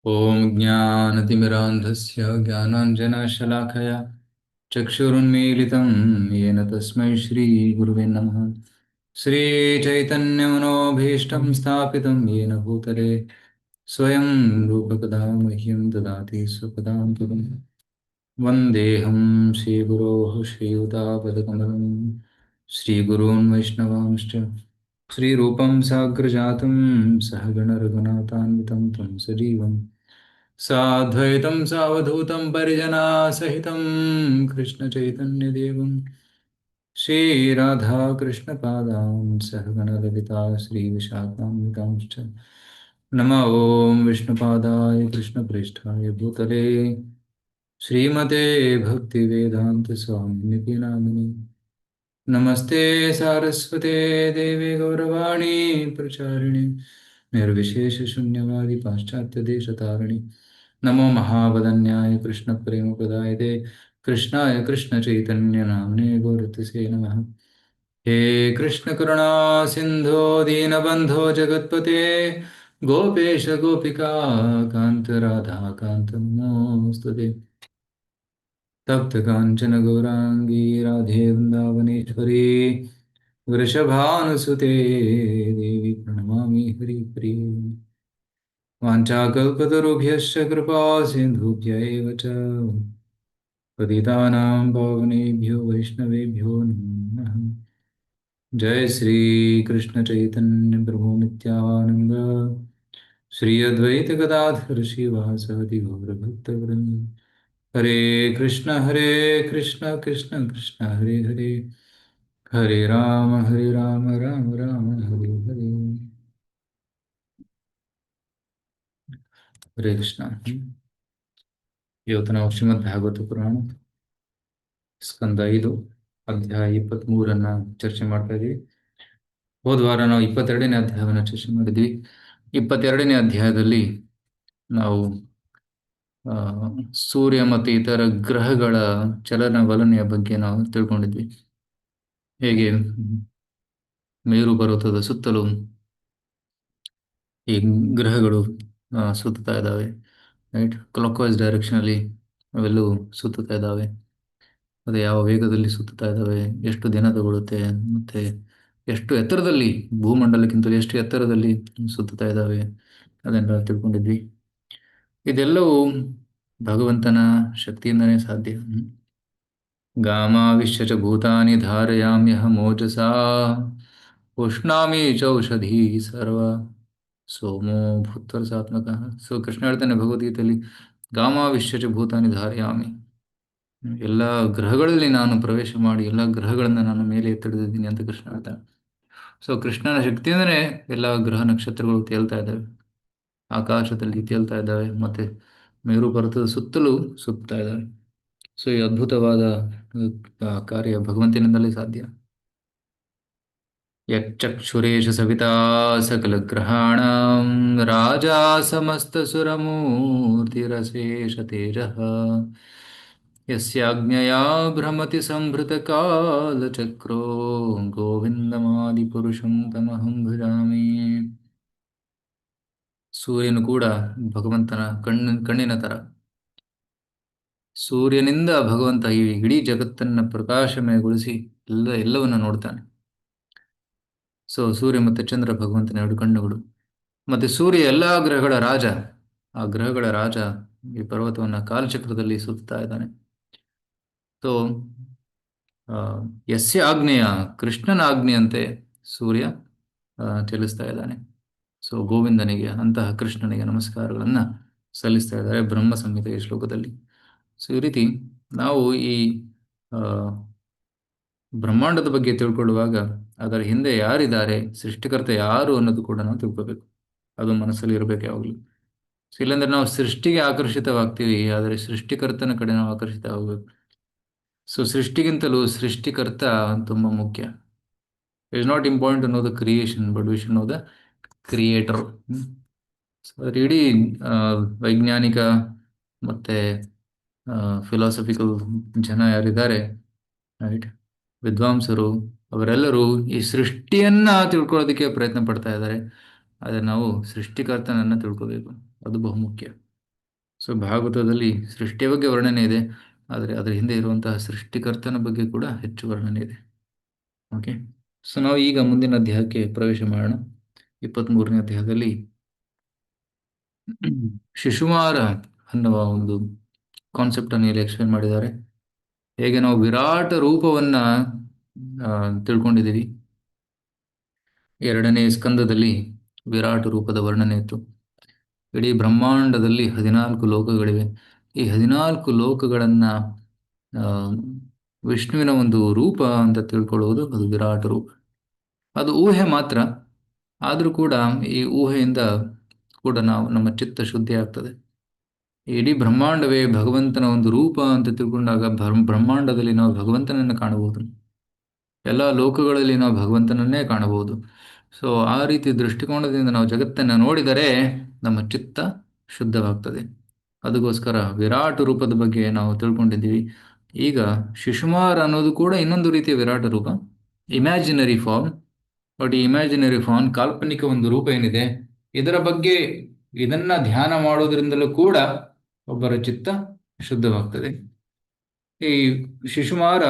ॐ ज्ञानतिमिरान्धस्य ज्ञानाञ्जनशलाखया चक्षुरुन्मीलितं येन तस्मै श्रीगुरुवे नमः। श्रीचैतन्यमनोभीष्टं स्थापितं येन भूतले स्वयं रूपकदा मह्यं ददाति स्वपदान्तिकम्। वन्देऽहं श्रीगुरोः श्रीयुतापदकमलं श्रीगुरून् वैष्णवांश्च श्रीरूपं साग्रजातं सहगणरघुनाथान्वितं तं सजीवं साद्वैतं सावधूतं परिजनासहितं कृष्णचैतन्यदेवं श्रीराधाकृष्णपादां सहगणललिता श्रीविशाखान्वितांश्च नमो ॐ विष्णुपादाय कृष्णप्रेष्ठाय भूतले श्रीमते भक्तिवेदान्तस्वामिनिति नामिने नमस्ते सारस्वते देवे गौरवाणी प्रचारिणे निर्विशेषशून्यवादी पाश्चात्यदेशतारिणे नमो महावदन्याय कृष्णप्रेमप्रदायते कृष्णाय कृष्णचैतन्यनाम्ने गौरतिसे नमः। हे कृष्णकरुणा सिन्धो दीनबन्धो जगत्पते गोपेश गोपिका कान्त राधा कान्त नमोऽस्तुते। तप्त काञ्चन गौराङ्गी राधे वृन्दावनेश्वरी वृषभानुसुते देवी प्रणमामि हरिप्रिये। वाञ्छाकल्पतरुभ्यश्च कृपा सिन्धुभ्य एव च पतितानां पावनेभ्यो वैष्णवेभ्यो नमो नमः। जय श्री कृष्ण चैतन्य प्रभु नित्यानंद श्री अद्वैत गदाधर श्रीवासादि गौरभक्तवृंद। हरे कृष्ण कृष्ण कृष्ण हरे हरे हरे राम राम राम हरे हरे। ಹರೇ ಕೃಷ್ಣ. ಇವತ್ತು ನಾವು ಶ್ರೀಮದ್ ಭಾಗವತ ಪುರಾಣ ಸ್ಕಂದ 5 ಅಧ್ಯಾಯ 23 ಚರ್ಚೆ ಮಾಡ್ತಾ ಇದ್ದೀವಿ. ಹೋದ ವಾರ ನಾವು 22ನೇ ಅಧ್ಯಾಯವನ್ನು ಚರ್ಚೆ ಮಾಡಿದ್ವಿ. 22ನೇ ಅಧ್ಯಾಯದಲ್ಲಿ ನಾವು ಸೂರ್ಯ ಮತ್ತು ಇತರ ಗ್ರಹಗಳ ಚಲನವಲನೆಯ ಬಗ್ಗೆ ನಾವು ತಿಳ್ಕೊಂಡಿದ್ವಿ. ಹೇಗೆ ಮೇರು ಪರ್ವತದ ಸುತ್ತಲೂ ಈ ಗ್ರಹಗಳು ಸುತ್ತಾ ಇದ್ದಾವೆ, ರೈಟ್? ಕ್ಲಾಕ್ ವೈಸ್ ಡೈರೆಕ್ಷನಲ್ಲಿ ಅವೆಲ್ಲವೂ ಸುತ್ತುತ್ತಾ ಇದ್ದಾವೆ. ಅದು ಯಾವ ವೇಗದಲ್ಲಿ ಸುತ್ತುತ್ತಾ ಇದ್ದಾವೆ, ಎಷ್ಟು ದಿನ ತಗೊಳುತ್ತೆ, ಮತ್ತೆ ಎಷ್ಟು ಎತ್ತರದಲ್ಲಿ, ಭೂಮಂಡಲಕ್ಕಿಂತಲೂ ಎಷ್ಟು ಎತ್ತರದಲ್ಲಿ ಸುತ್ತುತ್ತಾ ಇದ್ದಾವೆ, ಅದನ್ನೆಲ್ಲ ತಿಳ್ಕೊಂಡಿದ್ವಿ. ಇದೆಲ್ಲವೂ ಭಗವಂತನ ಶಕ್ತಿಯಿಂದನೇ ಸಾಧ್ಯ. ಗಾಮಾವಿಶ್ಯ ಚ ಭೂತಾನಿ ಧಾರಯಾಮ್ಯಹಮೋಜಸಾ ಉಷ್ಣಾಮಿ ಚೌಷಧಿ ಸರ್ವ ಸೋಮೋ ಭೂತ್ವರಸಾತ್ಮಕ. ಸೊ ಕೃಷ್ಣ ಹೇಳ್ತಾನೆ ಭಗವದ್ಗೀತೆಯಲ್ಲಿ, ಗಾಮಾವಿಶ್ಯ ಚ ಭೂತಾನಿ ಧಾರಯಾಮಿ, ಎಲ್ಲ ಗ್ರಹಗಳಲ್ಲಿ ನಾನು ಪ್ರವೇಶ ಮಾಡಿ ಎಲ್ಲ ಗ್ರಹಗಳನ್ನು ನಾನು ಮೇಲೆ ಎತ್ತಿಡಿದ್ದೀನಿ ಅಂತ ಕೃಷ್ಣ ಹೇಳ್ತಾನೆ. ಸೊ ಕೃಷ್ಣನ ಶಕ್ತಿಯಿಂದನೇ ಎಲ್ಲ ಗ್ರಹ ನಕ್ಷತ್ರಗಳು ತೇಲ್ತಾ ಇದ್ದಾವೆ, ಆಕಾಶದಲ್ಲಿ ತೇಲ್ತಾ ಇದ್ದಾವೆ, ಮತ್ತೆ ಮೇರು ಪರ್ವತದ ಸುತ್ತಲೂ ಸುತ್ತಾ ಇದ್ದಾವೆ. ಸೊ ಈ ಅದ್ಭುತವಾದ ಕಾರ್ಯ ಭಗವಂತನಿಂದಲೇ ಸಾಧ್ಯ. ಯಚ್ಚಕ್ಷುರೇಶ ಸವಿತಾ ಸಕಲ ಗ್ರಹಾಣಾಂ ರಾಜಾ ಸಮಸ್ತ ಸುರಮೂರ್ತಿರಶೇಷ ತೇಜಃ ಯಸ್ಯಾಜ್ಞಯಾ ಭ್ರಮತಿ ಸಂಭೃತ ಕಾಲಚಕ್ರೋ ಗೋವಿಂದಮಾದಿಪುರುಷಂ ತಮಹಂ ಭಜಾಮಿ. ಸೂರ್ಯನು ಕೂಡ ಭಗವಂತನ ಕಣ್ಣಿನ ತರ. ಸೂರ್ಯನಿಂದ ಭಗವಂತ ಈ ಇಡೀ ಜಗತ್ತನ್ನು ಪ್ರಕಾಶಮಯಗೊಳಿಸಿ ಎಲ್ಲವನ್ನ ನೋಡ್ತಾನೆ. ಸೊ ಸೂರ್ಯ ಮತ್ತು ಚಂದ್ರ ಭಗವಂತನ 2 ಕಣ್ಣುಗಳು. ಮತ್ತೆ ಸೂರ್ಯ ಎಲ್ಲಾ ಗ್ರಹಗಳ ರಾಜ. ಆ ಗ್ರಹಗಳ ರಾಜ ಈ ಪರ್ವತವನ್ನ ಕಾಲಚಕ್ರದಲ್ಲಿ ಸುತ್ತಾ ಇದ್ದಾನೆ. ಸೊ ಯಸ್ಯ ಆಜ್ಞೆಯ, ಕೃಷ್ಣನ ಆಜ್ಞೆಯಂತೆ ಸೂರ್ಯ ಚಲಿಸ್ತಾ ಇದ್ದಾನೆ. ಸೊ ಗೋವಿಂದನಿಗೆ, ಅಂತಹ ಕೃಷ್ಣನಿಗೆ ನಮಸ್ಕಾರಗಳನ್ನ ಸಲ್ಲಿಸ್ತಾ ಇದ್ದಾರೆ ಬ್ರಹ್ಮ ಸಂಹಿತೆಯ ಶ್ಲೋಕದಲ್ಲಿ. ಸೊ ಈ ರೀತಿ ನಾವು ಈ ಬ್ರಹ್ಮಾಂಡದ ಬಗ್ಗೆ ತಿಳ್ಕೊಳ್ಳುವಾಗ ಅದರ ಹಿಂದೆ ಯಾರಿದ್ದಾರೆ, ಸೃಷ್ಟಿಕರ್ತ ಯಾರು ಅನ್ನೋದು ಕೂಡ ನಾವು ತಿಳ್ಕೋಬೇಕು. ಅದು ಮನಸ್ಸಲ್ಲಿ ಇರಬೇಕು ಯಾವಾಗಲೂ. ಸೊ ಇಲ್ಲಾಂದ್ರೆ ನಾವು ಸೃಷ್ಟಿಗೆ ಆಕರ್ಷಿತವಾಗ್ತೀವಿ, ಆದರೆ ಸೃಷ್ಟಿಕರ್ತನ ಕಡೆ ನಾವು ಆಕರ್ಷಿತ ಆಗಬೇಕು. ಸೊ ಸೃಷ್ಟಿಗಿಂತಲೂ ಸೃಷ್ಟಿಕರ್ತ ತುಂಬಾ ಮುಖ್ಯ. It's not important to know the creation, but we should know the creator. ಇಡೀ ವೈಜ್ಞಾನಿಕ ಮತ್ತೆ ಫಿಲಾಸಫಿಕಲ್ ಜನ ಯಾರಿದ್ದಾರೆ, ರೈಟ್, ವಿದ್ವಾಂಸರು, ಅವರೆಲ್ಲರೂ ಈ ಸೃಷ್ಟಿಯನ್ನ ತಿಳ್ಕೊಳ್ಳೋದಕ್ಕೆ ಪ್ರಯತ್ನ ಪಡ್ತಾ ಇದ್ದಾರೆ. ಆದರೆ ನಾವು ಸೃಷ್ಟಿಕರ್ತನನ್ನ ತಿಳ್ಕೋಬೇಕು, ಅದು ಬಹುಮುಖ್ಯ. ಸೊ ಭಾಗವತದಲ್ಲಿ ಸೃಷ್ಟಿಯ ಬಗ್ಗೆ ವರ್ಣನೆ ಇದೆ, ಆದರೆ ಅದರ ಹಿಂದೆ ಇರುವಂತಹ ಸೃಷ್ಟಿಕರ್ತನ ಬಗ್ಗೆ ಕೂಡ ಹೆಚ್ಚು ವರ್ಣನೆ ಇದೆ. ಓಕೆ, ಸೊ ನಾವು ಈಗ ಮುಂದಿನ ಅಧ್ಯಾಯಕ್ಕೆ ಪ್ರವೇಶ ಮಾಡೋಣ. 23ನೇ ಅಧ್ಯಾಯದಲ್ಲಿ ಶಿಶುಮಾರ ಅನ್ನುವ ಒಂದು ಕಾನ್ಸೆಪ್ಟ್ ಅನ್ನು ಇಲ್ಲಿ ಎಕ್ಸ್ಪ್ಲೇನ್ ಮಾಡಿದ್ದಾರೆ. ಹೇಗೆ ನಾವು ವಿರಾಟ ರೂಪವನ್ನ ತಿಳ್ಕೊಂಡಿದ್ದೀವಿ. 2ನೇ ಸ್ಕಂದದಲ್ಲಿ ವಿರಾಟ ರೂಪದ ವರ್ಣನೆ ಇತ್ತು. ಇಡೀ ಬ್ರಹ್ಮಾಂಡದಲ್ಲಿ 14 ಲೋಕಗಳಿವೆ. ಈ 14 ಲೋಕಗಳನ್ನ ವಿಷ್ಣುವಿನ ಒಂದು ರೂಪ ಅಂತ ತಿಳ್ಕೊಳ್ಳುವುದು ಅದು ವಿರಾಟ ರೂಪ. ಅದು ಊಹೆ ಮಾತ್ರ, ಆದರೂ ಕೂಡ ಈ ಊಹೆಯಿಂದ ಕೂಡ ನಮ್ಮ ಚಿತ್ತ ಶುದ್ಧಿ ಆಗ್ತದೆ. ಇಡೀ ಬ್ರಹ್ಮಾಂಡವೇ ಭಗವಂತನ ಒಂದು ರೂಪ ಅಂತ ತಿಳ್ಕೊಂಡಾಗ ಬ್ರಹ್ಮಾಂಡದಲ್ಲಿ ನಾವು ಭಗವಂತನನ್ನು ಕಾಣಬಹುದು. ಎಲ್ಲ ಲೋಕಗಳಲ್ಲಿ ನಾವು ಭಗವಂತನನ್ನೇ ಕಾಣಬಹುದು. ಸೊ ಆ ರೀತಿ ದೃಷ್ಟಿಕೋನದಿಂದ ನಾವು ಜಗತ್ತನ್ನು ನೋಡಿದರೆ ನಮ್ಮ ಚಿತ್ತ ಶುದ್ಧವಾಗ್ತದೆ. ಅದಕ್ಕೋಸ್ಕರ ವಿರಾಟ ರೂಪದ ಬಗ್ಗೆ ನಾವು ತಿಳ್ಕೊಂಡಿದ್ದೀವಿ. ಈಗ ಶಿಶುಮಾರ ಅನ್ನೋದು ಕೂಡ ಇನ್ನೊಂದು ರೀತಿಯ ವಿರಾಟ ರೂಪ, ಇಮ್ಯಾಜಿನರಿ ಫಾರ್ಮ್. ಬಟ್ ಈ ಇಮ್ಯಾಜಿನರಿ ಫಾರ್ಮ್, ಕಾಲ್ಪನಿಕ ಒಂದು ರೂಪ ಏನಿದೆ, ಇದರ ಬಗ್ಗೆ ಇದನ್ನ ಧ್ಯಾನ ಮಾಡೋದ್ರಿಂದಲೂ ಕೂಡ ಒಬ್ಬರ ಚಿತ್ತ ಶುದ್ಧವಾಗ್ತದೆ. ಈ ಶಿಶುಮಾರ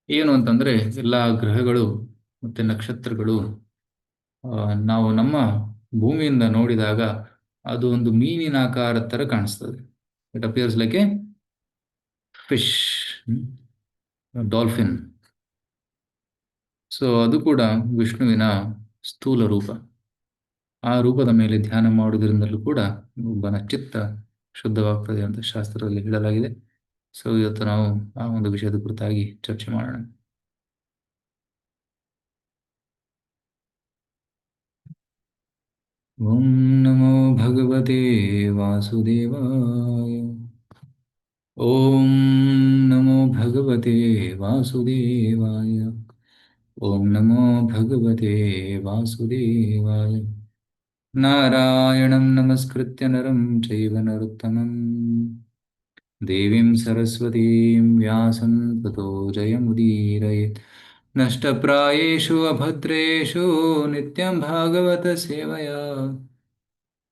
ಏನು ಅಂತಂದ್ರೆ ಎಲ್ಲ ಗ್ರಹಗಳು ಮತ್ತೆ ನಕ್ಷತ್ರಗಳು ನಾವು ನಮ್ಮ ಭೂಮಿಯಿಂದ ನೋಡಿದಾಗ ಅದು ಒಂದು ಮೀನಿನ ಆಕಾರದ ತರ ಕಾಣಿಸ್ತದೆ. It appears like a fish, dolphin. So ಅದು ಕೂಡ ವಿಷ್ಣುವಿನ ಸ್ಥೂಲ ರೂಪ. ಆ ರೂಪದ ಮೇಲೆ ಧ್ಯಾನ ಮಾಡುವುದರಿಂದಲೂ ಕೂಡ ಒಬ್ಬನ ಚಿತ್ತ ಶುದ್ಧವಾಗ್ತದೆ ಅಂತ ಶಾಸ್ತ್ರದಲ್ಲಿ ಹೇಳಲಾಗಿದೆ. ಸೊ ಇವತ್ತು ನಾವು ಆ ಒಂದು ವಿಷಯದ ಕುರಿತಾಗಿ ಚರ್ಚೆ ಮಾಡೋಣ. ಓಂ ನಮೋ ಭಗವತೆ ವಾಸುದೇವಾಯ. ಓಂ ನಮೋ ಭಗವತೆ ವಾಸುದೇವಾಯ. ಓಂ ನಮೋ ಭಗವತೆ ವಾಸುದೇವಾಯ. ನಾರಾಯಣಂ ನಮಸ್ಕೃತ್ಯ ನರಂ ಚೈವ ನರೋತ್ತಮಂ ದೇವೀಂ ಸರಸ್ವತೀಂ ವ್ಯಾಸಂ ತತೋ ಜಯಮುದೀರಯೇತ್. ನಷ್ಟಪ್ರಾಯೇಷು ಅಭದ್ರೇಷು ನಿತ್ಯಂ ಭಾಗವತ ಸೇವಯಾ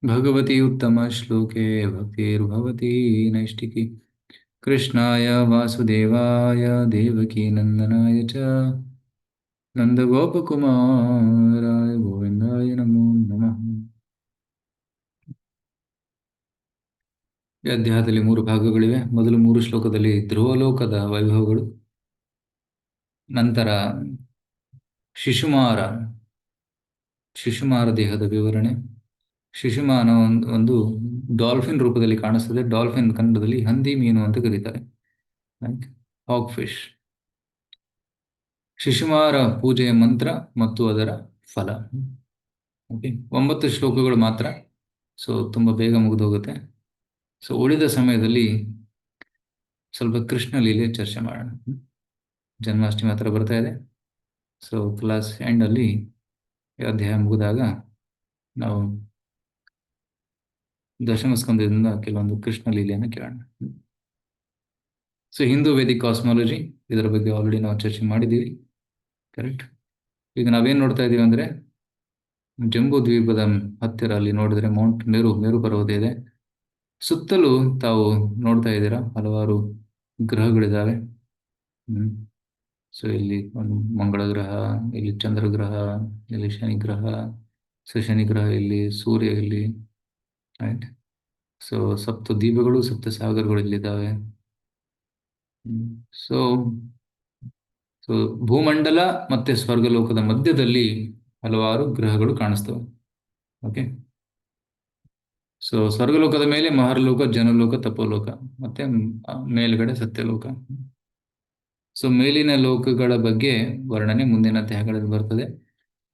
ಭಗವತಿ ಉತ್ತಮ ಶ್ಲೋಕೆ ಭಕ್ತಿರ್ಭವತಿ ನೈಷ್ಟಿಕಿ. ಕೃಷ್ಣಾಯ ವಾಸುದೇವಾಯ ದೇವಕೀ ನಂದನಾಯ ಚ ನಂದಗೋಪಕುಮಾರಾಯ ಗೋವಿಂದಾಯ ನಮೋ ನಮಃ. ಈ ಅಧ್ಯಾಯದಲ್ಲಿ 3 ಭಾಗಗಳಿವೆ. ಮೊದಲು 3 ಶ್ಲೋಕದಲ್ಲಿ ಧ್ರುವಲೋಕದ ವೈಭವಗಳು, ನಂತರ ಶಿಶುಮಾರ ದೇಹದ ವಿವರಣೆ. ಶಿಶುಮಾನ ಒಂದು ಡಾಲ್ಫಿನ್ ರೂಪದಲ್ಲಿ ಕಾಣಿಸ್ತದೆ. ಡಾಲ್ಫಿನ್ ಕನ್ನಡದಲ್ಲಿ ಹಂದಿ ಮೀನು ಅಂತ ಕರೀತಾರೆ, ಹಾಗ್ ಫಿಶ್. ಶಿಶುಮಾರ ಪೂಜೆಯ ಮಂತ್ರ ಮತ್ತು ಅದರ ಫಲ. ಓಕೆ, 9 ಶ್ಲೋಕಗಳು ಮಾತ್ರ, ಸೊ ತುಂಬಾ ಬೇಗ ಮುಗಿದು ಹೋಗುತ್ತೆ. ಸೊ ಉಳಿದ ಸಮಯದಲ್ಲಿ ಸ್ವಲ್ಪ ಕೃಷ್ಣ ಲೀಲೆ ಚರ್ಚೆ ಮಾಡೋಣ. ಜನ್ಮಾಷ್ಟಮಿ ಹತ್ರ ಬರ್ತಾ ಇದೆ. ಸೊ ಕ್ಲಾಸ್ ಎಂಡ್ ಅಲ್ಲಿ ಅಧ್ಯಾಯ ಮುಗಿದಾಗ ನಾವು ದಶಮ ಸ್ಕಂದದಿಂದ ಕೆಲವೊಂದು ಕೃಷ್ಣ ಲೀಲೆಯನ್ನು ಕೇಳೋಣ. ಸೊ ಹಿಂದೂ ವೇದಿಕ್ ಕಾಸ್ಮಾಲಜಿ, ಇದರ ಬಗ್ಗೆ ಆಲ್ರೆಡಿ ನಾವು ಚರ್ಚೆ ಮಾಡಿದ್ದೀವಿ, ಕರೆಕ್ಟ್. ಈಗ ನಾವೇನ್ ನೋಡ್ತಾ ಇದೀವಿ ಅಂದ್ರೆ, ಜಂಬೂ ದ್ವೀಪದ ಹತ್ತಿರ ಅಲ್ಲಿ ನೋಡಿದ್ರೆ ಮೌಂಟ್ ಮೇರು ಪರ್ವತ ಇದೆ. ಸುತ್ತಲೂ ತಾವು ನೋಡ್ತಾ ಇದ್ದೀರಾ ಹಲವಾರು ಗ್ರಹಗಳಿದ್ದಾವೆ. ಸೊ ಇಲ್ಲಿ ಒಂದು ಮಂಗಳ ಗ್ರಹ, ಇಲ್ಲಿ ಚಂದ್ರ ಗ್ರಹ, ಇಲ್ಲಿ ಶನಿ ಗ್ರಹ, ಶನಿ ಗ್ರಹ ಇಲ್ಲಿ, ಸೂರ್ಯ ಇಲ್ಲಿ, ರೈಟ್. ಸೊ ಸಪ್ತ ದ್ವೀಪಗಳು, ಸಪ್ತ ಸಾಗರಗಳು ಇಲ್ಲಿದ್ದಾವೆ. ಸೊ ಸೊ ಭೂಮಂಡಲ ಮತ್ತೆ ಸ್ವರ್ಗಲೋಕದ ಮಧ್ಯದಲ್ಲಿ ಹಲವಾರು ಗ್ರಹಗಳು ಕಾಣಿಸ್ತವೆ. ಓಕೆ, ಸೊ ಸ್ವರ್ಗಲೋಕದ ಮೇಲೆ ಮಹರ್ಲೋಕ, ಜನಲೋಕ, ತಪೋಲೋಕ, ಮತ್ತೆ ಮೇಲ್ಗಡೆ ಸತ್ಯಲೋಕ. ಸೊ ಮೇಲಿನ ಲೋಕಗಳ ಬಗ್ಗೆ ವರ್ಣನೆ ಮುಂದಿನ ಅಧ್ಯಾಯಗಳಲ್ಲಿ ಬರ್ತದೆ.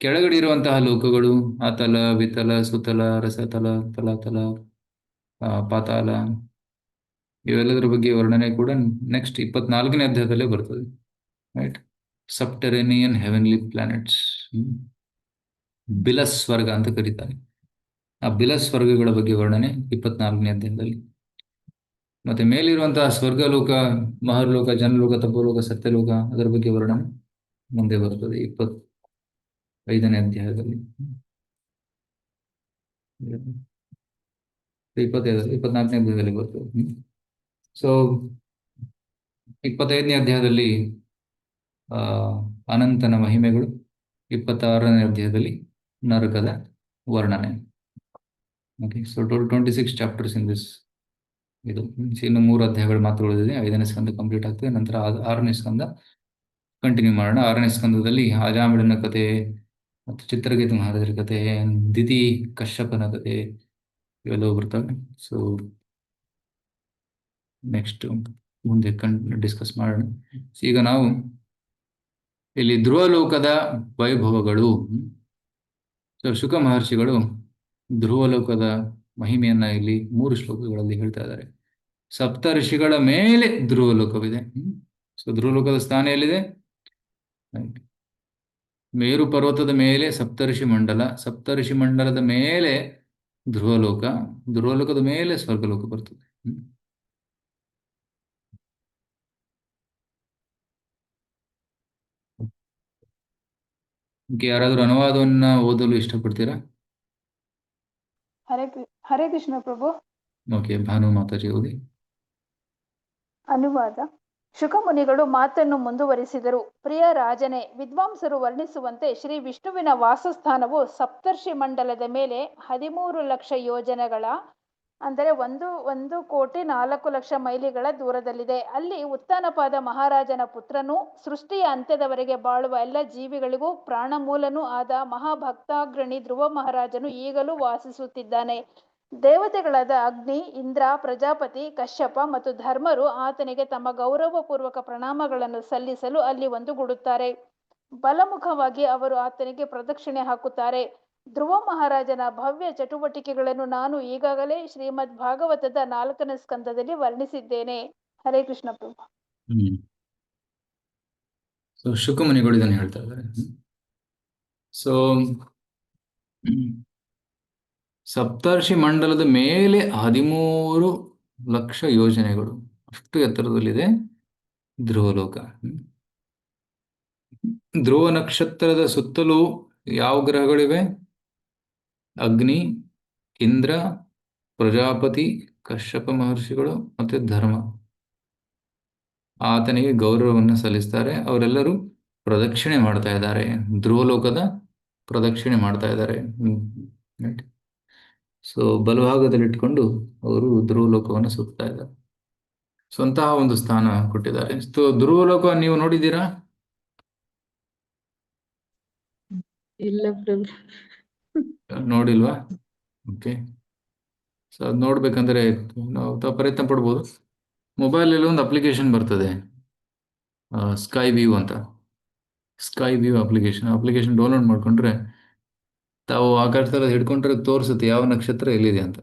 ಕೆಳಗಡೆ ಇರುವಂತಹ ಲೋಕಗಳು ಅತಲ, ವಿತಲ, ಸುತಲ, ರಸತಲ, ತಲಾತಲ, ಪಾತಾಳ, ಇವೆಲ್ಲದರ ಬಗ್ಗೆ ವರ್ಣನೆ ಕೂಡ ನೆಕ್ಸ್ಟ್ 24ನೇ ಅಧ್ಯಾಯದಲ್ಲೇ ಬರ್ತದೆ, ರೈಟ್. ಸಬ್ಟೆರೇನಿಯನ್ ಹೆವೆನ್ಲಿ ಪ್ಲಾನೆಟ್ಸ್, ಬಿಲಸ್ ಸ್ವರ್ಗ ಅಂತ ಕರೀತಾರೆ. ಆ ಬಿಲಸ್ ಸ್ವರ್ಗಗಳ ಬಗ್ಗೆ ವರ್ಣನೆ 24ನೇ ಅಧ್ಯಾಯದಲ್ಲಿ. ಮತ್ತೆ ಮೇಲಿರುವಂತಹ ಸ್ವರ್ಗಲೋಕ, ಮಹರ್ಲೋಕ, ಜನಲೋಕ, ತಪೋಲೋಕ, ಸತ್ಯಲೋಕ, ಅದರ ಬಗ್ಗೆ ವರ್ಣನೆ ಮುಂದೆ ಬರ್ತದೆ 25ನೇ ಅಧ್ಯಾಯದಲ್ಲಿ. ಇಪ್ಪತ್ನಾಲ್ಕನೇ ಅಧ್ಯಾಯದಲ್ಲಿ ಬರ್ತದೆ. ಸೊ 25ನೇ ಅಧ್ಯಾಯದಲ್ಲಿ ಆ ಅನಂತನ ಮಹಿಮೆಗಳು, 26ನೇ ಅಧ್ಯಾಯದಲ್ಲಿ ನರಕದ ವರ್ಣನೆ. Okay, so total 26 chapters in this. ಇದು ಇನ್ನು 3 ಅಧ್ಯಾಯಗಳು ಮಾತ್ರ ಉಳಿದಿದೆ. 5ನೇ ಸ್ಕಂದ ಕಂಪ್ಲೀಟ್ ಆಗ್ತದೆ. ನಂತರ 6ನೇ ಸ್ಕಂದ ಕಂಟಿನ್ಯೂ ಮಾಡೋಣ. 6ನೇ ಸ್ಕಂದದಲ್ಲಿ ಆಜಾಮಿಳನ ಕತೆ ಮತ್ತು ಚಿತ್ರಗೀತ ಮಹಾರಾಜರ ಕತೆ, ದಿತಿ ಕಶ್ಯಪನ ಕತೆ ಇವೆಲ್ಲವೂ ಬರ್ತವೆ. ಸೊ ನೆಕ್ಸ್ಟ್ ಮುಂದೆ ಡಿಸ್ಕಸ್ ಮಾಡೋಣ. ಈಗ ನಾವು ಇಲ್ಲಿ ಧ್ರುವಲೋಕದ ವೈಭವಗಳು. ಸೊ ಶುಕ ಮಹರ್ಷಿಗಳು ಧ್ರುವಲೋಕದ ಮಹಿಮೆಯನ್ನ ಇಲ್ಲಿ 3 ಶ್ಲೋಕಗಳಲ್ಲಿ ಹೇಳ್ತಾ ಇದ್ದಾರೆ. ಸಪ್ತ ಋಷಿಗಳ ಮೇಲೆ ಧ್ರುವಲೋಕವಿದೆ. ಸೊ ಧ್ರುವಲೋಕದ ಸ್ಥಾನ ಎಲ್ಲಿದೆ? ಮೇರು ಪರ್ವತದ ಮೇಲೆ ಸಪ್ತರ್ಷಿ ಮಂಡಲ, ಸಪ್ತರ್ಷಿ ಮಂಡಲದ ಮೇಲೆ ಧ್ರುವಲೋಕ, ಧ್ರುವಲೋಕದ ಮೇಲೆ ಸ್ವರ್ಗಲೋಕ ಬರ್ತದೆ. ಯಾರಾದ್ರೂ ಅನುವಾದವನ್ನ ಓದಲು ಇಷ್ಟಪಡ್ತೀರಾ? ಹರೇ ಕೃಷ್ಣ ಪ್ರಭು. ಓಕೆ, ಭಾನು ಮಾತಾಜಿ ಓದಿ. ಅನುವಾದ. ಶುಕಮುನಿಗಳು ಮಾತನ್ನು ಮುಂದುವರಿಸಿದರು. ಪ್ರಿಯ ರಾಜನೇ, ವಿದ್ವಾಂಸರು ವರ್ಣಿಸುವಂತೆ ಶ್ರೀ ವಿಷ್ಣುವಿನ ವಾಸಸ್ಥಾನವು ಸಪ್ತರ್ಷಿ ಮಂಡಲದ ಮೇಲೆ 13 ಲಕ್ಷ ಯೋಜನೆಗಳ, ಅಂದರೆ 1,04 ಲಕ್ಷ ಮೈಲಿಗಳ ದೂರದಲ್ಲಿದೆ. ಅಲ್ಲಿ ಉತ್ತಾನಪಾದ ಮಹಾರಾಜನ ಪುತ್ರನೂ ಸೃಷ್ಟಿಯ ಅಂತ್ಯದವರೆಗೆ ಬಾಳುವ ಎಲ್ಲ ಜೀವಿಗಳಿಗೂ ಪ್ರಾಣಮೂಲನೂ ಆದ ಮಹಾಭಕ್ತಾಗ್ರಣಿ ಧ್ರುವ ಮಹಾರಾಜನು ಈಗಲೂ ವಾಸಿಸುತ್ತಿದ್ದಾನೆ. ದೇವತೆಗಳಾದ ಅಗ್ನಿ, ಇಂದ್ರ, ಪ್ರಜಾಪತಿ, ಕಶ್ಯಪ ಮತ್ತು ಧರ್ಮರು ಆತನಿಗೆ ತಮ್ಮ ಗೌರವಪೂರ್ವಕ ಪ್ರಣಾಮಗಳನ್ನು ಸಲ್ಲಿಸಲು ಅಲ್ಲಿ ಒಂದುಗೂಡುತ್ತಾರೆ. ಬಲಮುಖವಾಗಿ ಅವರು ಆತನಿಗೆ ಪ್ರದಕ್ಷಿಣೆ ಹಾಕುತ್ತಾರೆ. ಧ್ರುವ ಮಹಾರಾಜನ ಭವ್ಯ ಚಟುವಟಿಕೆಗಳನ್ನು ನಾನು ಈಗಾಗಲೇ ಶ್ರೀಮದ್ ಭಾಗವತದ 4ನೇ ಸ್ಕಂದದಲ್ಲಿ ವರ್ಣಿಸಿದ್ದೇನೆ. ಹರೇ ಕೃಷ್ಣ ಪ್ರಭು. ಸೊ ಶುಕಮುನಿಗಳು ಇದನ್ನು ಹೇಳ್ತಾ ಇದ್ದಾರೆ. ಸೊ ಸಪ್ತರ್ಷಿ ಮಂಡಲದ ಮೇಲೆ 13 ಲಕ್ಷ ಯೋಜನೆಗಳು, ಅಷ್ಟು ಎತ್ತರದಲ್ಲಿದೆ ಧ್ರುವಲೋಕ. ಧ್ರುವ ನಕ್ಷತ್ರದ ಸುತ್ತಲೂ ಯಾವ ಗ್ರಹಗಳಿವೆ? ಅಗ್ನಿ, ಇಂದ್ರ, ಪ್ರಜಾಪತಿ, ಕಶ್ಯಪ ಮಹರ್ಷಿಗಳು ಮತ್ತೆ ಧರ್ಮ. ಆತನಿಗೆ ಗೌರವವನ್ನು ಸಲ್ಲಿಸ್ತಾರೆ. ಅವರೆಲ್ಲರೂ ಪ್ರದಕ್ಷಿಣೆ ಮಾಡ್ತಾ ಇದ್ದಾರೆ, ಧ್ರುವಲೋಕದ ಪ್ರದಕ್ಷಿಣೆ ಮಾಡ್ತಾ ಇದ್ದಾರೆ. ಸೊ ಬಲಭಾಗದಲ್ಲಿಟ್ಕೊಂಡು ಅವರು ಧ್ರುವಲೋಕವನ್ನು ಸುತ್ತಾ ಇದ್ದಾರೆ. ಸ್ವಂತಹ ಒಂದು ಸ್ಥಾನ ಕೊಟ್ಟಿದ್ದಾರೆ. ಸೊ ಧ್ರುವಲೋಕ ನೀವು ನೋಡಿದ್ದೀರಾ? ಇಲ್ಲ ಪ್ರಭು. ನೋಡಿಲ್ವಾ? ಓಕೆ. ಸೊ ಅದು ನೋಡ್ಬೇಕಂದ್ರೆ ನಾವು ಪ್ರಯತ್ನ ಪಡ್ಬೋದು. ಮೊಬೈಲಲ್ಲಿ ಒಂದು ಅಪ್ಲಿಕೇಶನ್ ಬರ್ತದೆ, ಸ್ಕೈ ವ್ಯೂ ಅಂತ. ಸ್ಕೈ ವ್ಯೂ ಅಪ್ಲಿಕೇಶನ್ ಡೌನ್ಲೋಡ್ ಮಾಡ್ಕೊಂಡ್ರೆ ತಾವು ಆಕಾಶದಲ್ಲಿ ಹಿಡ್ಕೊಂಡ್ರೆ ತೋರಿಸುತ್ತೆ ಯಾವ ನಕ್ಷತ್ರ ಎಲ್ಲಿದೆ ಅಂತ.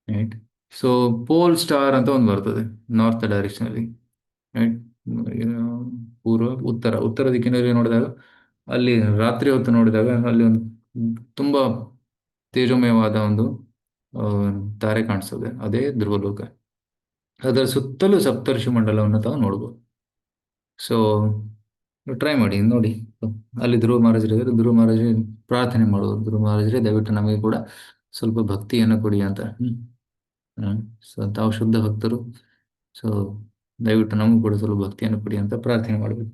ರೈಟ್. ಸೊ ಪೋಲ್ ಸ್ಟಾರ್ ಅಂತ ಒಂದು ಬರ್ತದೆ ನಾರ್ತ್ ಡೈರೆಕ್ಷನ್ ಅಲ್ಲಿ. ರೈಟ್. ಉತ್ತರ ದಿಕ್ಕಿನಲ್ಲಿ ನೋಡಿದಾಗ, ಅಲ್ಲಿ ರಾತ್ರಿ ಹೊತ್ತು ನೋಡಿದಾಗ ಅಲ್ಲಿ ಒಂದು ತುಂಬಾ ತೇಜೋಮಯವಾದ ಒಂದು ತಾರೆ ಕಾಣಿಸ್ತದೆ. ಅದೇ ಧ್ರುವಲೋಕ. ಅದರ ಸುತ್ತಲೂ ಸಪ್ತರ್ಷಿ ಮಂಡಲವನ್ನು ತಾವು ನೋಡ್ಬೋದು. ಸೊ ಟ್ರೈ ಮಾಡಿ, ನೋಡಿ. ಅಲ್ಲಿ ಧ್ರುವ ಮಹಾರಾಜರಿದ್ದಾರೆ. ಧ್ರುವ ಮಹಾರಾಜ ಪ್ರಾರ್ಥನೆ ಮಾಡೋದು, ಧ್ರುವ ಮಹಾರಾಜರೇ ದಯವಿಟ್ಟು ನಮಗೆ ಕೂಡ ಸ್ವಲ್ಪ ಭಕ್ತಿಯನ್ನು ಕೊಡಿ ಅಂತ. ಸೊ ತಾವು ಶುದ್ಧ ಭಕ್ತರು, ಸೊ ದಯವಿಟ್ಟು ನಮಗೂ ಕೂಡ ಸ್ವಲ್ಪ ಭಕ್ತಿಯನ್ನು ಕೊಡಿ ಅಂತ ಪ್ರಾರ್ಥನೆ ಮಾಡಬೇಕು.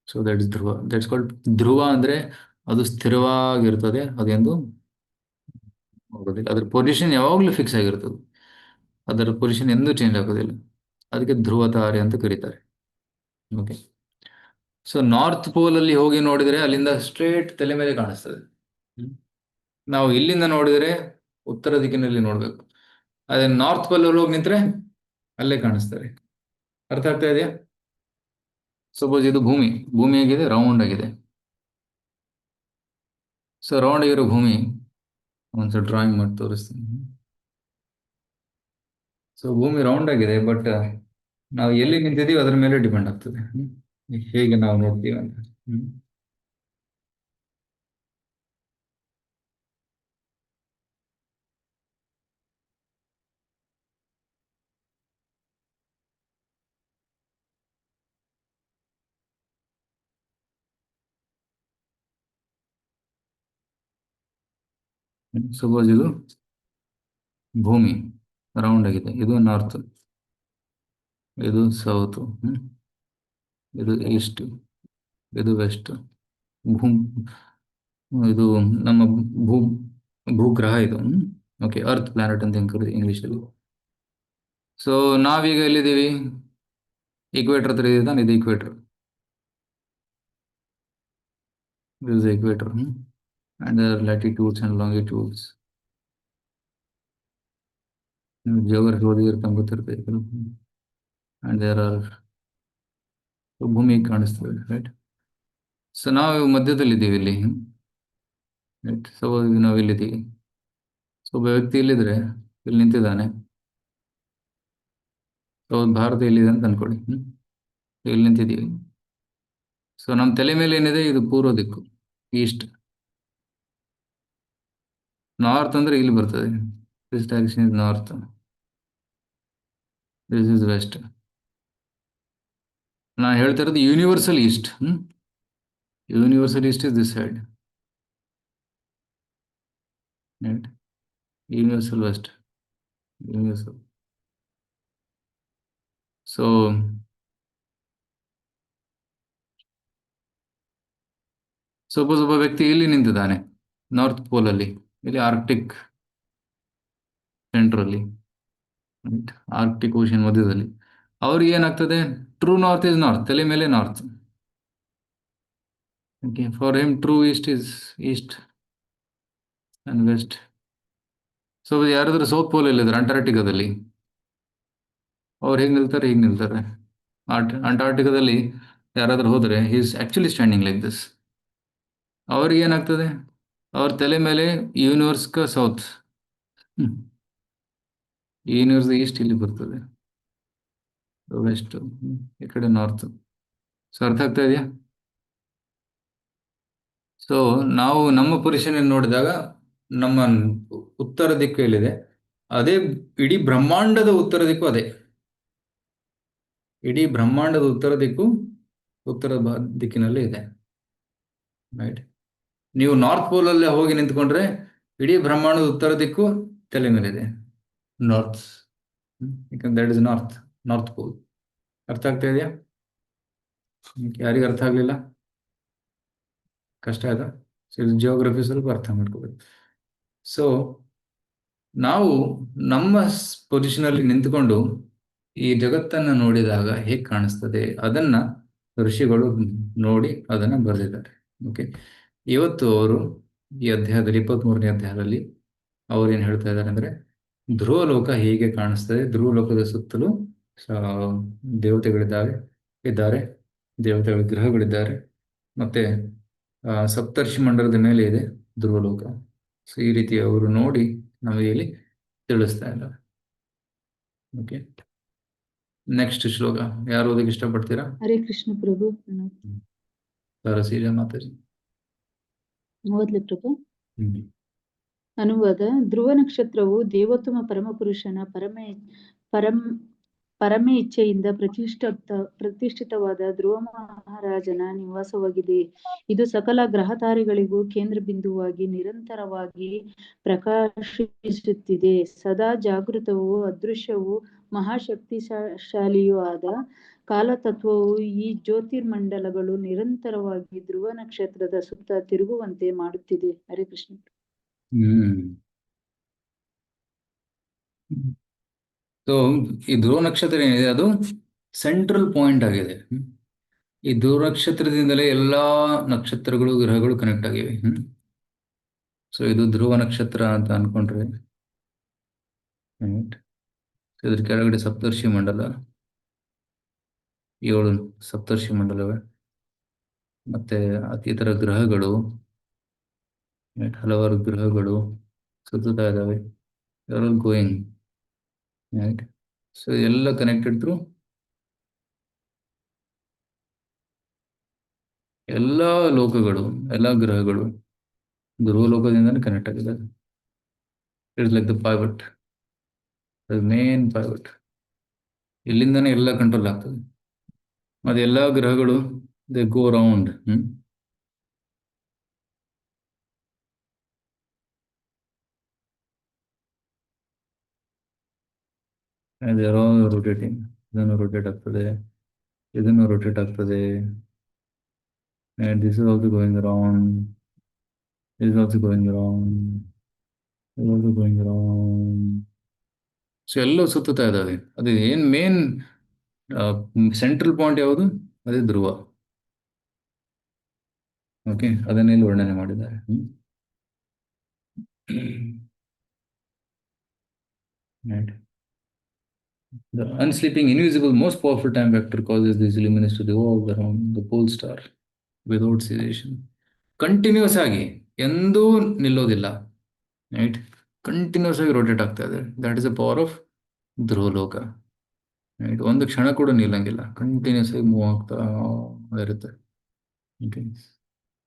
So that is Dhruva. That's called Dhruva. ಅಂದ್ರೆ ಅದು ಸ್ಥಿರವಾಗಿರ್ತದೆ, ಅದೆಂದು ಹೋಗೋದಿಲ್ಲ. ಅದ್ರ ಪೊಸಿಷನ್ ಯಾವಾಗಲೂ ಫಿಕ್ಸ್ ಆಗಿರ್ತದೆ, ಅದರ ಪೊಸಿಷನ್ ಎಂದೂ ಚೇಂಜ್ ಆಗೋದಿಲ್ಲ. ಅದಕ್ಕೆ ಧ್ರುವ ತಾರೆ ಅಂತ ಕರೀತಾರೆ. ಓಕೆ. ಸೊ ನಾರ್ತ್ ಪೋಲ್ ಅಲ್ಲಿ ಹೋಗಿ ನೋಡಿದರೆ ಅಲ್ಲಿಂದ ಸ್ಟ್ರೇಟ್ ತಲೆ ಮೇಲೆ ಕಾಣಿಸ್ತದೆ. ನಾವು ಇಲ್ಲಿಂದ ನೋಡಿದರೆ ಉತ್ತರ ದಿಕ್ಕಿನಲ್ಲಿ ನೋಡ್ಬೇಕು. ಅದೇ ನಾರ್ತ್ ಪೋಲ್ ಅಲ್ಲಿ ಹೋಗಿ ನಿಂತ್ರೆ ಅಲ್ಲೇ ಕಾಣಿಸ್ತಾರೆ. ಅರ್ಥ ಆಗ್ತಾ ಇದೆಯಾ? ಸಪೋಸ್ ಇದು ಭೂಮಿ ಹೇಗಿದೆ? ರೌಂಡ್ ಆಗಿದೆ. ಸೊ ರೌಂಡ್ ಆಗಿರೋ ಭೂಮಿ ಒಂದ್ಸಲ ಡ್ರಾಯಿಂಗ್ ಮಾಡಿ ತೋರಿಸ್ತೀನಿ. ಸೊ ಭೂಮಿ ರೌಂಡ್ ಆಗಿದೆ, ಬಟ್ ನಾವು ಎಲ್ಲಿ ನಿಂತಿದೀವಿ ಅದ್ರ ಮೇಲೆ ಡಿಪೆಂಡ್ ಆಗ್ತದೆ ಹೇಗೆ ನಾವು ನೋಡ್ತೀವಿ ಅಂತ. ಸಪೋಸ್ ಇದು ಭೂಮಿ ರೌಂಡ್ ಆಗಿದೆ. ಇದು ನಾರ್ತ್, ಇದು ಸೌತ್, ಇದು ಈಸ್ಟ್, ಇದು ವೆಸ್ಟ್. ಭೂಮ್ ಇದು ನಮ್ಮ ಭೂ ಭೂಗ್ರಹ ಇದು. ಓಕೆ, ಅರ್ತ್ ಪ್ಲಾನೆಟ್ ಅಂತ ಕರೀತೀವಿ ಇಂಗ್ಲಿಷಲ್ಲಿ. ಸೊ ನಾವೀಗ ಎಲ್ಲಿದ್ದೀವಿ? ಈಕ್ವೇಟರ್ ಹತ್ರ ಇದೆ ತಾನೆ, ಇದು equator. This is the equator, and there are latitudes and longitudes. Geography ಓದಿದ್ರೆ ಗೊತ್ತಿರ್ತದೆ. And there are ಭೂಮಿ ಕಾಣಿಸ್ತದೆ, ರೈಟ್? ಸೊ ನಾವು ಮಧ್ಯದಲ್ಲಿದ್ದೀವಿ ಇಲ್ಲಿ, ರೈಟ್? ಸೊ ನಾವು ಇಲ್ಲಿದ್ದೀವಿ. ಸೊ ಒಬ್ಬ ವ್ಯಕ್ತಿ ಇಲ್ಲಿದ್ರೆ, ಇಲ್ಲಿ ನಿಂತಿದ್ದಾನೆ. ಸೊ ಭಾರತ ಇಲ್ಲಿದೆ ಅಂತ ಅನ್ಕೊಳ್ಳಿ, ಇಲ್ಲಿ ನಿಂತಿದ್ದೀವಿ. ಸೊ ನಮ್ಮ ತಲೆ ಮೇಲೆ ಏನಿದೆ? ಇದು ಪೂರ್ವ ದಿಕ್ಕು, ಈಸ್ಟ್. ನಾರ್ತ್ ಅಂದ್ರೆ ಇಲ್ಲಿ ಬರ್ತದೆ. This direction is north, this is west. ನಾನು ಹೇಳ್ತಾ ಇರೋದು universal east. Universal east is this side, right? Universal west, universal. So suppose ಒಬ್ಬ ವ್ಯಕ್ತಿ ಇಲ್ಲಿ ನಿಂತಿದ್ದಾನೆ, ನಾರ್ತ್ ಪೋಲ್ ಅಲ್ಲಿ, ಇಲ್ಲಿ ಆರ್ಕ್ಟಿಕ್ ಸೆಂಟ್ರಲ್ಲಿ, ಆರ್ಕ್ಟಿಕ್ ಓಷನ್ ಮಧ್ಯದಲ್ಲಿ. ಅವ್ರಿಗೆ ಏನಾಗ್ತದೆ? ಟ್ರೂ ನಾರ್ತ್ ಇಸ್ ನಾರ್ತ್, ತಲೆ ಮೇಲೆ north. Okay, for him true east is east and west. So ಯಾರಾದ್ರೂ ಸೌತ್ ಪೋಲ್ ಇಲ್ಲಿದ್ದಾರೆ, ಅಂಟಾರ್ಟಿಕಾದಲ್ಲಿ, ಅವ್ರು ಹೇಗೆ ನಿಲ್ತಾರೆ? ಹೀಗೆ ನಿಲ್ತಾರೆ. ಅಂಟಾರ್ಟಿಕಾದಲ್ಲಿ ಯಾರಾದ್ರೂ ಹೋದ್ರೆ is actually standing like this. ಅವ್ರಿಗೆ ಏನಾಗ್ತದೆ? ಅವ್ರ ತಲೆ ಮೇಲೆ ಯೂನಿವರ್ಸ್ ಕ ಸೌತ್, ಯೂನಿವರ್ಸ್ ಈಸ್ಟ್ ಇಲ್ಲಿ ಬರ್ತದೆ, ವೆಸ್ಟ್ ಈ ಕಡೆ ನಾರ್ತ್. ಸೊ ಅರ್ಥ ಆಗ್ತಾ ಇದೆಯಾ? ಸೊ ನಾವು ನಮ್ಮ ಪೊಸಿಷನ್ ನೋಡಿದಾಗ ನಮ್ಮ ಉತ್ತರ ದಿಕ್ಕು ಎಲ್ಲಿದೆ, ಅದೇ ಇಡೀ ಬ್ರಹ್ಮಾಂಡದ ಉತ್ತರ ದಿಕ್ಕು ಅದೇ. ಇಡೀ ಬ್ರಹ್ಮಾಂಡದ ಉತ್ತರ ದಿಕ್ಕು ಉತ್ತರ ದಿಕ್ಕಿನಲ್ಲಿ ಇದೆ, ರೈಟ್? ನೀವು ನಾರ್ತ್ ಪೋಲ್ ಅಲ್ಲೇ ಹೋಗಿ ನಿಂತ್ಕೊಂಡ್ರೆ ಇಡೀ ಬ್ರಹ್ಮಾಂಡದ ಉತ್ತರ ದಿಕ್ಕು ತಲೆ ಮೇಲಿದೆ, ನಾರ್ತ್. ಯಾಕಂದ್ರೆ that is north, north pole. ಅರ್ಥ ಆಗ್ತಾ ಇದೆಯಾ? ಯಾರಿಗೆ ಅರ್ಥ ಆಗ್ಲಿಲ್ಲ? ಕಷ್ಟ ಆಯ್ತಾ? ಜಿಯೋಗ್ರಫಿ ಸ್ವಲ್ಪ ಅರ್ಥ ಮಾಡ್ಕೋಬೇಕು. ಸೊ ನಾವು ನಮ್ಮ ಪೊಸಿಷನ್ ಅಲ್ಲಿ ನಿಂತ್ಕೊಂಡು ಈ ಜಗತ್ತನ್ನ ನೋಡಿದಾಗ ಹೇಗೆ ಕಾಣಿಸ್ತದೆ ಅದನ್ನ ಋಷಿಗಳು ನೋಡಿ ಅದನ್ನ ಬರೆದಿದ್ದಾರೆ. ಓಕೆ, ಇವತ್ತು ಅವರು ಈ ಅಧ್ಯಾಯದಲ್ಲಿ 23ನೇ ಅಧ್ಯಾಯದಲ್ಲಿ ಅವ್ರು ಏನ್ ಹೇಳ್ತಾ ಇದ್ದಾರೆ ಅಂದ್ರೆ, ಧ್ರುವಲೋಕ ಹೇಗೆ ಕಾಣಿಸ್ತದೆ, ಧ್ರುವಲೋಕದ ಸುತ್ತಲೂ ದೇವತೆಗಳಿದ್ದಾರೆ, ದೇವತೆಗಳ ಗ್ರಹಗಳಿದ್ದಾರೆ, ಮತ್ತೆ ಸಪ್ತರ್ಷಿ ಮಂಡಲದ ಮೇಲೆ ಇದೆ ಧ್ರುವಲೋಕ. ಸೊ ಈ ರೀತಿ ಅವರು ನೋಡಿ ನಮಗೆ ಇಲ್ಲಿ ತಿಳಿಸ್ತಾ ಇದ್ದಾರೆ. ಓಕೆ, ನೆಕ್ಸ್ಟ್ ಶ್ಲೋಕ ಯಾರು ಓದಕ್ಕೆ ಇಷ್ಟಪಡ್ತೀರಾ? ಹರೇ ಕೃಷ್ಣ ಪ್ರಭು. ಸರಸೀಜ ಮಾತಾಜಿ ಓದ್ಲಿ ಪ್ರಭು. ಅನುವಾದ. ಧ್ರುವ ನಕ್ಷತ್ರವು ದೇವೋತ್ತಮ ಪರಮಪುರುಷನ ಪರಮ ಇಚ್ಛೆಯಿಂದ ಪ್ರತಿಷ್ಠಿತವಾದ ಧ್ರುವ ಮಹಾರಾಜನ ನಿವಾಸವಾಗಿದೆ. ಇದು ಸಕಲ ಗ್ರಹತಾರೆಗಳಿಗೂ ಕೇಂದ್ರ ಬಿಂದುವಾಗಿ ನಿರಂತರವಾಗಿ ಪ್ರಕಾಶಿಸುತ್ತಿದೆ. ಸದಾ ಜಾಗೃತವೂ ಅದೃಶ್ಯವೂ ಮಹಾಶಕ್ತಿಶಾಲಿಯೂ ಆದ ಕಾಲತತ್ವವು ಈ ಜ್ಯೋತಿರ್ಮಂಡಲಗಳು ನಿರಂತರವಾಗಿ ಧ್ರುವ ನಕ್ಷತ್ರದ ಸುತ್ತ ತಿರುಗುವಂತೆ ಮಾಡುತ್ತಿದೆ. ಹರೇ ಕೃಷ್ಣ. ಸೊ ಈ ಧ್ರುವ ನಕ್ಷತ್ರ ಏನಿದೆ ಅದು ಸೆಂಟ್ರಲ್ ಪಾಯಿಂಟ್ ಆಗಿದೆ. ಈ ಧ್ರುವ ನಕ್ಷತ್ರದಿಂದಲೇ ಎಲ್ಲಾ ನಕ್ಷತ್ರಗಳು ಗ್ರಹಗಳು ಕನೆಕ್ಟ್ ಆಗಿವೆ. ಸೊ ಇದು ಧ್ರುವ ನಕ್ಷತ್ರ ಅಂತ ಅನ್ಕೊಂಡ್ರೆ, ಇದ್ರ ಕೆಳಗಡೆ ಸಪ್ತರ್ಷಿ ಮಂಡಲ, 7 ಸಪ್ತರ್ಷಿ ಮಂಡಲವೇ, ಮತ್ತೆ ಇತರ ಗ್ರಹಗಳು, ಹಲವಾರು ಗ್ರಹಗಳು ಸುತ್ತುತ್ತಾ ಇದ್ದಾವೆ. Going, right? ಸೊ ಎಲ್ಲ ಕನೆಕ್ಟೆಡ್ ಥ್ರೂ ಎಲ್ಲ ಲೋಕಗಳು, ಎಲ್ಲ ಗ್ರಹಗಳು ಧ್ರುವ ಲೋಕದಿಂದಾನೇ ಕನೆಕ್ಟ್ ಆಗಿದೆ. It's like the pivot, main pivot. ಇಲ್ಲಿಂದಾನೇ ಎಲ್ಲ ಕಂಟ್ರೋಲ್ ಆಗ್ತದೆ. ಮತ್ತೆ ಎಲ್ಲ ಗ್ರಹಗಳು ದೇ ಗೋ ರೌಂಡ್. ರೊಟೇಟಿಂಗ್. ಇದನ್ನು ರೊಟೇಟ್ ಆಗ್ತದೆ, ಇದನ್ನು ರೊಟೇಟ್ ಆಗ್ತದೆ. And this is also going around. This is also going around. This is also going around. So ಎಲ್ಲವೂ ಸುತ್ತುತ್ತಾ ಇದ್ದಾವೆ. ಅದು ಏನ್ ಮೇನ್ ಸೆಂಟ್ರಲ್ ಪಾಯಿಂಟ್ ಯಾವುದು? ಅದೇ ಧ್ರುವ. ಓಕೆ, ಅದನ್ನೇ ಇಲ್ಲಿ ವರ್ಣನೆ ಮಾಡಿದ್ದಾರೆ. Right. The unsleeping, invisible, most powerful time vector causes these luminous to revolve around the pole star without cessation. Continuous ಆಗಿ ಎಂದೂ ನಿಲ್ಲೋದಿಲ್ಲ. ರೈಟ್, ಕಂಟಿನ್ಯೂಸ್ ಆಗಿ ರೊಟೇಟ್ ಆಗ್ತಾ ಇದೆ. That is the power of Dhruvaloka. Right, ಒಂದು ಕ್ಷಣ ಕೂಡ ನಿಲ್ಲಂಗಿಲ್ಲ, ಕಂಟಿನ್ಯೂಸ್ ಆಗಿ ಮೂವ್ ಆಗ್ತಾ ಇರುತ್ತೆ. ಓಕೆ,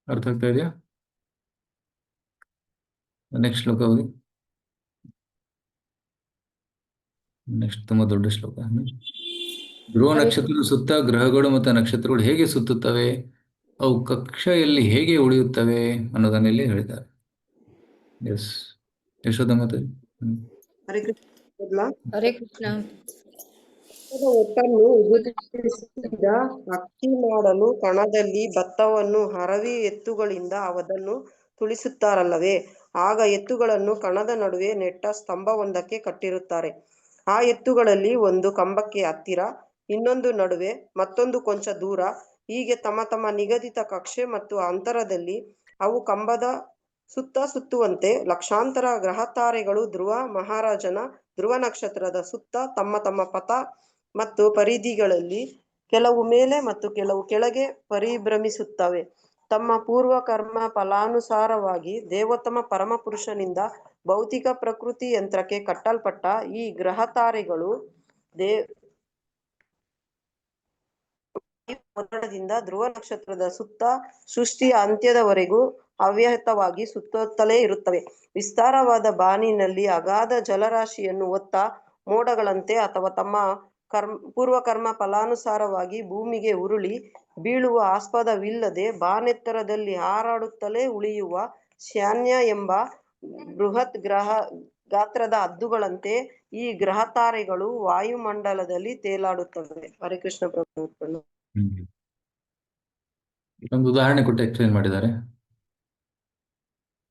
ಅರ್ಥ ಆಗ್ತಾ ಇದೆಯಾ? ನೆಕ್ಸ್ಟ್ ಶ್ಲೋಕ ಓದಿ. ನೆಕ್ಸ್ಟ್ ತುಂಬಾ ದೊಡ್ಡ ಶ್ಲೋಕ. ಧ್ರುವ ನಕ್ಷತ್ರದ ಸುತ್ತ ಗ್ರಹಗಳು ಮತ್ತು ನಕ್ಷತ್ರಗಳು ಹೇಗೆ ಸುತ್ತುತ್ತವೆ, ಅವು ಕಕ್ಷೆಯಲ್ಲಿ ಹೇಗೆ ಉಳಿಯುತ್ತವೆ ಅನ್ನೋದನ್ನ ಇಲ್ಲಿ ಹೇಳಿದ್ದಾರೆ. ಎಸ್, ಯಶೋಧ ಮತ್ತೆ ಹರೇ ಕೃಷ್ಣ. ಹರೇ ಕೃಷ್ಣ. ಒಟ್ಟನ್ನು ಉದುರಿಸಿದ ಅಕ್ಕಿ ಮಾಡಲು ಕಣದಲ್ಲಿ ಭತ್ತವನ್ನು ಹರವಿ ಎತ್ತುಗಳಿಂದ ಅದನ್ನು ತುಳಿಸುತ್ತಾರಲ್ಲವೇ, ಆಗ ಎತ್ತುಗಳನ್ನು ಕಣದ ನಡುವೆ ನೆಟ್ಟ ಸ್ತಂಭವೊಂದಕ್ಕೆ ಕಟ್ಟಿರುತ್ತಾರೆ. ಆ ಎತ್ತುಗಳಲ್ಲಿ ಒಂದು ಕಂಬಕ್ಕೆ ಹತ್ತಿರ, ಇನ್ನೊಂದು ನಡುವೆ, ಮತ್ತೊಂದು ಕೊಂಚ ದೂರ, ಹೀಗೆ ತಮ್ಮ ತಮ್ಮ ನಿಗದಿತ ಕಕ್ಷೆ ಮತ್ತು ಅಂತರದಲ್ಲಿ ಅವು ಕಂಬದ ಸುತ್ತ ಸುತ್ತುವಂತೆ ಲಕ್ಷಾಂತರ ಗ್ರಹತಾರೆಗಳು ಧ್ರುವ ಮಹಾರಾಜನ ಧ್ರುವ ನಕ್ಷತ್ರದ ಸುತ್ತ ತಮ್ಮ ತಮ್ಮ ಪಥ ಮತ್ತು ಪರಿಧಿಗಳಲ್ಲಿ ಕೆಲವು ಮೇಲೆ ಮತ್ತು ಕೆಲವು ಕೆಳಗೆ ಪರಿಭ್ರಮಿಸುತ್ತವೆ. ತಮ್ಮ ಪೂರ್ವ ಕರ್ಮ ಫಲಾನುಸಾರವಾಗಿ ದೇವೋತ್ತಮ ಪರಮಪುರುಷನಿಂದ ಭೌತಿಕ ಪ್ರಕೃತಿ ಯಂತ್ರಕ್ಕೆ ಕಟ್ಟಲ್ಪಟ್ಟ ಈ ಗ್ರಹತಾರೆಗಳು ಮೊದಲದಿಂದ ಧ್ರುವ ನಕ್ಷತ್ರದ ಸುತ್ತ ಸೃಷ್ಟಿಯ ಅಂತ್ಯದವರೆಗೂ ಅವ್ಯಾಹತವಾಗಿ ಸುತ್ತುತ್ತಲೇ ಇರುತ್ತವೆ. ವಿಸ್ತಾರವಾದ ಬಾನಿನಲ್ಲಿ ಅಗಾಧ ಜಲರಾಶಿಯನ್ನು ಹೊತ್ತ ಮೋಡಗಳಂತೆ ಅಥವಾ ತಮ್ಮ ಪೂರ್ವಕರ್ಮ ಫಲಾನುಸಾರವಾಗಿ ಭೂಮಿಗೆ ಉರುಳಿ ಬೀಳುವ ಆಸ್ಪದವಿಲ್ಲದೆ ಬಾನೆತ್ತರದಲ್ಲಿ ಹಾರಾಡುತ್ತಲೇ ಉಳಿಯುವ ಶಾನ್ಯ ಎಂಬ ಬೃಹತ್ ಗಾತ್ರದ ಹದ್ದುಗಳಂತೆ ಈ ಗ್ರಹತಾರೆಗಳು ವಾಯುಮಂಡಲದಲ್ಲಿ ತೇಲಾಡುತ್ತವೆ. ಹರೇ ಕೃಷ್ಣ ಪ್ರಭು. ಒಂದು ಉದಾಹರಣೆ ಕೊಟ್ಟು ಎಕ್ಸ್ಪ್ಲೇನ್ ಮಾಡಿದ್ದಾರೆ.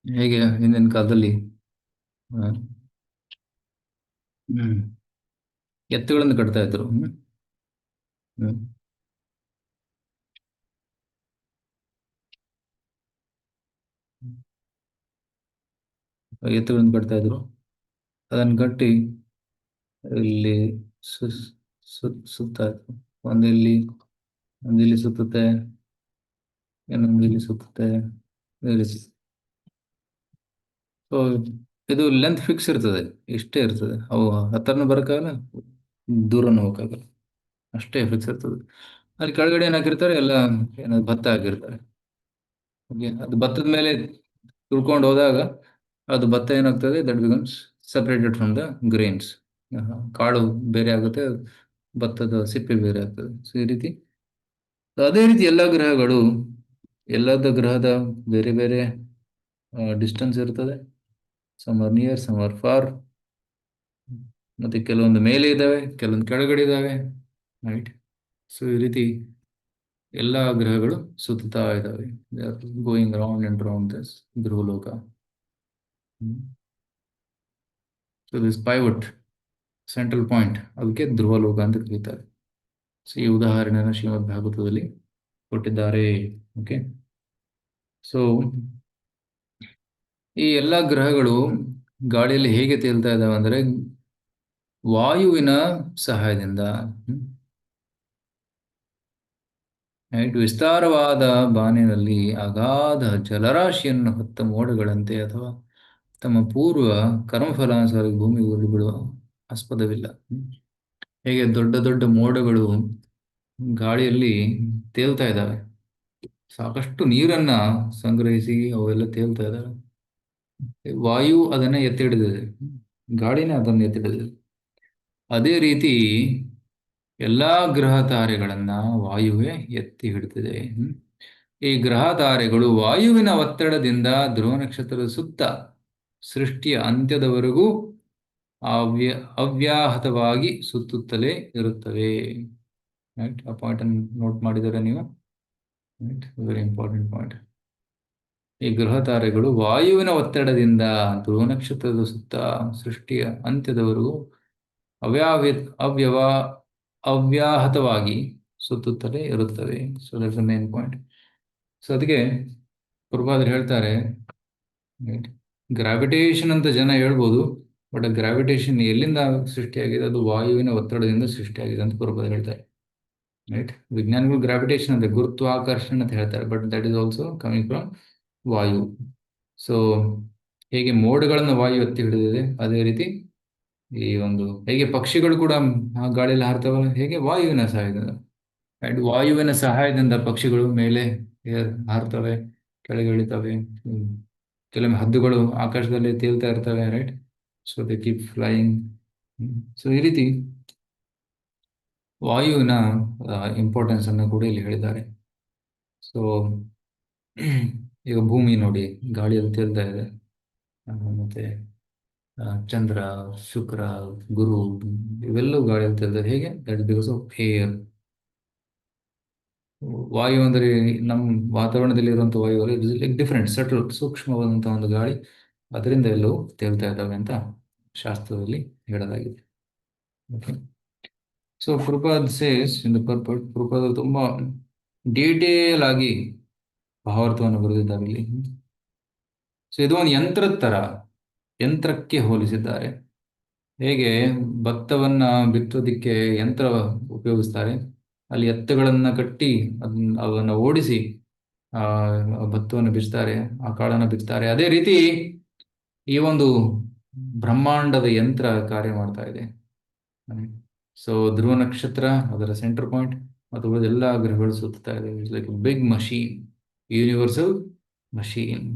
ಹೇಗೆ ಹಿಂದಿನ ಕಾಲದಲ್ಲಿ ಎತ್ತುಗಳನ್ನು ಕಟ್ತಾ ಇದ್ರು. ಎತ್ತುಗಳನ್ನು ಕಟ್ತಾ ಇದ್ರು. ಅದನ್ನು ಕಟ್ಟಿ ಇಲ್ಲಿ ಸುತ್ತ ಒಂದಿಲ್ಲಿ ಸುತ್ತುತ್ತೆ, ಇನ್ನೊಂದು ಇಲ್ಲಿ ಸುತ್ತುತ್ತೆ. ಸೊ ಇದು ಲೆಂತ್ ಫಿಕ್ಸ್ ಇರ್ತದೆ, ಇಷ್ಟೇ ಇರ್ತದೆ. ಅವು ಹತ್ರನೂ ಬರೋಕ್ಕಾಗಲ್ಲ, ದೂರನೂ ಹೋಗಕ್ಕಾಗಲ್ಲ, ಅಷ್ಟೇ ಫಿಕ್ಸ್ ಇರ್ತದೆ. ಅಲ್ಲಿ ಕೆಳಗಡೆ ಏನಾಕಿರ್ತಾರೆ, ಎಲ್ಲ ಏನಾದ್ರು ಭತ್ತ ಹಾಕಿರ್ತಾರೆ. ಅದು ಭತ್ತದ ಮೇಲೆ ತುಳ್ಕೊಂಡು ಹೋದಾಗ ಅದು ಭತ್ತ ಏನಾಗ್ತದೆ, that becomes separated from the grains. ಕಾಳು ಬೇರೆ ಆಗುತ್ತೆ, ಭತ್ತದ ಸಿಪ್ಪೆ ಬೇರೆ ಆಗ್ತದೆ. ಸೊ ಈ ರೀತಿ ಅದೇ ರೀತಿ ಎಲ್ಲ ಗ್ರಹಗಳು, ಎಲ್ಲದ ಗ್ರಹದ ಬೇರೆ ಬೇರೆ ಡಿಸ್ಟೆನ್ಸ್ ಇರ್ತದೆ. Some are near, some are far. ಮತ್ತೆ ಕೆಲವೊಂದು ಮೇಲೆ ಇದ್ದಾವೆ, ಕೆಲವೊಂದು ಕೆಳಗಡೆ ಇದ್ದಾವೆ. ರೈಟ್. ಸೊ ಈ ರೀತಿ ಎಲ್ಲ ಗ್ರಹಗಳು ಸುತ್ತಾ ಇದ್ದಾವೆ. They are going round and round this Dhruvaloka. So this pivot central point, ಅದಕ್ಕೆ ಧ್ರುವಲೋಕ ಅಂತ ಕರೀತಾರೆ. ಸೊ ಈ ಉದಾಹರಣೆಯನ್ನು ಶ್ರೀಮದ್ ಭಾಗವತದಲ್ಲಿ ಕೊಟ್ಟಿದ್ದಾರೆ. ಓಕೆ, ಸೊ ಈ ಎಲ್ಲ ಗ್ರಹಗಳು ಗಾಳಿಯಲ್ಲಿ ಹೇಗೆ ತೇಲ್ತಾ ಇದ್ದಾವೆ ಅಂದ್ರೆ ವಾಯುವಿನ ಸಹಾಯದಿಂದ. ವಿಸ್ತಾರವಾದ ಬಾನಿನಲ್ಲಿ ಅಗಾಧ ಜಲರಾಶಿಯನ್ನು ಹೊತ್ತ ಮೋಡಗಳಂತೆ ಅಥವಾ ತಮ್ಮ ಪೂರ್ವ ಕರ್ಮಫಲಾನುಸಾರ ಭೂಮಿಗೆ ಉರುಳಿ ಬಿಡುವ ಆಸ್ಪದವಿಲ್ಲ. ಹೇಗೆ ದೊಡ್ಡ ದೊಡ್ಡ ಮೋಡಗಳು ಗಾಳಿಯಲ್ಲಿ ತೇಲ್ತಾ ಇದ್ದಾವೆ, ಸಾಕಷ್ಟು ನೀರನ್ನ ಸಂಗ್ರಹಿಸಿ ಅವೆಲ್ಲ ತೇಲ್ತಾ ಇದ್ದಾವೆ. ವಾಯು ಅದನ್ನ ಎತ್ತಿ ಹಿಡಿದಿದೆ, ಗಾಳಿನೇ ಅದನ್ನು ಎತ್ತಿ ಹಿಡಿದಿದೆ. ಅದೇ ರೀತಿ ಎಲ್ಲಾ ಗ್ರಹ ತಾರೆಗಳನ್ನ ವಾಯುವೇ ಎತ್ತಿ ಹಿಡಿದಿದೆ. ಈ ಗ್ರಹ ತಾರೆಗಳು ವಾಯುವಿನ ಒತ್ತಡದಿಂದ ಧ್ರುವ ನಕ್ಷತ್ರದ ಸುತ್ತ ಸೃಷ್ಟಿಯ ಅಂತ್ಯದವರೆಗೂ ಅವ್ಯ ಅವ್ಯಾಹತವಾಗಿ ಸುತ್ತುತ್ತಲೇ ಇರುತ್ತವೆ. ರೈಟ್, ಆ ಪಾಯಿಂಟ್ ಅನ್ನು ನೋಟ್ ಮಾಡಿದರೆ ನೀವು. Right, very important point. ಈ ಗ್ರಹ ತಾರೆಗಳು ವಾಯುವಿನ ಒತ್ತಡದಿಂದ ಧ್ರುವ ನಕ್ಷತ್ರದ ಸುತ್ತ ಸೃಷ್ಟಿಯ ಅಂತ್ಯದವರೆಗೂ ಅವ್ಯಾವ್ಯ ಅವ್ಯವ ಅವ್ಯಾಹತವಾಗಿ ಸುತ್ತುತ್ತಲೇ ಇರುತ್ತವೆ. So that's the main point. So ಅದಕ್ಕೆ ಪ್ರಭುಪಾದರು ಹೇಳ್ತಾರೆ, ಗ್ರಾವಿಟೇಷನ್ ಅಂತ ಜನ ಹೇಳ್ಬೋದು, ಬಟ್ ಗ್ರಾವಿಟೇಷನ್ ಎಲ್ಲಿಂದ ಸೃಷ್ಟಿಯಾಗಿದೆ? ಅದು ವಾಯುವಿನ ಒತ್ತಡದಿಂದ ಸೃಷ್ಟಿಯಾಗಿದೆ ಅಂತ ಪ್ರಭುಪಾದರು ಹೇಳ್ತಾರೆ. ರೈಟ್, ವಿಜ್ಞಾನಿಗಳು ಗ್ರಾವಿಟೇಷನ್ ಅಂತ ಗುರುತ್ವಾಕರ್ಷಣೆ ಅಂತ ಹೇಳ್ತಾರೆ, but that is also coming from Vayu. So ಹೇಗೆ ಮೋಡಗಳನ್ನು ವಾಯು ಎತ್ತಿ ಹಿಡಿದಿದೆ, ಅದೇ ರೀತಿ ಈ ಒಂದು ಹೇಗೆ ಪಕ್ಷಿಗಳು ಕೂಡ ಗಾಳಿಯಲ್ಲಿ ಹಾರ್ತವೆ, ಹೇಗೆ ವಾಯುವಿನ ಸಹಾಯದಿಂದ. ರೈಟ್, ವಾಯುವಿನ ಸಹಾಯದಿಂದ ಪಕ್ಷಿಗಳು ಮೇಲೆ ಹಾರ್ತವೆ, ಕೆಳಗೆ ಇಳಿತವೆ. ಕೆಲವೊಮ್ಮೆ ಹದ್ದುಗಳು ಆಕಾಶದಲ್ಲಿ ತೇಲ್ತಾ ಇರ್ತವೆ. Right, so they keep flying. So ಈ ರೀತಿ ವಾಯುವಿನ ಇಂಪಾರ್ಟೆನ್ಸ್ ಅನ್ನು ಕೂಡ ಇಲ್ಲಿ ಹೇಳಿದ್ದಾರೆ. ಸೊ ಈಗ ಭೂಮಿ ನೋಡಿ ಗಾಳಿಯಲ್ಲಿ ತೇಲ್ತಾ ಇದೆ, ಮತ್ತೆ ಚಂದ್ರ, ಶುಕ್ರ, ಗುರು ಇವೆಲ್ಲವೂ ಗಾಳಿಯಲ್ಲಿ ತೇಲ್ತಾರೆ. ಹೇಗೆ? That is because of air. ವಾಯು ಅಂದರೆ ನಮ್ಮ ವಾತಾವರಣದಲ್ಲಿ ಇರುವಂಥ ವಾಯು ಲೈಕ್ ಡಿಫ್ರೆಂಟ್ ಸಟಲ್ ಸೂಕ್ಷ್ಮವಾದಂಥ ಒಂದು ಗಾಳಿ, ಅದರಿಂದ ಎಲ್ಲವೂ ತೇಲ್ತಾ ಇದ್ದಾವೆ ಅಂತ ಶಾಸ್ತ್ರದಲ್ಲಿ ಹೇಳಲಾಗಿದೆ. Okay, so Prabhupad says in the purport, ಪ್ರಭುಪಾದರು ತುಂಬಾ ಡೀಟೇಲ್ ಆಗಿ ಭಾವಾರ್ಥವನ್ನು ಬರೆದಿದ್ದಾರೆ ಇಲ್ಲಿ. ಸೊ ಇದು ಒಂದು ಯಂತ್ರದ ತರ, ಯಂತ್ರಕ್ಕೆ ಹೋಲಿಸಿದ್ದಾರೆ. ಹೇಗೆ ಭತ್ತವನ್ನ ಬಿತ್ತೋದಿಕ್ಕೆ ಯಂತ್ರ ಉಪಯೋಗಿಸ್ತಾರೆ, ಅಲ್ಲಿ ಎತ್ತುಗಳನ್ನ ಕಟ್ಟಿ ಅವನ್ನ ಓಡಿಸಿ ಭತ್ತವನ್ನು ಬಿತ್ತಾರೆ, ಆ ಕಾಳನ್ನು ಬಿತ್ತಾರೆ. ಅದೇ ರೀತಿ ಈ ಒಂದು ಬ್ರಹ್ಮಾಂಡದ ಯಂತ್ರ ಕಾರ್ಯ ಮಾಡ್ತಾ ಇದೆ. ಸೊ ಧ್ರುವ ನಕ್ಷತ್ರ ಅದರ ಸೆಂಟರ್ ಪಾಯಿಂಟ್, ಮತ್ತು ಉಳಿದೆಲ್ಲ ಗ್ರಹಗಳು ಸುತ್ತಾ ಇದೆ. It's like big machine, universal machine.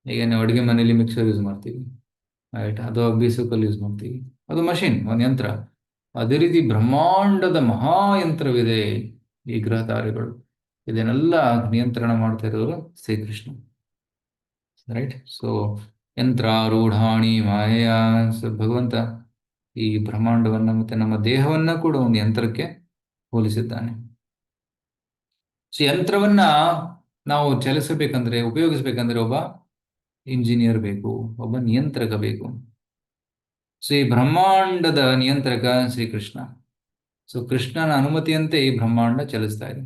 ಈಗ ನಾವು ಅಡುಗೆ ಮನೆಯಲ್ಲಿ ಮಿಕ್ಸರ್ ಯೂಸ್ ಮಾಡ್ತೀವಿ, ರೈಟ್, ಅಥವಾ ಬೀಸುಕಲ್ಲಿ ಯೂಸ್ ಮಾಡ್ತೀವಿ, ಅದು ಮಷೀನ್, ಒಂದು ಯಂತ್ರ. ಅದೇ ರೀತಿ ಬ್ರಹ್ಮಾಂಡದ ಮಹಾಯಂತ್ರವಿದೆ ಈ ಗ್ರಹ ತಾರೆಗಳು. ಇದನ್ನೆಲ್ಲ ನಿಯಂತ್ರಣ ಮಾಡ್ತಾ ಇರೋರು ಶ್ರೀಕೃಷ್ಣ. ರೈಟ್, ಸೊ ಯಂತ್ರ ರೂಢಾಣಿ ಮಾಯಾ. ಸೊ ಭಗವಂತ ಈ ಬ್ರಹ್ಮಾಂಡವನ್ನ ಮತ್ತೆ ನಮ್ಮ ದೇಹವನ್ನ ಕೂಡ ಒಂದು ಯಂತ್ರಕ್ಕೆ ಹೋಲಿಸಿದ್ದಾನೆ. ಸೊ ಯಂತ್ರವನ್ನ ನಾವು ಚಲಿಸಬೇಕಂದ್ರೆ, ಉಪಯೋಗಿಸ್ಬೇಕಂದ್ರೆ ಒಬ್ಬ ಇಂಜಿನಿಯರ್ ಬೇಕು, ಒಬ್ಬ ನಿಯಂತ್ರಕ ಬೇಕು. ಸೊ ಈ ಬ್ರಹ್ಮಾಂಡದ ನಿಯಂತ್ರಕ ಶ್ರೀಕೃಷ್ಣ. ಸೊ ಕೃಷ್ಣನ ಅನುಮತಿಯಂತೆ ಈ ಬ್ರಹ್ಮಾಂಡ ಚಲಿಸ್ತಾ ಇದೆ.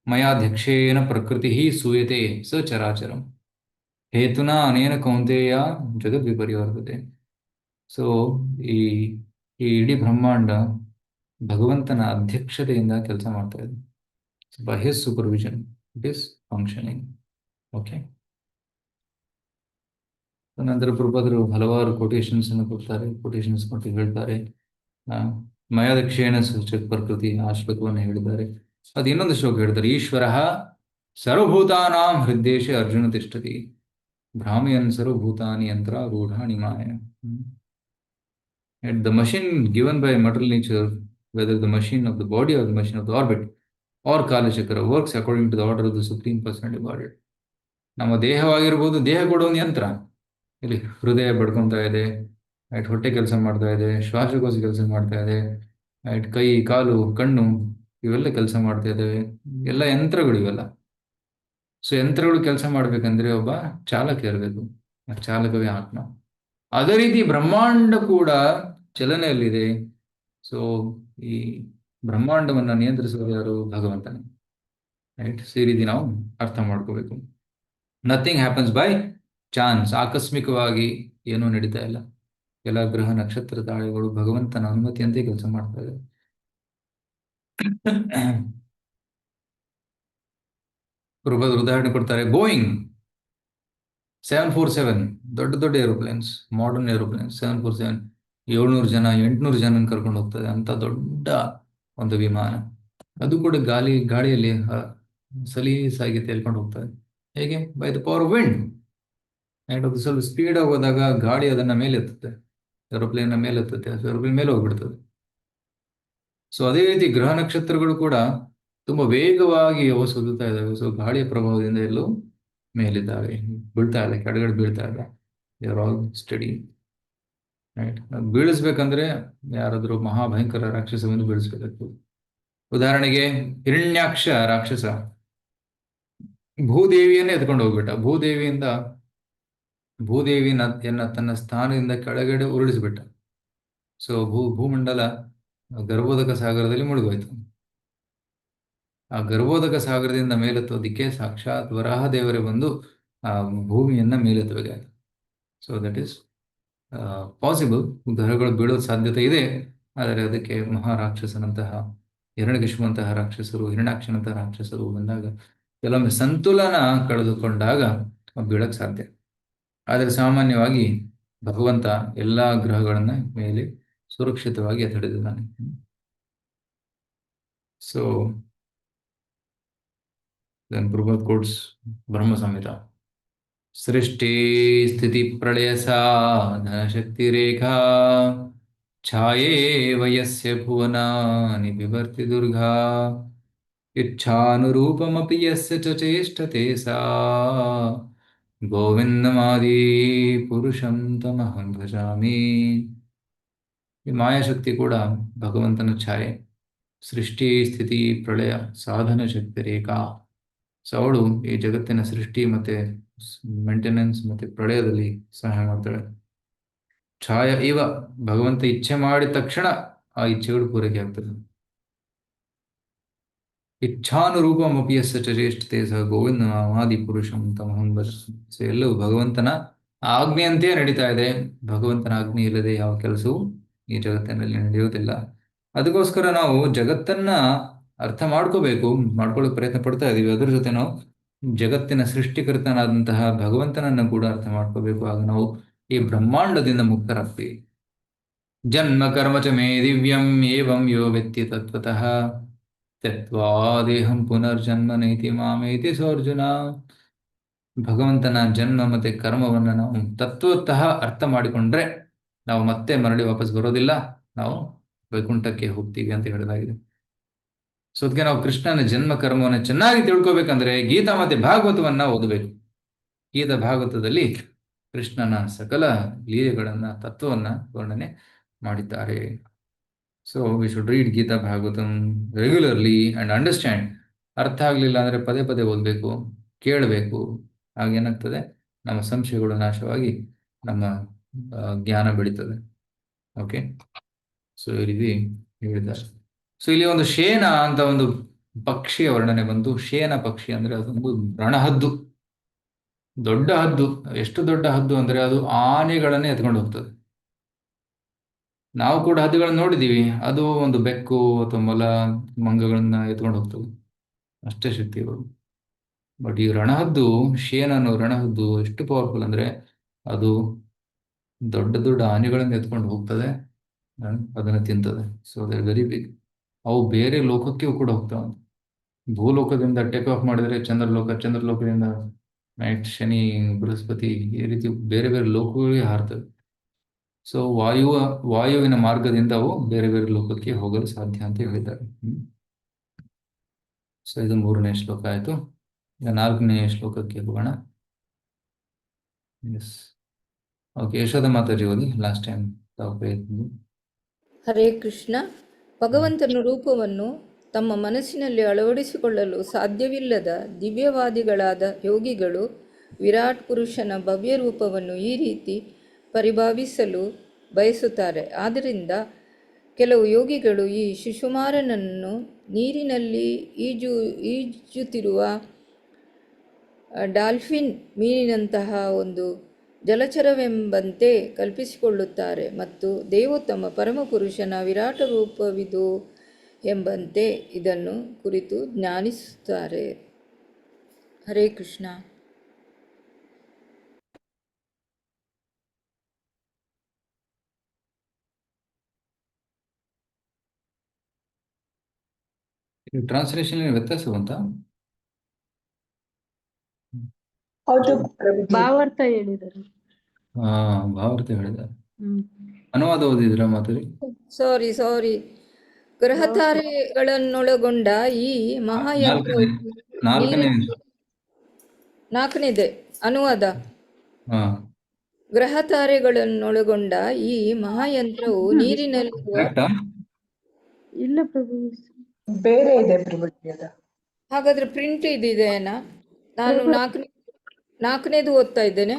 ಮಯಾಧ್ಯಕ್ಷೇನ ಪ್ರಕೃತಿ ಸೂಯತೆ ಸಚರಾಚರಂ ಹೇತುನಾ ಅನೇನ ಕೌಂತೆಯ ಜಗದ್ ವಿಪರ್ಯವರ್ತತೆ. ಸೊ ಈ ಇಡೀ ಬ್ರಹ್ಮಾಂಡ ಭಗವಂತನ ಅಧ್ಯಕ್ಷತೆಯಿಂದ ಕೆಲಸ ಮಾಡ್ತಾ ಇದೆ. By his supervision it is functioning. Okay, ನಂತರ ಪ್ರಭುಪಾದರು ಹಲವಾರು ಕೊಟೇಶನ್ಸ್ ಅನ್ನು ಕೊಡ್ತಾರೆ. ಕೊಟೇಶನ್ಸ್ ಕೊಟ್ಟು ಹೇಳ್ತಾರೆ, ಮಯಾದಕ್ಷೇಣ ಸೂಚಕ ಪ್ರಕೃತಿ ಆ ಶ್ಲೋಕವನ್ನು ಹೇಳಿದ್ದಾರೆ. ಅದು ಇನ್ನೊಂದು ಶ್ಲೋಕ ಹೇಳ್ತಾರೆ, ಈಶ್ವರ ಸರ್ವಭೂತಾನಾಂ ಹೃದ್ದೇಶ ಅರ್ಜುನ ತಿಷ್ಠತಿ ಭ್ರಾಮಯನ್ ಸರ್ವಭೂತಾನಿ ಯಂತ್ರ ರೂಢಾಣಿ ಮಾಯ. The machine given by material nature, whether the machine of the body or the machine of the orbit or Kalachakra, works according to the order of the Supreme Personality of Godhead. ನಮ್ಮ ದೇಹವಾಗಿರ್ಬೋದು, ದೇಹ ಕೂಡ ಒಂದು ಯಂತ್ರ. ಇಲ್ಲಿ ಹೃದಯ ಬಡ್ಕೊತಾ ಇದೆ, right, ಹೊಟ್ಟೆ ಕೆಲಸ ಮಾಡ್ತಾ ಇದೆ, ಶ್ವಾಸಕೋಶ ಕೆಲಸ ಮಾಡ್ತಾ ಇದೆ, ರೈಟ್, ಕೈ, ಕಾಲು, ಕಣ್ಣು ಇವೆಲ್ಲ ಕೆಲಸ ಮಾಡ್ತಾ ಇದ್ದಾವೆ. ಎಲ್ಲ ಯಂತ್ರಗಳು ಇವೆಲ್ಲ. ಸೊ ಯಂತ್ರಗಳು ಕೆಲಸ ಮಾಡ್ಬೇಕಂದ್ರೆ ಒಬ್ಬ ಚಾಲಕ ಇರಬೇಕು, ಆ ಚಾಲಕವೇ ಆತ್ಮ. ಅದೇ ರೀತಿ ಬ್ರಹ್ಮಾಂಡ ಕೂಡ ಚಲನೆಯಲ್ಲಿದೆ. ಸೊ ಈ ಬ್ರಹ್ಮಾಂಡವನ್ನ ನಿಯಂತ್ರಿಸೋದು ಯಾರು? ಭಗವಂತನೇ. ರೈಟ್, ಸೊ ಈ ರೀತಿ ನಾವು ಅರ್ಥ ಮಾಡ್ಕೋಬೇಕು. Nothing happens by chance. ಆಕಸ್ಮಿಕವಾಗಿ ಏನೂ ನಡೀತಾ ಇಲ್ಲ. ಎಲ್ಲ ಗ್ರಹ ನಕ್ಷತ್ರ ತಾಳೆಗಳು ಭಗವಂತನ ಅನುಮತಿಯಂತೆ ಕೆಲಸ ಮಾಡ್ತಾ ಇದೆ. ಉದಾಹರಣೆ ಕೊಡ್ತಾರೆ, ಬೋಯಿಂಗ್ 747 ದೊಡ್ಡ ದೊಡ್ಡ ಏರೋಪ್ಲೇನ್ಸ್, ಮಾಡರ್ನ್ ಏರೋಪ್ಲೇನ್ಸ್ 747 700 ಜನ 800 ಜನ ಕರ್ಕೊಂಡು ಹೋಗ್ತದೆ ಅಂತ ದೊಡ್ಡ ಒಂದು ವಿಮಾನ. ಅದು ಕೂಡ ಗಾಳಿಯಲ್ಲಿ ಸಲೀಸಾಗಿ ತೇಲ್ಕೊಂಡು ಹೋಗ್ತದೆ. ಹೇಗೆ? By the power of wind. And ಅದು ಸ್ವಲ್ಪ ಸ್ಪೀಡ್ ಆಗಿ ಹೋದಾಗ ಗಾಳಿ ಅದನ್ನ ಮೇಲೆ ಎತ್ತುತ್ತೆ, ಏರೋಪ್ಲೇನ್ ಮೇಲೆ ಎತ್ತುತ್ತೆ, ಏರೋಪ್ಲೇನ್ ಮೇಲೆ ಹೋಗ್ಬಿಡ್ತದೆ. ಸೊ ಅದೇ ರೀತಿ ಗ್ರಹ ನಕ್ಷತ್ರಗಳು ಕೂಡ ತುಂಬಾ ವೇಗವಾಗಿ ಅವು ಸುತ್ತುತ್ತಾ ಇದ್ದಾವೆ. ಸೊ ಗಾಳಿಯ ಪ್ರಭಾವದಿಂದ ಎಲ್ಲೂ ಮೇಲಿದ್ದಾವೆ, ಬೀಳ್ತಾ ಇಲ್ಲ, ಕೆಳಗಡೆ ಬೀಳ್ತಾ ಇಲ್ಲ. They are all steady. Right. ಬೀಳಿಸ್ಬೇಕಂದ್ರೆ ಯಾರಾದ್ರೂ ಮಹಾಭಯಂಕರ ರಾಕ್ಷಸವನ್ನು ಬೀಳಿಸ್ಬೇಕಾಗ್ತದೆ. ಉದಾಹರಣೆಗೆ ಹಿರಣ್ಯಾಕ್ಷ ರಾಕ್ಷಸ ಭೂದೇವಿಯನ್ನೇ ಎತ್ಕೊಂಡು ಹೋಗ್ಬಿಟ್ಟ. ಭೂದೇವಿಯನ್ನ ತನ್ನ ಸ್ಥಾನದಿಂದ ಕೆಳಗಡೆ ಉರುಳಿಸ್ಬಿಟ್ಟ. ಸೊ ಭೂಮಂಡಲ ಗರ್ಭೋದಕ ಸಾಗರದಲ್ಲಿ ಮುಳುಗೋಯ್ತು. ಆ ಗರ್ಭೋದಕ ಸಾಗರದಿಂದ ಮೇಲೆತ್ತೋದಿಕ್ಕೆ ಸಾಕ್ಷಾತ್ ವರಾಹ ದೇವರೇ ಬಂದು ಆ ಭೂಮಿಯನ್ನ ಮೇಲೆತ್ತಬೇಕಾಯ್ತು. So that is possible. ಗ್ರಹಗಳು ಬೀಳೋ ಸಾಧ್ಯತೆ ಇದೆ. ಆದರೆ ಅದಕ್ಕೆ ಮಹಾರಾಕ್ಷಸನಂತಹ ಹಿರಣ್ಯಕಶಿಪುವಂತಹ ರಾಕ್ಷಸರು, ಹಿರಣ್ಯಾಕ್ಷನಂತಹ ರಾಕ್ಷಸರು ಬಂದಾಗ ಕೆಲವೊಮ್ಮೆ ಸಂತುಲನ ಕಳೆದುಕೊಂಡಾಗ ಬೀಳಕ್ ಸಾಧ್ಯ. ಆದರೆ ಸಾಮಾನ್ಯವಾಗಿ ಭಗವಂತ ಎಲ್ಲಾ ಗ್ರಹಗಳನ್ನ ಮೇಲೆ ಸುರಕ್ಷಿತವಾಗಿ ಎತ್ತಿಡಿದ್ದಾನೆ. ಸೊ ಪ್ರಭಾತ್ ಕೋಟ್ಸ್ ಬ್ರಹ್ಮ ಸಂಹಿತ. ಸೃಷ್ಟಿ ಸ್ಥಿತಿ ಪ್ರಳಯ ಸಾಧನ ಶಕ್ತಿ ರೇಖಾ ಛಾಯೇ ವಯಸ್ಯ ಭುವನಾನಿ ಬಿಭರ್ತಿ ದುರ್ಗಾ ಇಚ್ಛಾನುರೂಪಮಪಿ ಯಸ್ಯ ಚ ಚೇಷ್ಟತೆ ಸಾ ಗೋವಿಂದಮಾದಿ ಪುರುಷಂ ತಮಹಂ ಭಜಾಮಿ. ಈ ಮಾಯಾಶಕ್ತಿ ಕೂಡ ಭಗವಂತನ ಛಾಯೆ. ಸೃಷ್ಟಿ ಸ್ಥಿತಿ ಪ್ರಳಯ ಸಾಧನ ಶಕ್ತಿ ರೇಖಾ. ಸೊ ಅವಳು ಈ ಜಗತ್ತಿನ ಸೃಷ್ಟಿ ಮತ್ತೆ ಮೇಂಟೆನೆನ್ಸ್ ಮತ್ತೆ ಪ್ರಳಯದಲ್ಲಿ ಸಹಾಯ ಮಾಡ್ತಾಳೆ. ಛಾಯ ಇವ, ಭಗವಂತ ಇಚ್ಛೆ ಮಾಡಿದ ತಕ್ಷಣ ಆ ಇಚ್ಛೆಗಳು ಪೂರೈಕೆ ಆಗ್ತದೆ. ಇಚ್ಛಾನುರೂಪಮಪಿ ಯಸ್ಯ ಚ ಚೇಷ್ಟತೆ ಸಹ ಗೋವಿಂದ ನಾಮಾದಿ ಪುರುಷಂ ತಮಹಂ ಭಜಾಮಿ. ಸೊ ಎಲ್ಲವೂ ಭಗವಂತನ ಆಜ್ಞೆಯಂತೆಯೇ ನಡೀತಾ ಇದೆ. ಭಗವಂತನ ಆಜ್ಞೆ ಇಲ್ಲದೆ ಯಾವ ಕೆಲಸವೂ ಈ ಜಗತ್ತಿನಲ್ಲಿ ನಡೆಯುವುದಿಲ್ಲ. ಅದಕ್ಕೋಸ್ಕರ ನಾವು ಜಗತ್ತನ್ನ ಅರ್ಥ ಮಾಡ್ಕೋಬೇಕು, ಮಾಡ್ಕೊಳ್ಳೋಕೆ ಪ್ರಯತ್ನ ಪಡ್ತಾ ಇದೀವಿ. ಅದ್ರ ಜೊತೆ ನಾವು ಜಗತ್ತಿನ ಸೃಷ್ಟಿಕರ್ತನಾದಂತಹ ಭಗವಂತನನ್ನ ಕೂಡ ಅರ್ಥ ಮಾಡ್ಕೋಬೇಕು. ಆಗ ನಾವು ಈ ಬ್ರಹ್ಮಾಂಡದಿಂದ ಮುಕ್ತರಾಗ್ತೀವಿ. ಜನ್ಮ ಕರ್ಮ ಚ ಮೇ ದಿವ್ಯಂ ಏವಂ ಯೋ ವೆತ್ತಿ ತತ್ವತಃ ತ್ಯಕ್ತ್ವಾ ದೇಹಂ ಪುನರ್ಜನ್ಮ ನೈತಿ ಮಾಮೇತಿ ಸೋರ್ಜುನ. ಭಗವಂತನ ಜನ್ಮ ಮತ್ತೆ ಕರ್ಮವನ್ನ ನಾವು ತತ್ವತಃ ಅರ್ಥ ಮಾಡಿಕೊಂಡ್ರೆ ನಾವು ಮತ್ತೆ ಮರಳಿ ವಾಪಸ್ ಬರೋದಿಲ್ಲ, ನಾವು ವೈಕುಂಠಕ್ಕೆ ಹೋಗ್ತೀವಿ ಅಂತ ಹೇಳಲಾಗಿದೆ. ಸೊ ಅದಕ್ಕೆ ನಾವು ಕೃಷ್ಣನ ಜನ್ಮ ಕರ್ಮವನ್ನು ಚೆನ್ನಾಗಿ ತಿಳ್ಕೊಬೇಕಂದ್ರೆ ಗೀತಾ ಮತ್ತೆ ಭಾಗವತವನ್ನ ಓದಬೇಕು. ಗೀತಾ ಭಾಗವತದಲ್ಲಿ ಕೃಷ್ಣನ ಸಕಲ ಲೀಲೆಗಳನ್ನ ತತ್ವವನ್ನ ವರ್ಣನೆ ಮಾಡಿದ್ದಾರೆ. So we should read Gita Bhagavatam regularly and understand. ಅರ್ಥ ಆಗ್ಲಿಲ್ಲ ಅಂದ್ರೆ ಪದೇ ಪದೇ ಓದ್ಬೇಕು, ಕೇಳಬೇಕು. ಆಗೇನಾಗ್ತದೆ, ನಮ್ಮ ಸಂಶಯಗಳು ನಾಶವಾಗಿ ನಮ್ಮ ಜ್ಞಾನ ಬೆಳೀತದೆ. ಓಕೆ, ಸೊ ಈ ರೀತಿ ಹೇಳಿದ್ದಾರೆ. ಸೊ ಇಲ್ಲಿ ಒಂದು ಶೇನ ಅಂತ ಒಂದು ಪಕ್ಷಿಯ ವರ್ಣನೆ ಬಂತು. ಶೇನ ಪಕ್ಷಿ ಅಂದ್ರೆ ಅದೊಂದು ರಣಹದ್ದು, ದೊಡ್ಡ ಹದ್ದು. ಎಷ್ಟು ದೊಡ್ಡ ಹದ್ದು ಅಂದ್ರೆ ಅದು ಆನೆಗಳನ್ನೇ ಎತ್ಕೊಂಡು ಹೋಗ್ತದೆ. ನಾವು ಕೂಡ ಹದ್ದುಗಳನ್ನ ನೋಡಿದೀವಿ. ಅದು ಒಂದು ಬೆಕ್ಕು ಅಥವಾ ಮೊಲ, ಮಂಗಗಳನ್ನ ಎತ್ಕೊಂಡು ಹೋಗ್ತದೆ, ಅಷ್ಟೇ ಶಕ್ತಿ ಇರೋದು. ಬಟ್ ಈ ರಣಹದ್ದು, ಶೇನ್ ಅನ್ನೋ ರಣಹದ್ದು ಎಷ್ಟು ಪವರ್ಫುಲ್ ಅಂದ್ರೆ ಅದು ದೊಡ್ಡ ದೊಡ್ಡ ಆನೆಗಳನ್ನ ಎತ್ಕೊಂಡು ಹೋಗ್ತದೆ, ಅದನ್ನ ತಿಂತದೆ. So they very big. ಅವು ಬೇರೆ ಲೋಕಕ್ಕೆ ಕೂಡ ಹೋಗ್ತಾವ. ಭೂಲೋಕದಿಂದ ಟೇಕ್ ಆಫ್ ಮಾಡಿದ್ರೆ ಚಂದ್ರಲೋಕ, ಚಂದ್ರಲೋಕದಿಂದ ನೈಟ್ ಶನಿ, ಬೃಹಸ್ಪತಿ, ಈ ರೀತಿ ಬೇರೆ ಬೇರೆ ಲೋಕಗಳಿಗೆ ಹಾರ್ತವೆ. ಸೊ ವಾಯುವಿನ ಮಾರ್ಗದಿಂದ ಅವು ಬೇರೆ ಬೇರೆ ಲೋಕಕ್ಕೆ ಹೋಗಲು ಸಾಧ್ಯ ಅಂತ ಹೇಳಿದ್ದಾರೆ. ಸೊ ಇದು 3ನೇ ಶ್ಲೋಕ ಆಯ್ತು. ಈಗ 4ನೇ ಶ್ಲೋಕಕ್ಕೆ ಹೋಗೋಣ. S, okay. ಯಶೋಧ ಮಾತಾಜಿ ಓದಿ. ಲಾಸ್ಟ್ ಟೈಮ್ ತಾವು ಪ್ರಯತ್ನ. ಹರೇ ಕೃಷ್ಣ. ಭಗವಂತನ ರೂಪವನ್ನು ತಮ್ಮ ಮನಸ್ಸಿನಲ್ಲಿ ಅಳವಡಿಸಿಕೊಳ್ಳಲು ಸಾಧ್ಯವಿಲ್ಲದ ದಿವ್ಯವಾದಿಗಳಾದ ಯೋಗಿಗಳು ವಿರಾಟ್ ಪುರುಷನ ಭವ್ಯ ರೂಪವನ್ನು ಈ ರೀತಿ ಪರಿಭಾವಿಸಲು ಬಯಸುತ್ತಾರೆ. ಆದ್ದರಿಂದ ಕೆಲವು ಯೋಗಿಗಳು ಈ ಶಿಶುಮಾರನನ್ನು ನೀರಿನಲ್ಲಿ ಈಜುತ್ತಿರುವ ಡಾಲ್ಫಿನ್ ಮೀನಿನಂತಹ ಒಂದು ಜಲಚರವೆಂಬಂತೆ ಕಲ್ಪಿಸಿಕೊಳ್ಳುತ್ತಾರೆ ಮತ್ತು ದೇವೋತ್ತಮ ಪರಮಪುರುಷನ ವಿರಾಟ ರೂಪವಿದು ಎಂಬಂತೆ ಇದನ್ನು ಕುರಿತು ಜ್ಞಾನಿಸುತ್ತಾರೆ. ಹರೇ ಕೃಷ್ಣ. ಟ್ರಾನ್ಸ್ಲೇಷನ್ ವ್ಯತ್ಯಾಸ ಬಂತ? ಭಾವಾರ್ಥ ಹೇಳಿದ್ದಾರೆ. ಭಾವಾರ್ಥ ಹೇಳಿದ್ದಾರೆ. ಅನುವಾದ ಓದಿದ್ರ ಮಾತಾಡಿ? ಸಾರಿ. ಗ್ರಹತಾರೆಗಳನ್ನೊಳಗೊಂಡ ಈ ಮಹಾಯಂತ್ರವು 4ನೇ ನಾಲ್ಕನೇದೆ ಅನುವಾದ. ಗ್ರಹ ತಾರೆಗಳನ್ನೊಳಗೊಂಡ ಈ ಮಹಾಯಂತ್ರವು ನೀರಿನಲ್ಲಿರುವ ಕರೆಕ್ಟಾ? ಇಲ್ಲ ಪ್ರಭು. ಬೇರೆ ಇದೆ ಪ್ರಭುಜಿ ಅದು. ಹಾಗಾದ್ರೆ ಪ್ರಿಂಟ್ ಇದಿದೆನಾ? ನಾನು ನಾಲ್ಕನೇದು ಓದ್ತಾ ಇದ್ದೇನೆ.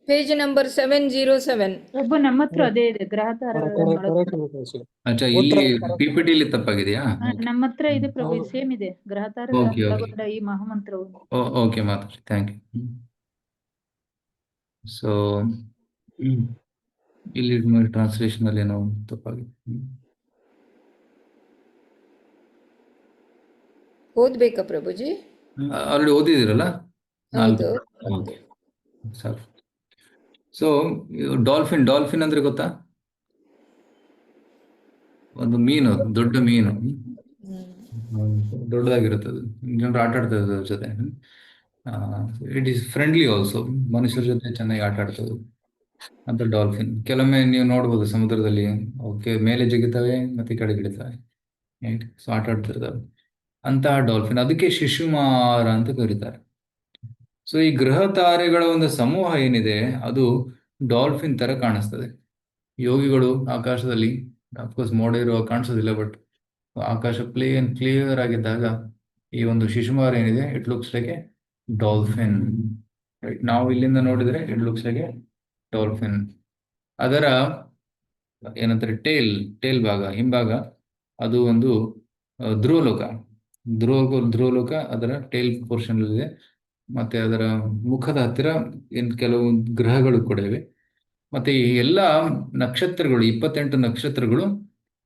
Page number 707. ಪ್ರಭು ನಮ್ಮ ಹತ್ರ ಅದೇ ಇದೆ, ಗ್ರಹ ತಾರಗಳನ್ನೊಳಗೊಂಡ. ಅಚ್ಚಾ, ಇಲ್ಲಿ PPT ಇಲ್ಲಿ ತಪ್ಪಾಗಿದೆಯಾ? ನಮ್ಮ ಹತ್ರ ಇದೆ ಪ್ರಭು, ಸೇಮ್ ಇದೆ, ಗ್ರಹ ಓಕೆ, ತಾರಗಳನ್ನೊಳಗೊಂಡ ಈ ಮಹಾಮಂತ್ರವು. ಓಕೆ ಮಾತಾಡಿ, ಥ್ಯಾಂಕ್ ಯು. ಸೊ ಇಲ್ಲಿ ಟ್ರಾನ್ಸ್ಲೇಷನ್ ಅಲ್ಲಿ ಏನೋ ತಪ್ಪಾಗಿದೆ. ಓದ್ಬೇಕಾ ಪ್ರಭುಜಿ? ಆಲ್ರೆಡಿ ಓದಿದಿರಲ್ಲ? ಹೌದು. Okay, sir. ಸೊ ಡಾಲ್ಫಿನ್ ಅಂದ್ರೆ ಗೊತ್ತಾ? ಒಂದು ಮೀನು, ದೊಡ್ಡ ಮೀನು, ದೊಡ್ಡದಾಗಿರುತ್ತೆ. ಅದು ಜನರು ಆಟ ಆಡ್ತಾ ಇದ್ದಾರೆ ಅದ್ರ ಜೊತೆ. ಇಟ್ ಈಸ್ ಫ್ರೆಂಡ್ಲಿ ಆಲ್ಸೋ, ಮನುಷ್ಯರ ಜೊತೆ ಚೆನ್ನಾಗಿ ಆಟ ಆಡ್ತದೆ ಅಂತ ಡಾಲ್ಫಿನ್. ಕೆಲವೊಮ್ಮೆ ನೀವು ನೋಡ್ಬೋದು ಸಮುದ್ರದಲ್ಲಿ, ಅವಕ್ಕೆ ಮೇಲೆ ಜಿಗಿತವೆ ಮತ್ತೆ ಈ ಕಡೆ ಗಿಳಿತವೆ, ಸೊ ಆಟ ಆಡ್ತಿರ್ತಾವೆ. ಅಂತಹ ಡಾಲ್ಫಿನ್, ಅದಕ್ಕೆ ಶಿಶುಮಾರ ಅಂತ ಕರೀತಾರೆ. ಸೊ ಈ ಗ್ರಹ ತಾರೆಗಳ ಒಂದು ಸಮೂಹ ಏನಿದೆ ಅದು ಡಾಲ್ಫಿನ್ ತರ ಕಾಣಿಸ್ತದೆ. ಯೋಗಿಗಳು ಆಕಾಶದಲ್ಲಿ, ಅಫ್ಕೋರ್ಸ್ ಮೋಡ ಇರುವ ಕಾಣಿಸೋದಿಲ್ಲ, ಬಟ್ ಆಕಾಶ ಕ್ಲಿಯರ್ ಆಗಿದ್ದಾಗ ಈ ಒಂದು ಶಿಶುಮಾರ ಏನಿದೆ, it looks like A dolphin. Right, ನಾವು ಇಲ್ಲಿಂದ ನೋಡಿದ್ರೆ it looks like A dolphin. ಅದರ ಏನಂತಾರೆ, ಟೇಲ್ ಭಾಗ, ಹಿಂಭಾಗ, ಅದು ಒಂದು ಧ್ರುವಲೋಕ. ಧ್ರುವಲೋಕ ಅದರ ಟೇಲ್ ಪೋರ್ಷನ್ ಇದೆ. ಮತ್ತೆ ಅದರ ಮುಖದ ಹತ್ತಿರ ಕೆಲವು ಗ್ರಹಗಳು ಕೂಡ ಇವೆ. ಮತ್ತೆ ಈ ಎಲ್ಲ ನಕ್ಷತ್ರಗಳು, 28 ನಕ್ಷತ್ರಗಳು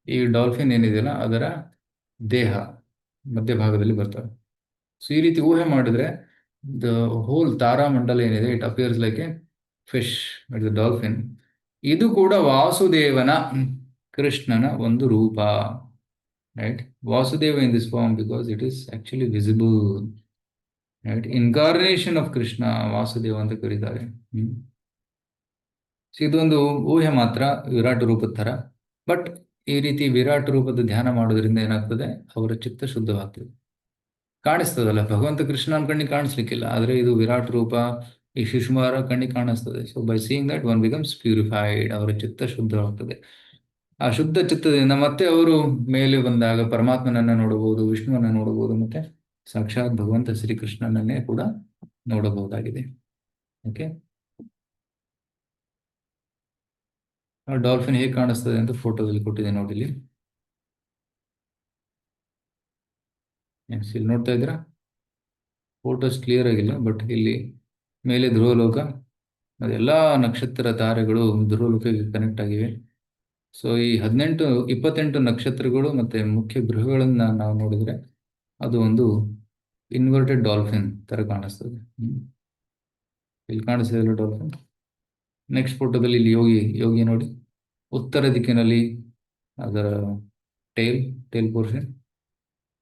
ಈ ಡಾಲ್ಫಿನ್ ಏನಿದೆಯಲ್ಲ ಅದರ ದೇಹ ಮಧ್ಯಭಾಗದಲ್ಲಿ ಬರ್ತವೆ. ಸೊ ಈ ರೀತಿ ಊಹೆ ಮಾಡಿದ್ರೆ ದ ಹೋಲ್ ತಾರಾಮಂಡಲ ಏನಿದೆ, it appears like a fish, it the dolphin. ಇದು ಕೂಡ ವಾಸುದೇವನ, ಕೃಷ್ಣನ ಒಂದು ರೂಪ. Right, Vasudeva in this form because it is actually visible. Right, incarnation of Krishna, Vasudeva ಅಂತ ಕರೀತಾರೆ. ಸೊ ಇದೊಂದು ಊಹೆ ಮಾತ್ರ, ವಿರಾಟ್ ರೂಪದ ಥರ. ಬಟ್ ಈ ರೀತಿ ವಿರಾಟ್ ರೂಪದ ಧ್ಯಾನ ಮಾಡೋದ್ರಿಂದ ಏನಾಗ್ತದೆ, ಅವರ ಚಿತ್ತ ಶುದ್ಧವಾಗ್ತದೆ. ಕಾಣಿಸ್ತದಲ್ಲ, ಭಗವಂತ ಕೃಷ್ಣನ ಕಣ್ಣಿಗೆ ಕಾಣಿಸ್ಲಿಕ್ಕಿಲ್ಲ, ಆದರೆ ಇದು ವಿರಾಟ್ ರೂಪ, ಈ ಶಿಶುಮಾರ ಕಣ್ಣಿಗೆ ಕಾಣಿಸ್ತದೆ. So by seeing that one becomes purified, ಅವರ ಚಿತ್ತ ಶುದ್ಧವಾಗ್ತದೆ. ಆ ಶುದ್ಧ ಚಿತ್ತದಿಂದ ಮತ್ತೆ ಅವರು ಮೇಲೆ ಬಂದಾಗ ಪರಮಾತ್ಮನನ್ನ ನೋಡಬಹುದು, ವಿಷ್ಣುವನ್ನ ನೋಡಬಹುದು, ಮತ್ತೆ ಸಾಕ್ಷಾತ್ ಭಗವಂತ ಶ್ರೀಕೃಷ್ಣನನ್ನೇ ಕೂಡ ನೋಡಬಹುದಾಗಿದೆ. ಓಕೆ, ಡಾಲ್ಫಿನ್ ಹೇಗೆ ಕಾಣಿಸ್ತದೆ ಅಂತ ಫೋಟೋದಲ್ಲಿ ಕೊಟ್ಟಿದೆ ನೋಡಿ. ಇಲ್ಲಿ ನೋಡ್ತಾ ಇದ್ದೀರಾ? ಫೋಟೋಸ್ ಕ್ಲಿಯರ್ ಆಗಿಲ್ಲ, ಬಟ್ ಇಲ್ಲಿ ಮೇಲೆ ಧ್ರುವಲೋಕ, ಅದೆಲ್ಲ ನಕ್ಷತ್ರ ತಾರೆಗಳು ಧ್ರುವಲೋಕಕ್ಕೆ ಕನೆಕ್ಟ್ ಆಗಿವೆ. ಸೊ ಈ 28 ನಕ್ಷತ್ರಗಳು ಮತ್ತೆ ಮುಖ್ಯ ಗ್ರಹಗಳನ್ನ ನಾವು ನೋಡಿದ್ರೆ ಅದು ಒಂದು ಇನ್ವರ್ಟೆಡ್ ಡಾಲ್ಫಿನ್ ತರ ಕಾಣಿಸ್ತದೆ. ಇಲ್ಲಿ ಕಾಣಿಸ್ತಿದೆ ಡಾಲ್ಫಿನ್. ನೆಕ್ಸ್ಟ್ ಫೋಟೋದಲ್ಲಿ ಇಲ್ಲಿ ಯೋಗಿ ನೋಡಿ, ಉತ್ತರ ದಿಕ್ಕಿನಲ್ಲಿ ಅದರ ಟೇಲ್ ಪೋರ್ಷನ್,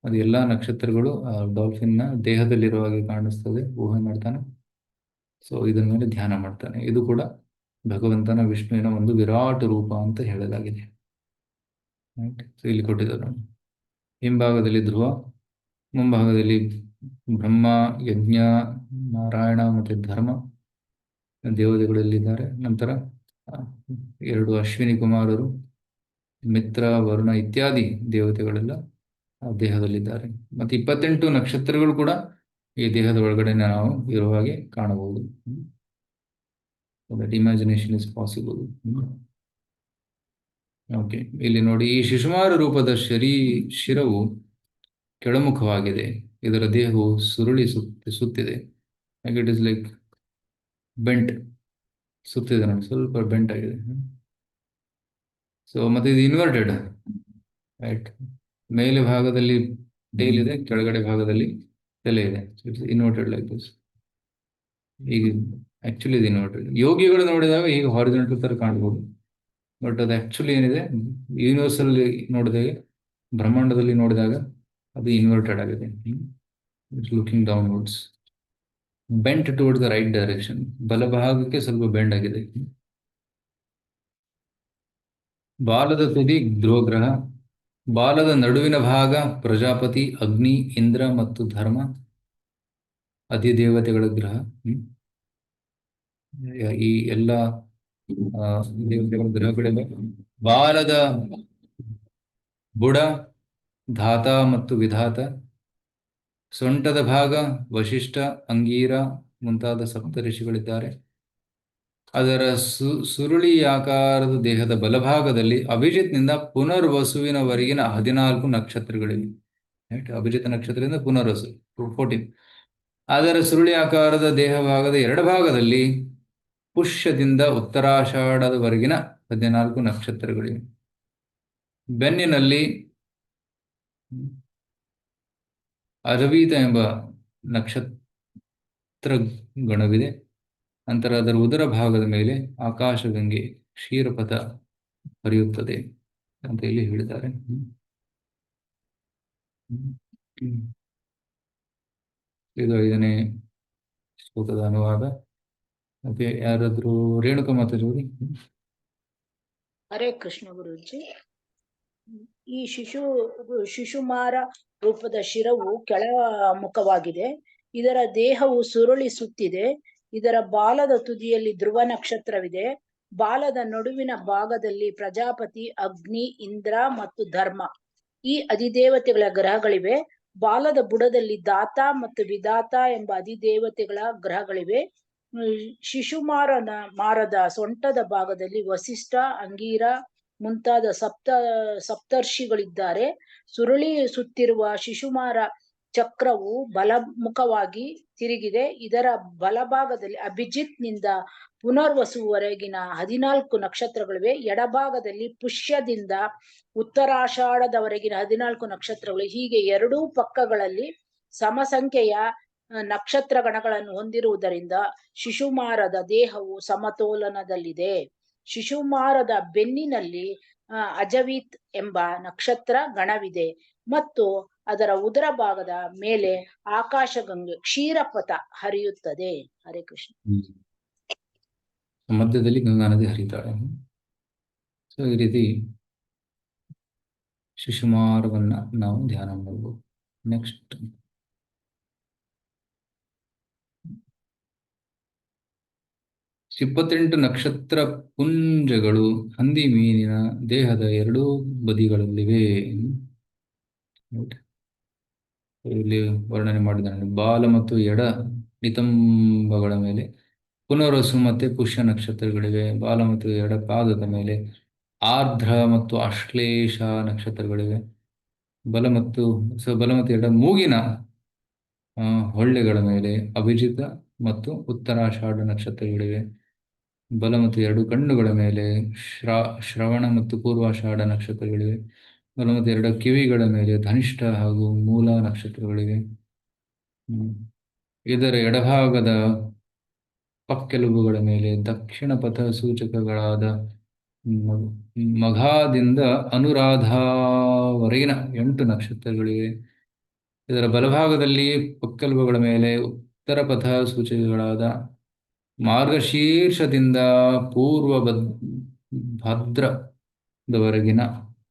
ಅದು ಎಲ್ಲ ನಕ್ಷತ್ರಗಳು ಡಾಲ್ಫಿನ್ನ ದೇಹದಲ್ಲಿರುವ ಹಾಗೆ ಕಾಣಿಸ್ತದೆ, ಊಹೆ ಮಾಡ್ತಾನೆ. ಸೊ ಇದರ ಮೇಲೆ ಧ್ಯಾನ ಮಾಡ್ತಾನೆ. ಇದು ಕೂಡ ಭಗವಂತನ, ವಿಷ್ಣುವಿನ ಒಂದು ವಿರಾಟ್ ರೂಪ ಅಂತ ಹೇಳಲಾಗಿದೆ. ಸೊ ಇಲ್ಲಿ ಕೊಟ್ಟಿದ್ದಾರೆ ನೋಡಿ, ಹಿಂಭಾಗದಲ್ಲಿ ಧ್ರುವ, ಮುಂಭಾಗದಲ್ಲಿ ಬ್ರಹ್ಮ, ಯಜ್ಞ, ನಾರಾಯಣ ಮತ್ತೆ ಧರ್ಮ ದೇವತೆಗಳಲ್ಲಿದ್ದಾರೆ. ನಂತರ 2 ಅಶ್ವಿನಿ ಕುಮಾರರು, ಮಿತ್ರ, ವರುಣ ಇತ್ಯಾದಿ ದೇವತೆಗಳೆಲ್ಲ ದೇಹದಲ್ಲಿದ್ದಾರೆ. ಮತ್ತೆ 28 ನಕ್ಷತ್ರಗಳು ಕೂಡ ಈ ದೇಹದ ಒಳಗಡೆ ನಾವು ಇರುವ ಹಾಗೆ ಕಾಣಬಹುದು. That imagination is possible. Okay, ಇಲ್ಲಿ ನೋಡಿ, ಈ ಶಿಶುಮಾರ ರೂಪದ ಶಿರವು ಕೆಳಮುಖವಾಗಿದೆ, ಇದರ ದೇಹವು ಸುರುಳಿ ಸುತ್ತಿದೆ. ಇಟ್ ಇಸ್ ಲೈಕ್ ಬೆಂಟ್, ಸುತ್ತಿದೆ ನೋಡಿ, ಸ್ವಲ್ಪ ಬೆಂಟ್ ಆಗಿದೆ. ಸೊ ಮತ್ತೆ ಇದು ಇನ್ವರ್ಟೆಡ್. ರೈಟ್, ಮೇಲೆ ಭಾಗದಲ್ಲಿ ಟೇಲ್ ಇದೆ, ಕೆಳಗಡೆ ಭಾಗದಲ್ಲಿ ತಲೆ ಇದೆ. It's inverted like this. ಈಗ ಆಕ್ಚುಲಿ ಇದು ಇನ್ವರ್ಟೆಡ್. ಯೋಗಿಗಳು ನೋಡಿದಾಗ ಈಗ ಹಾರಿಜಾಂಟಲ್ ತರ ಕಾಣಬಹುದು, ಬಟ್ ಅದು ಆಕ್ಚುಲಿ ಏನಿದೆ, ಯೂನಿವರ್ಸಲ್ ನೋಡಿದಾಗ, ಬ್ರಹ್ಮಾಂಡದಲ್ಲಿ ನೋಡಿದಾಗ ಅದು ಇನ್ವರ್ಟೆಡ್ ಆಗಿದೆ. It's looking downwards, bent towards the right direction. ಬಲಭಾಗಕ್ಕೆ ಸ್ವಲ್ಪ ಬೆಂಡ್ ಆಗಿದೆ. ಬಾಲದ ತುದಿ ಧ್ರುವಗ್ರಹ, ಬಾಲದ ನಡುವಿನ ಭಾಗ ಪ್ರಜಾಪತಿ, ಅಗ್ನಿ, ಇಂದ್ರ ಮತ್ತು ಧರ್ಮ, ಅಧಿದೇವತೆಗಳ ಗ್ರಹ. ಈ ಎಲ್ಲ ದೇವತೆಗಳ ಗ್ರಹಗಳಿವೆ. ಬಾಲದ ಬುಡ ಧಾತ ಮತ್ತು ವಿಧಾತ, ಸೊಂಟದ ಭಾಗ ವಶಿಷ್ಠ, ಅಂಗೀರ ಮುಂತಾದ ಸಪ್ತಋಷಿಗಳಿದ್ದಾರೆ. ಅದರ ಸುರುಳಿಯಾಕಾರದ ದೇಹದ ಬಲಭಾಗದಲ್ಲಿ ಅಭಿಜಿತ್ನಿಂದ ಪುನರ್ವಸುವಿನವರೆಗಿನ 14 ನಕ್ಷತ್ರಗಳಿವೆ. ರೈಟ್, ಅಭಿಜಿತ್ ನಕ್ಷತ್ರದಿಂದ ಪುನರ್ವಸು 14. ಅದರ ಸುರುಳಿಯಾಕಾರದ ದೇಹ ಭಾಗದ ಎಡಭಾಗದಲ್ಲಿ ಪುಷ್ಯದಿಂದ ಉತ್ತರಾಷಾಢದವರೆಗಿನ 14 ನಕ್ಷತ್ರಗಳಿವೆ. ಬೆನ್ನಿನಲ್ಲಿ ಅರವೀತ ಎಂಬ ನಕ್ಷತ್ರ ಗಣವಿದೆ. ನಂತರ ಅದರ ಉದರ ಭಾಗದ ಮೇಲೆ ಆಕಾಶಗಂಗೆ ಕ್ಷೀರಪಥ ಹರಿಯುತ್ತದೆ ಅಂತ ಇಲ್ಲಿ ಹೇಳಿದ್ದಾರೆ. ಇದು 5ನೇ ಶ್ಲೋಕದ ಅನುವಾದ. ಮತ್ತೆ ಯಾರಾದ್ರೂ ರೇಣುಕಾ ಮಾತಾಡಿ. ಹರೇ ಕೃಷ್ಣ ಗುರುಜಿ. ಈ ಶಿಶುಮಾರ ರೂಪದ ಶಿರವು ಕೆಳಮುಖವಾಗಿದೆ. ಇದರ ದೇಹವು ಸುರುಳಿಸುತ್ತಿದೆ. ಇದರ ಬಾಲದ ತುದಿಯಲ್ಲಿ ಧ್ರುವ ನಕ್ಷತ್ರವಿದೆ. ಬಾಲದ ನಡುವಿನ ಭಾಗದಲ್ಲಿ ಪ್ರಜಾಪತಿ, ಅಗ್ನಿ, ಇಂದ್ರ ಮತ್ತು ಧರ್ಮ ಈ ಅಧಿದೇವತೆಗಳ ಗ್ರಹಗಳಿವೆ. ಬಾಲದ ಬುಡದಲ್ಲಿ ದಾತ ಮತ್ತು ವಿಧಾತ ಎಂಬ ಅಧಿದೇವತೆಗಳ ಗ್ರಹಗಳಿವೆ. ಮಾರದ ಸೊಂಟದ ಭಾಗದಲ್ಲಿ ವಸಿಷ್ಠ, ಅಂಗೀರ ಮುಂತಾದ ಸಪ್ತರ್ಷಿಗಳಿದ್ದಾರೆ. ಸುರುಳಿಸುತ್ತಿರುವ ಶಿಶುಮಾರ ಚಕ್ರವು ಬಲಮುಖವಾಗಿ ತಿರುಗಿದೆ. ಇದರ ಬಲಭಾಗದಲ್ಲಿ ಅಭಿಜಿತ್ ನಿಂದ ಪುನರ್ವಸುವರೆಗಿನ 14 ನಕ್ಷತ್ರಗಳಿವೆ. ಎಡಭಾಗದಲ್ಲಿ ಪುಷ್ಯದಿಂದ ಉತ್ತರಾಷಾಢದವರೆಗಿನ 14 ನಕ್ಷತ್ರಗಳು. ಹೀಗೆ ಎರಡೂ ಪಕ್ಕಗಳಲ್ಲಿ ಸಮಸಂಖ್ಯೆಯ ನಕ್ಷತ್ರ ಗಣಗಳನ್ನು ಹೊಂದಿರುವುದರಿಂದ ಶಿಶುಮಾರದ ದೇಹವು ಸಮತೋಲನದಲ್ಲಿದೆ. ಶಿಶುಮಾರದ ಬೆನ್ನಿನಲ್ಲಿ ಅಜವೀತ್ ಎಂಬ ನಕ್ಷತ್ರ ಗಣವಿದೆ ಮತ್ತು ಅದರ ಉದರ ಭಾಗದ ಮೇಲೆ ಆಕಾಶಗಂಗೆ ಕ್ಷೀರಪಥ ಹರಿಯುತ್ತದೆ. ಹರೇ ಕೃಷ್ಣ. ಮಧ್ಯದಲ್ಲಿ ಗಂಗಾ ನದಿ ಹರಿತಾಳೆ. ಸೊ ಈ ರೀತಿ ಶಿಶುಮಾರವನ್ನ ನಾವು ಧ್ಯಾನ ಮಾಡಬಹುದು. ನೆಕ್ಸ್ಟ್ 28 ನಕ್ಷತ್ರ ಪುಂಜಗಳು ಹಂದಿ ಮೀನಿನ ದೇಹದ ಎರಡೂ ಬದಿಗಳಲ್ಲಿವೆ. ಇಲ್ಲಿ ವರ್ಣನೆ ಮಾಡಿದ್ದಾನೆ. ಬಾಲ ಮತ್ತು ಎಡ ನಿತಂಬಗಳ ಮೇಲೆ ಪುನರ್ವಸು ಮತ್ತು ಪುಷ್ಯ ನಕ್ಷತ್ರಗಳಿವೆ. ಬಾಲ ಮತ್ತು ಎಡ ಪಾದದ ಮೇಲೆ ಆರ್ದ್ರ ಮತ್ತು ಆಶ್ಲೇಷ ನಕ್ಷತ್ರಗಳಿವೆ. ಬಲ ಮತ್ತು ಎಡ ಮೂಗಿನ ಹೊಳ್ಳೆಗಳ ಮೇಲೆ ಅಭಿಜಿತ ಮತ್ತು ಉತ್ತರಾಷಾಢ ನಕ್ಷತ್ರಗಳಿವೆ. ಬಲ ಮತ್ತು ಎರಡು ಕಣ್ಣುಗಳ ಮೇಲೆ ಶ್ರವಣ ಮತ್ತು ಪೂರ್ವಾಷಾಢ ನಕ್ಷತ್ರಗಳಿವೆ. ಬಲ ಮತ್ತು ಎರಡು ಕಿವಿಗಳ ಮೇಲೆ ಧನಿಷ್ಠ ಹಾಗೂ ಮೂಲ ನಕ್ಷತ್ರಗಳಿವೆ. ಇದರ ಎಡಭಾಗದ ಪಕ್ಕೆಲುಬುಗಳ ಮೇಲೆ ದಕ್ಷಿಣ ಪಥ ಸೂಚಕಗಳಾದ ಮಘಾದಿಂದ ಅನುರಾಧಾವರೆಗಿನ 8 ನಕ್ಷತ್ರಗಳಿವೆ. ಇದರ ಬಲಭಾಗದಲ್ಲಿ ಪಕ್ಕೆಲುಬುಗಳ ಮೇಲೆ ಉತ್ತರ ಪಥ ಸೂಚಕಗಳಾದ ಮಾರ್ಗಶೀರ್ಷದಿಂದ ಪೂರ್ವ ಭದ್ರದವರೆಗಿನ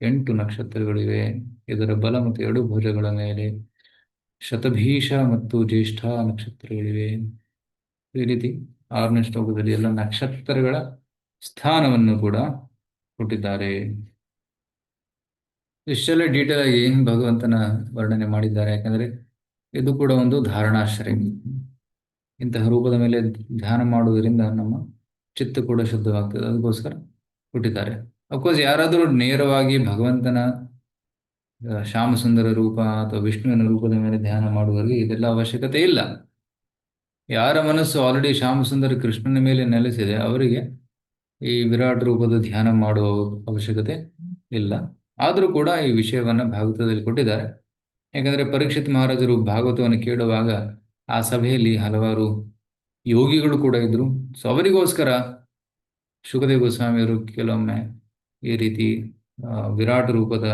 8 ನಕ್ಷತ್ರಗಳಿವೆ. ಇದರ ಬಲ ಮತ್ತು ಎಡು ಭುಜಗಳ ಮೇಲೆ ಶತಭೀಷ ಮತ್ತು ಜ್ಯೇಷ್ಠ ನಕ್ಷತ್ರಗಳಿವೆ. ಈ ರೀತಿ 6ನೇ ಶ್ಲೋಕದಲ್ಲಿ ಎಲ್ಲ ನಕ್ಷತ್ರಗಳ ಸ್ಥಾನವನ್ನು ಕೂಡ ಕೊಟ್ಟಿದ್ದಾರೆ. ಇಷ್ಟೆಲ್ಲ ಡೀಟೇಲ್ ಆಗಿ ಭಗವಂತನ ವರ್ಣನೆ ಮಾಡಿದ್ದಾರೆ. ಯಾಕಂದ್ರೆ ಇದು ಕೂಡ ಒಂದು ಧಾರಣಾಶ್ರಯ. ಇಂತಹ ರೂಪದ ಮೇಲೆ ಧ್ಯಾನ ಮಾಡುವುದರಿಂದ ನಮ್ಮ ಚಿತ್ತ ಕೂಡ ಶುದ್ಧವಾಗ್ತದೆ. ಅದಕ್ಕೋಸ್ಕರ ಕೊಟ್ಟಿದ್ದಾರೆ. ಅಫ್ಕೋರ್ಸ್ ಯಾರಾದರೂ ನೇರವಾಗಿ ಭಗವಂತನ ಶ್ಯಾಮಸುಂದರ ರೂಪ ಅಥವಾ ವಿಷ್ಣುವಿನ ರೂಪದ ಮೇಲೆ ಧ್ಯಾನ ಮಾಡುವವರಿಗೆ ಇದೆಲ್ಲ ಅವಶ್ಯಕತೆ ಇಲ್ಲ. ಯಾರ ಮನಸ್ಸು ಆಲ್ರೆಡಿ ಶ್ಯಾಮಸುಂದರ ಕೃಷ್ಣನ ಮೇಲೆ ನೆಲೆಸಿದೆ ಅವರಿಗೆ ಈ ವಿರಾಟ್ ರೂಪದ ಧ್ಯಾನ ಮಾಡುವ ಅವಶ್ಯಕತೆ ಇಲ್ಲ. ಆದರೂ ಕೂಡ ಈ ವಿಷಯವನ್ನ ಭಾಗವತದಲ್ಲಿ ಕೊಟ್ಟಿದ್ದಾರೆ. ಯಾಕಂದ್ರೆ ಪರೀಕ್ಷಿತ್ ಮಹಾರಾಜರು ಭಾಗವತವನ್ನು ಕೇಳುವಾಗ ಆ ಸಭೆಯಲ್ಲಿ ಹಲವಾರು ಯೋಗಿಗಳು ಕೂಡ ಇದ್ರು. ಸೊ ಅವರಿಗೋಸ್ಕರ ಶುಕದೇವ ಗೋಸ್ವಾಮಿಯವರು ಕೆಲವೊಮ್ಮೆ ಈ ರೀತಿ ವಿರಾಟ್ ರೂಪದ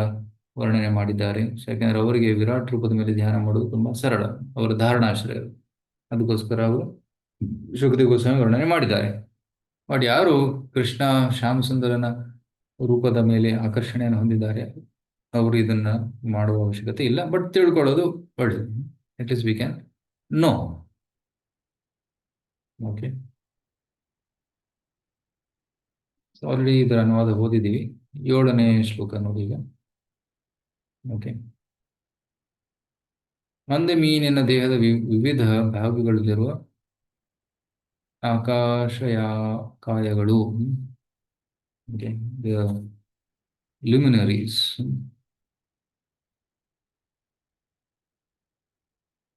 ವರ್ಣನೆ ಮಾಡಿದ್ದಾರೆ. ಯಾಕಂದ್ರೆ ಅವರಿಗೆ ವಿರಾಟ್ ರೂಪದ ಮೇಲೆ ಧ್ಯಾನ ಮಾಡೋದು ತುಂಬಾ ಸರಳ, ಅವರ ಧಾರಣಾಶ್ರಯ. ಅದಕ್ಕೋಸ್ಕರ ಅವರು ಶುಕದೇವ ಗೋಸ್ವಾಮಿ ವರ್ಣನೆ ಮಾಡಿದ್ದಾರೆ. ಬಟ್ ಯಾರು ಕೃಷ್ಣ ಶ್ಯಾಮಸುಂದರನ ರೂಪದ ಮೇಲೆ ಆಕರ್ಷಣೆಯನ್ನು ಹೊಂದಿದ್ದಾರೆ ಅವರು ಇದನ್ನ ಮಾಡುವ ಅವಶ್ಯಕತೆ ಇಲ್ಲ. ಬಟ್ ತಿಳ್ಕೊಳ್ಳೋದು ಒಳ್ಳೆಯದು. At least we can know. Okay. Already ಇದರ ಅನುವಾದ ಓದಿದ್ದೀವಿ. 7ನೇ ಶ್ಲೋಕ ನೋಡಿ ಈಗ. ಓಕೆ. ಮಂದೆ ಮೀನಿನ ದೇಹದ ವಿವಿಧ ಭಾಗಗಳಲ್ಲಿರುವ ಆಕಾಶಕಾಯಗಳು, luminaries.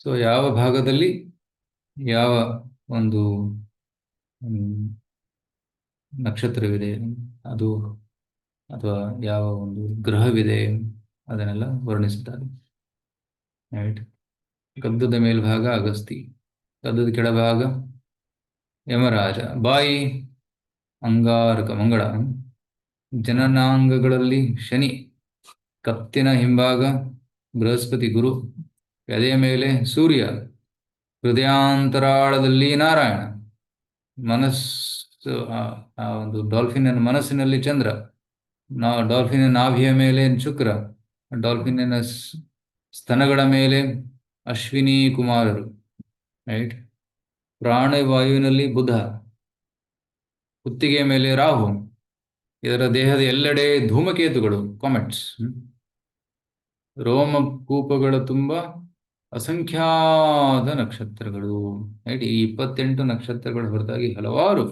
ಸೊ ಯಾವ ಭಾಗದಲ್ಲಿ ಯಾವ ಒಂದು ನಕ್ಷತ್ರವಿದೆ ಅದು, ಅಥವಾ ಯಾವ ಒಂದು ಗ್ರಹವಿದೆ, ಅದನ್ನೆಲ್ಲ ವರ್ಣಿಸುತ್ತಾರೆ. ರೈಟ್. ಗದ್ದದ ಮೇಲ್ಭಾಗ ಅಗಸ್ತಿ, ಗದ್ದದ ಕೆಳಭಾಗ ಯಮರಾಜ, ಬಾಯಿ ಅಂಗಾರಕ ಮಂಗಳ, ಜನನಾಂಗಗಳಲ್ಲಿ ಶನಿ, ಕತ್ತಿನ ಹಿಂಭಾಗ ಬೃಹಸ್ಪತಿ ಗುರು, ಎದೆಯ ಮೇಲೆ ಸೂರ್ಯ, ಹೃದಯಾಂತರಾಳದಲ್ಲಿ ನಾರಾಯಣ, ಮನಸ್ಸು ಆ ಒಂದು ಡಾಲ್ಫಿನ್ನ ಮನಸ್ಸಿನಲ್ಲಿ ಚಂದ್ರ, ಡಾಲ್ಫಿನ ನಾಭಿಯ ಮೇಲೆ ಶುಕ್ರ, ಡಾಲ್ಫಿನ್ನ ಸ್ತನಗಳ ಮೇಲೆ ಅಶ್ವಿನಿ ಕುಮಾರರು, ರೈಟ್. ಪ್ರಾಣವಾಯುವಿನಲ್ಲಿ ಬುಧ, ಕುತ್ತಿಗೆಯ ಮೇಲೆ ರಾಹು, ಇದರ ದೇಹದ ಎಲ್ಲೆಡೆ ಧೂಮಕೇತುಗಳು, ಕಾಮೆಟ್ಸ್, ರೋಮಕೂಪಗಳ ತುಂಬ ಅಸಂಖ್ಯಾತ ನಕ್ಷತ್ರಗಳು, ರೈಟ್. ಈ 28 ನಕ್ಷತ್ರಗಳ ಹೊರತಾಗಿ ಹಲವಾರು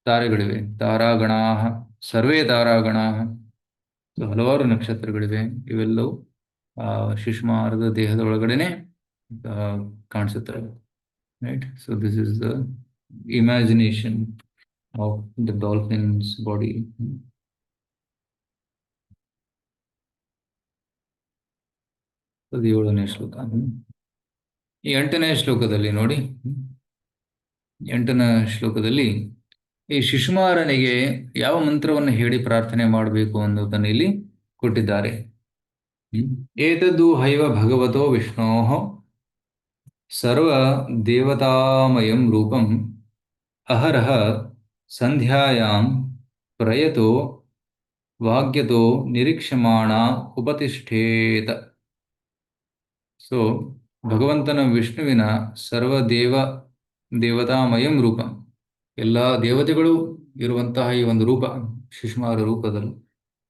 ತಾರೆಗಳಿವೆ. ತಾರಾಗಣಾ, ಸರ್ವೇ ತಾರಾಗಣಾ, ಹಲವಾರು ನಕ್ಷತ್ರಗಳಿವೆ. ಇವೆಲ್ಲವೂ ಶಿಶುಮಾರದ ದೇಹದ ಒಳಗಡೆನೆ ಕಾಣಿಸುತ್ತವೆ, right. So this is the imagination of the dolphins body. ಅದು 7ನೇ ಶ್ಲೋಕ. ಈ 8ನೇ ಶ್ಲೋಕದಲ್ಲಿ ನೋಡಿ, 8ನೇ ಶ್ಲೋಕದಲ್ಲಿ ಈ ಶಿಶುಮಾರನಿಗೆ ಯಾವ ಮಂತ್ರವನ್ನು ಹೇಳಿ ಪ್ರಾರ್ಥನೆ ಮಾಡಬೇಕು ಅನ್ನೋದನ್ನು ಇಲ್ಲಿ ಕೊಟ್ಟಿದ್ದಾರೆ. ಏತದ್ದು ಹೈವ ಭಗವತೋ ವಿಷ್ಣೋಃ ಸರ್ವ ದೇವತಾಮಯಂ ರೂಪಂ ಅಹರಹ ಸಂಧ್ಯಾಯಾಂ ಪ್ರಯತೋ ವಾಗ್ಯತೋ ನಿರೀಕ್ಷಮಾಣ ಉಪತಿಷ್ಠೇತ. ಸೊ ಭಗವಂತನ ವಿಷ್ಣುವಿನ ಸರ್ವ ದೇವತಾಮಯಂ ರೂಪ, ಎಲ್ಲ ದೇವತೆಗಳು ಇರುವಂತಹ ಈ ಒಂದು ರೂಪ, ಶಿಶುಮಾರ ರೂಪದಲ್ಲಿ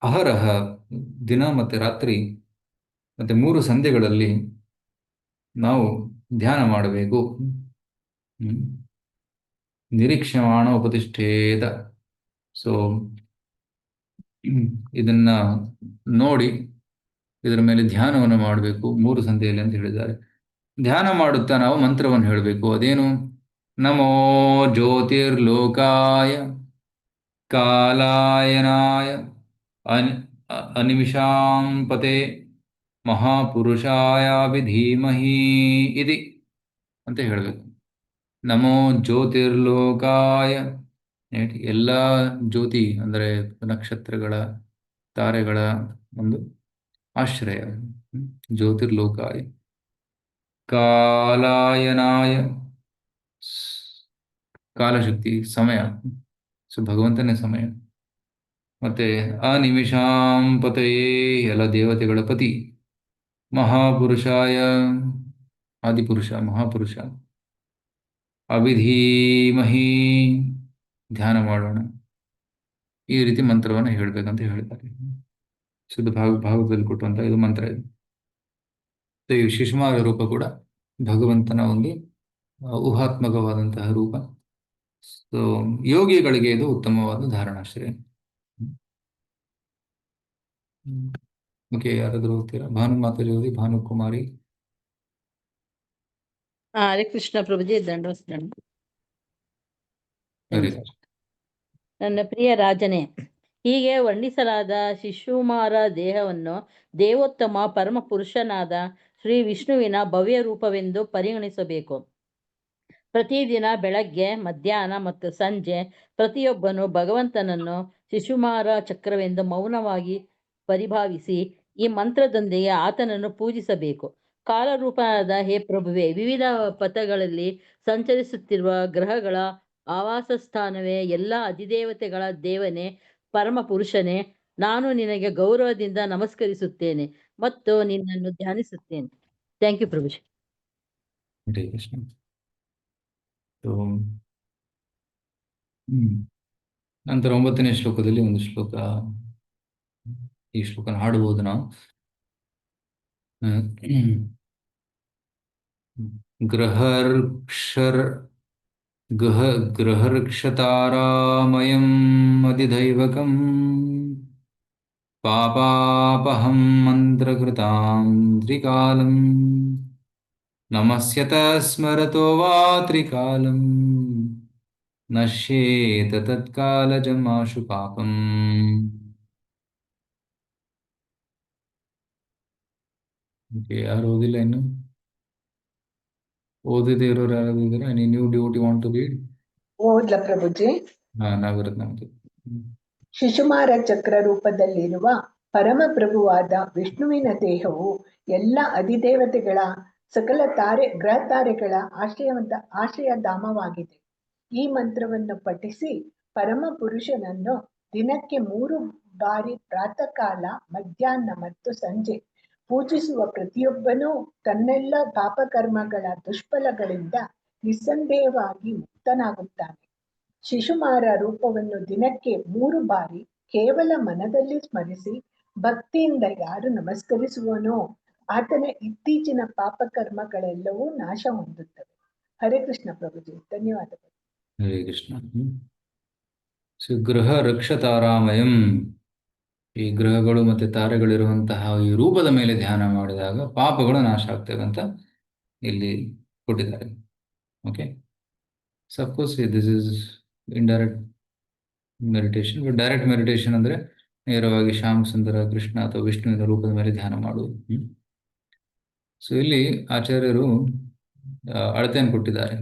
ಅಹರಹ ದಿನ ಮತ್ತು ರಾತ್ರಿ ಮತ್ತೆ 3 ಸಂಧ್ಯೆಗಳಲ್ಲಿ ನಾವು ಧ್ಯಾನ ಮಾಡಬೇಕು. ನಿರೀಕ್ಷಮಾಣ ಉಪತಿಷ್ಠೇತ. ಸೊ ಇದನ್ನ ನೋಡಿ ಇದರ ಮೇಲೆ ಧ್ಯಾನವನ್ನು ಮಾಡಬೇಕು 3 ಸಂಧ್ಯೆಯಲ್ಲಿ ಅಂತ ಹೇಳಿದ್ದಾರೆ. ಧ್ಯಾನ ಮಾಡುತ್ತಾ ನಾವು ಮಂತ್ರವನ್ನು ಹೇಳಬೇಕು. ಅದೇನು? ನಮೋ ಜ್ಯೋತಿರ್ಲೋಕಾಯ ಕಾಲಾಯನಾಯ ಅನಿಮಿಷಾಂಪತೆ ಮಹಾಪುರುಷಾಯ ಧೀಮಹಿ ಇತಿ ಅಂತ ಹೇಳಬೇಕು. ನಮೋ ಜ್ಯೋತಿರ್ಲೋಕಾಯ, ಎಲ್ಲ ಜ್ಯೋತಿ ಅಂದರೆ ನಕ್ಷತ್ರಗಳ ತಾರೆಗಳ ಒಂದು ಆಶ್ರಯ, ಜ್ಯೋತಿರ್ಲೋಕಾಯ. ಕಾಲಾಯನಾಯ, ಕಾಲಶಕ್ತಿ, ಸಮಯ, ಸೊ ಭಗವಂತನೇ ಸಮಯ. ಮತ್ತೆ ಅನಿಮಿಷಾಂಪತೆಯೇ, ಎಲ್ಲ ದೇವತೆಗಳ ಪತಿ. ಮಹಾಪುರುಷಾಯ, ಆದಿಪುರುಷ, ಮಹಾಪುರುಷ. ಅವಿಧೀಮಹಿ, ಧ್ಯಾನ ಮಾಡೋಣ. ಈ ರೀತಿ ಮಂತ್ರವನ್ನು ಹೇಳಬೇಕಂತ ಹೇಳ್ತಾರೆ. ಶುದ್ಧ ಭಾಗದಲ್ಲಿ ಕೊಟ್ಟುವಂತ ಇದು ಮಂತ್ರ ಇದು. ಈ ಶಿಶುಮಾರ ರೂಪ ಕೂಡ ಭಗವಂತನ ಒಂದು ಊಹಾತ್ಮಕವಾದಂತಹ ರೂಪ. ಸೊ ಯೋಗಿಗಳಿಗೆ ಇದು ಉತ್ತಮವಾದ ಧಾರಣಾಶ್ರಯ. ಓಕೆ, ಯಾರಾದ್ರೂ ಹೋಗ್ತೀರಾ? ಭಾನು ಮಾತಾಜಿ ಓದಿ, ಭಾನುಕುಮಾರಿ. ಹರೇ ಕೃಷ್ಣ ಪ್ರಭುಜಿ, ದಂಡೋಸ್ ದಂಡ. ಸರಿ. ನನ್ನ ಪ್ರಿಯ ರಾಜನೇ, ಹೀಗೆ ವರ್ಣಿಸಲಾದ ಶಿಶುಮಾರ ದೇಹವನ್ನು ದೇವೋತ್ತಮ ಪರಮ ಪುರುಷನಾದ ಶ್ರೀ ವಿಷ್ಣುವಿನ ಭವ್ಯ ರೂಪವೆಂದು ಪರಿಗಣಿಸಬೇಕು. ಪ್ರತಿದಿನ ಬೆಳಗ್ಗೆ, ಮಧ್ಯಾಹ್ನ ಮತ್ತು ಸಂಜೆ ಪ್ರತಿಯೊಬ್ಬನು ಭಗವಂತನನ್ನು ಶಿಶುಮಾರ ಚಕ್ರವೆಂದು ಮೌನವಾಗಿ ಪರಿಭಾವಿಸಿ ಈ ಮಂತ್ರದೊಂದಿಗೆ ಆತನನ್ನು ಪೂಜಿಸಬೇಕು. ಕಾಲರೂಪನಾದ ಹೇ ಪ್ರಭುವೆ, ವಿವಿಧ ಪಥಗಳಲ್ಲಿ ಸಂಚರಿಸುತ್ತಿರುವ ಗ್ರಹಗಳ ಆವಾಸ ಸ್ಥಾನವೇ, ಎಲ್ಲ ಅಧಿದೇವತೆಗಳ ದೇವನೇ, ಪರಮ ಪುರುಷನೇ, ನಾನು ನಿನಗೆ ಗೌರವದಿಂದ ನಮಸ್ಕರಿಸುತ್ತೇನೆ ಮತ್ತು ನಿನ್ನನ್ನು ಧ್ಯಾನಿಸುತ್ತೇನೆ. Thank you Prabhuji. Hare Krishna. So ನಂತರ 9ನೇ ಶ್ಲೋಕದಲ್ಲಿ ಒಂದು ಶ್ಲೋಕ, ಈ ಶ್ಲೋಕನ ಹಾಡಬಹುದು ನಾವು. ಗೃಹರ್ಕ್ಷತಾರಾಮಯಂ ಅಧಿದೈವಕಂ ಪಾಪಾಪಹಂ ಮಂತ್ರಕೃತಾಂ ತ್ರಿಕಾಲಂ ನಮಸ್ಯತ ಸ್ಮರತೋ ವಾ ತ್ರಿಕಾಲಂ ನಶ್ಯೇತ ತತ್ಕಾಲಜಮಾಶು ಪಾಪಂ. ಯಾರು ಓದಿಲ್ಲ ಇನ್ನು? ಓದಿದೆ ಇರೋರು ಯಾರು ಇದ್ದಾರೆ? Any new duty want to read? ಓದ್ಲ ಪ್ರಭುಜಿ. ನಾವಿರೋದು ನಮ್ದು. ಶಿಶುಮಾರ ಚಕ್ರ ರೂಪದಲ್ಲಿರುವ ಪರಮಪ್ರಭುವಾದ ವಿಷ್ಣುವಿನ ದೇಹವು ಎಲ್ಲ ಅಧಿದೇವತೆಗಳ ಸಕಲ ಗ್ರಹ ತಾರೆಗಳ ಆಶ್ರಯಧಾಮವಾಗಿದೆ. ಈ ಮಂತ್ರವನ್ನು ಪಠಿಸಿ ಪರಮ ಪುರುಷನನ್ನು ದಿನಕ್ಕೆ 3 ಬಾರಿ ಪ್ರಾತಃ ಕಾಲ, ಮಧ್ಯಾಹ್ನ ಮತ್ತು ಸಂಜೆ ಪೂಜಿಸುವ ಪ್ರತಿಯೊಬ್ಬನೂ ತನ್ನೆಲ್ಲ ಪಾಪಕರ್ಮಗಳ ದುಷ್ಫಲಗಳಿಂದ ನಿಸ್ಸಂದೇಹವಾಗಿ ಮುಕ್ತನಾಗುತ್ತಾನೆ. ಶಿಶುಮಾರ ರೂಪವನ್ನು ದಿನಕ್ಕೆ 3 ಬಾರಿ ಕೇವಲ ಮನದಲ್ಲಿ ಸ್ಮರಿಸಿ ಭಕ್ತಿಯಿಂದ ಯಾರು ನಮಸ್ಕರಿಸುವನೋ ಆತನ ಇತ್ತೀಚಿನ ಪಾಪಕರ್ಮಗಳೆಲ್ಲವೂ ನಾಶ ಹೊಂದುತ್ತವೆ. ಹರೇ ಕೃಷ್ಣ ಪ್ರಭುಜಿ, ಧನ್ಯವಾದಗಳು. ಹರೇ ಕೃಷ್ಣ. ಗೃಹ ರಕ್ಷತಾರಾಮಯಂ, ಈ ಗ್ರಹಗಳು ಮತ್ತೆ ತಾರೆಗಳಿರುವಂತಹ ಈ ರೂಪದ ಮೇಲೆ ಧ್ಯಾನ ಮಾಡಿದಾಗ ಪಾಪಗಳು ನಾಶ ಆಗ್ತವೆ ಅಂತ ಇಲ್ಲಿ ಕೊಟ್ಟಿದ್ದಾರೆ. Okay, of course this is indirect meditation. But direct meditation ಅಂದ್ರೆ ನೇರವಾಗಿ ಶ್ಯಾಮ್ ಸುಂದರ ಕೃಷ್ಣ ಅಥವಾ ವಿಷ್ಣುವಿನ ರೂಪದ ಮೇಲೆ ಧ್ಯಾನ ಮಾಡುವುದು. ಸೊ ಇಲ್ಲಿ ಆಚಾರ್ಯರು ಅಳತೆಯನ್ನು ಕೊಟ್ಟಿದ್ದಾರೆ.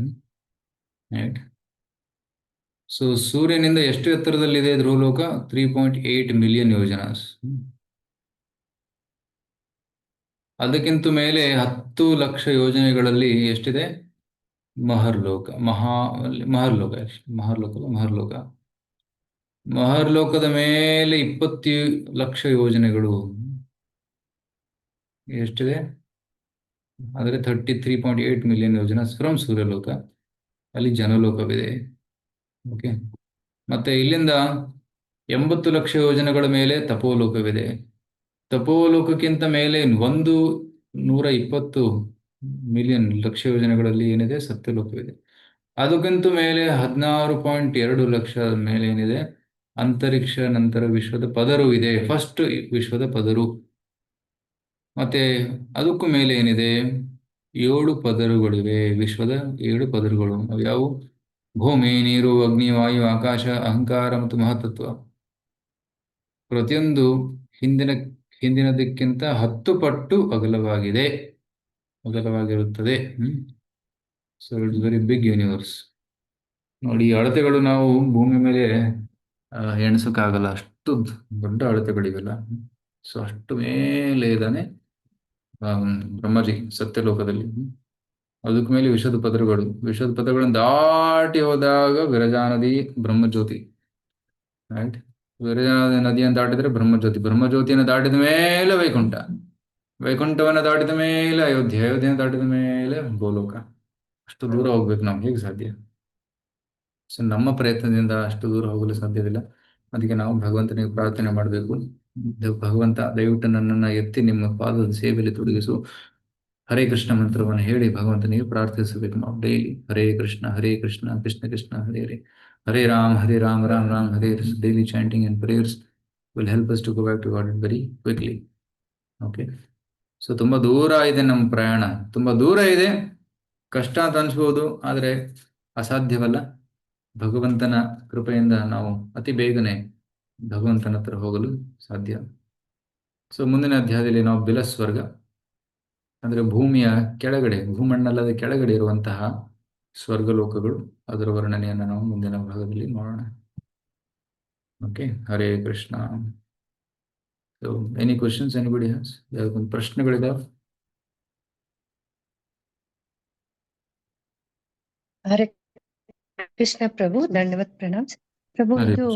ರೈಟ್. ಸೊ ಸೂರ್ಯನಿಂದ ಎಷ್ಟು ಎತ್ತರದಲ್ಲಿದೆ ಧ್ರುವಲೋಕ? 3.8 ಮಿಲಿಯನ್ ಯೋಜನಾಸ್. ಅದಕ್ಕಿಂತ ಮೇಲೆ 10 ಲಕ್ಷ ಯೋಜನೆಗಳಲ್ಲಿ ಎಷ್ಟಿದೆ? ಮಹರ್ಲೋಕ. ಮಹರ್ಲೋಕದ ಮೇಲೆ 20 ಲಕ್ಷ ಯೋಜನೆಗಳು ಎಷ್ಟಿದೆ? ಅಂದರೆ 33.8 ಮಿಲಿಯನ್ ಯೋಜನಾಸ್ ಫ್ರಮ್ ಸೂರ್ಯಲೋಕ. ಅಲ್ಲಿ ಜನಲೋಕವಿದೆ. ಓಕೆ, ಮತ್ತೆ ಇಲ್ಲಿಂದ 80 ಲಕ್ಷ ಯೋಜನೆಗಳ ಮೇಲೆ ತಪೋಲೋಕವಿದೆ. ತಪೋಲೋಕಕ್ಕಿಂತ ಮೇಲೆ 120 ಮಿಲಿಯನ್ ಲಕ್ಷ ಯೋಜನೆಗಳಲ್ಲಿ ಏನಿದೆ? ಸತ್ಯಲೋಕವಿದೆ. ಅದಕ್ಕಿಂತ ಮೇಲೆ 16.2 ಲಕ್ಷ ಮೇಲೆ ಏನಿದೆ? ಅಂತರಿಕ್ಷ. ನಂತರ ವಿಶ್ವದ ಪದರು ಇದೆ, ಫಸ್ಟ್ ವಿಶ್ವದ ಪದರು. ಮತ್ತೆ ಅದಕ್ಕೂ ಮೇಲೆ ಏನಿದೆ? 7 ಪದರುಗಳಿವೆ, ವಿಶ್ವದ 7 ಪದರುಗಳು. ಅವು ಯಾವುವು? ಭೂಮಿ, ನೀರು, ಅಗ್ನಿ, ವಾಯು, ಆಕಾಶ, ಅಹಂಕಾರ ಮತ್ತು ಮಹತ್ತತ್ವ. ಪ್ರತಿಯೊಂದು ಹಿಂದಿನದಕ್ಕಿಂತ 10 ಪಟ್ಟು ಅಗಲವಾಗಿರುತ್ತದೆ. So it's very big universe. ನೋಡಿ, ಈ ಅಳತೆಗಳು ನಾವು ಭೂಮಿ ಮೇಲೆ ಎಣಿಸೋಕ್ಕಾಗಲ್ಲ, ಅಷ್ಟು ದೊಡ್ಡ ಅಳತೆಗಳಿವೆಲ್ಲ. ಸೊ ಅಷ್ಟು ಮೇಲೆ ಇದ್ದಾನೆ ಬ್ರಹ್ಮಜಿ ಸತ್ಯಲೋಕದಲ್ಲಿ. ಅದಕ್ಕೆ ಮೇಲೆ ವಿಶ್ವದ ಪದರುಗಳನ್ನು ದಾಟಿ ಹೋದಾಗ ವಿರಜಾ ನದಿ, ಬ್ರಹ್ಮಜ್ಯೋತಿ. ರೈಟ್. ವಿರಜಾ ನದಿಯನ್ನು ದಾಟಿದ್ರೆ ಬ್ರಹ್ಮಜ್ಯೋತಿಯನ್ನು ದಾಟಿದ ಮೇಲೆ ವೈಕುಂಠವನ್ನು ದಾಟಿದ ಮೇಲೆ ಅಯೋಧ್ಯೆಯನ್ನು ದಾಟಿದ ಮೇಲೆ ಗೋಲೋಕ. ಅಷ್ಟು ದೂರ ಹೋಗ್ಬೇಕು ನಾವು, ಹೇಗೆ ಸಾಧ್ಯ? ಸೊ ನಮ್ಮ ಪ್ರಯತ್ನದಿಂದ ಅಷ್ಟು ದೂರ ಹೋಗಲು ಸಾಧ್ಯವಿಲ್ಲ. ಅದಕ್ಕೆ ನಾವು ಭಗವಂತನಿಗೆ ಪ್ರಾರ್ಥನೆ ಮಾಡಬೇಕು. ಭಗವಂತ, ದಯವಿಟ್ಟು ನನ್ನನ್ನು ಎತ್ತಿ ನಿಮ್ಮ ಪಾದದ ಸೇವೆಯಲ್ಲಿ ತೊಡಗಿಸು. ಹರೇ ಕೃಷ್ಣ ಮಂತ್ರವನ್ನು ಹೇಳಿ ಭಗವಂತನಿಗೆ ಪ್ರಾರ್ಥಿಸಬೇಕು ನಾವು daily. Hare Krishna Krishna Krishna Hare Hare, Hare Ram Ram Ram Hare. Daily chanting and prayers will help us to go back to God very quickly. Okay, so ತುಂಬಾ ದೂರ ಇದೆ ನಮ್ಮ ಪ್ರಯಾಣ, ತುಂಬಾ ದೂರ ಇದೆ, ಕಷ್ಟ ಅಂತ ಅನ್ಸ್ಬೋದು, ಆದರೆ ಅಸಾಧ್ಯವಲ್ಲ. ಭಗವಂತನ ಕೃಪೆಯಿಂದ ನಾವು ಅತಿ ಬೇಗನೆ ಭಗವಂತನ ಹತ್ರ ಹೋಗಲು ಸಾಧ್ಯ. ಸೊ ಮುಂದಿನ ಅಧ್ಯಾಯದಲ್ಲಿ ನಾವು ಬಿಲಸ್ವರ್ಗ, ಅಂದ್ರೆ ಭೂಮಿಯ ಕೆಳಗಡೆ, ಭೂಮಂಡಲದ ಕೆಳಗಡೆ ಇರುವಂತಹ ಸ್ವರ್ಗಲೋಕಗಳು, ಅದರ ವರ್ಣನೆಯನ್ನು ನಾವು ಮುಂದಿನ ಭಾಗದಲ್ಲಿ ನೋಡೋಣ. Okay, Hare Krishna. So any questions anybody has? ಯಾವ್ದೊಂದು ಪ್ರಶ್ನೆಗಳಿದಾವೆ? ಹರೇ ಕೃಷ್ಣ ಪ್ರಭು, ಧನ್ಯವಾದ ಪ್ರಣಾಮ್ ಪ್ರಭು. ಇದು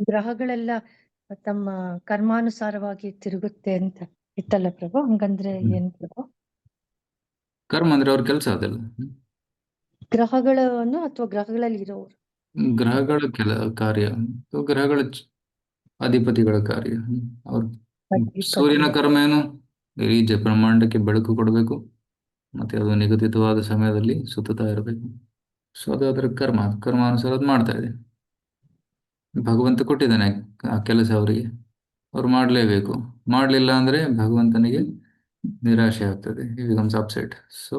ಗ್ರಹಗಳೆಲ್ಲ ತಮ್ಮ ಕರ್ಮಾನುಸಾರವಾಗಿ ತಿರುಗುತ್ತೆ ಅಂತ ಇತ್ತಲ್ಲ ಪ್ರಭು, ಹಂಗಂದ್ರೆ ಏನ್ ಪ್ರಭು? ಕರ್ಮ ಅಂದ್ರೆ ಅವ್ರ ಕೆಲಸ ಅದೆಲ್ಲ. ಗ್ರಹಗಳನ್ನು ಅಥವಾ ಗ್ರಹಗಳಲ್ಲಿ ಇರೋರು ಗ್ರಹಗಳ ಕಾರ್ಯ, ಗ್ರಹಗಳ ಅಧಿಪತಿಗಳ ಕಾರ್ಯ. ಅವ್ರು ಸೂರ್ಯನ ಕರ್ಮ ಏನು? ಇಡೀ ಬ್ರಹ್ಮಾಂಡಕ್ಕೆ ಬೆಳಕು ಕೊಡಬೇಕು, ಮತ್ತೆ ಅದು ನಿಗದಿತವಾದ ಸಮಯದಲ್ಲಿ ಸುತ್ತುತ್ತಾ ಇರಬೇಕು. ಸೊ ಅದು ಅದರ ಕರ್ಮಾನುಸಾರ ಅದು ಮಾಡ್ತಾ ಇದೆ. ಭಗವಂತ ಕೊಟ್ಟಿದ್ದಾನೆ ಆ ಕೆಲಸ ಅವರಿಗೆ, ಅವ್ರು ಮಾಡಲೇಬೇಕು. ಮಾಡಲಿಲ್ಲ ಅಂದ್ರೆ ಭಗವಂತನಿಗೆ ನಿರಾಶೆ ಆಗ್ತದೆ, he becomes upset. ಸೊ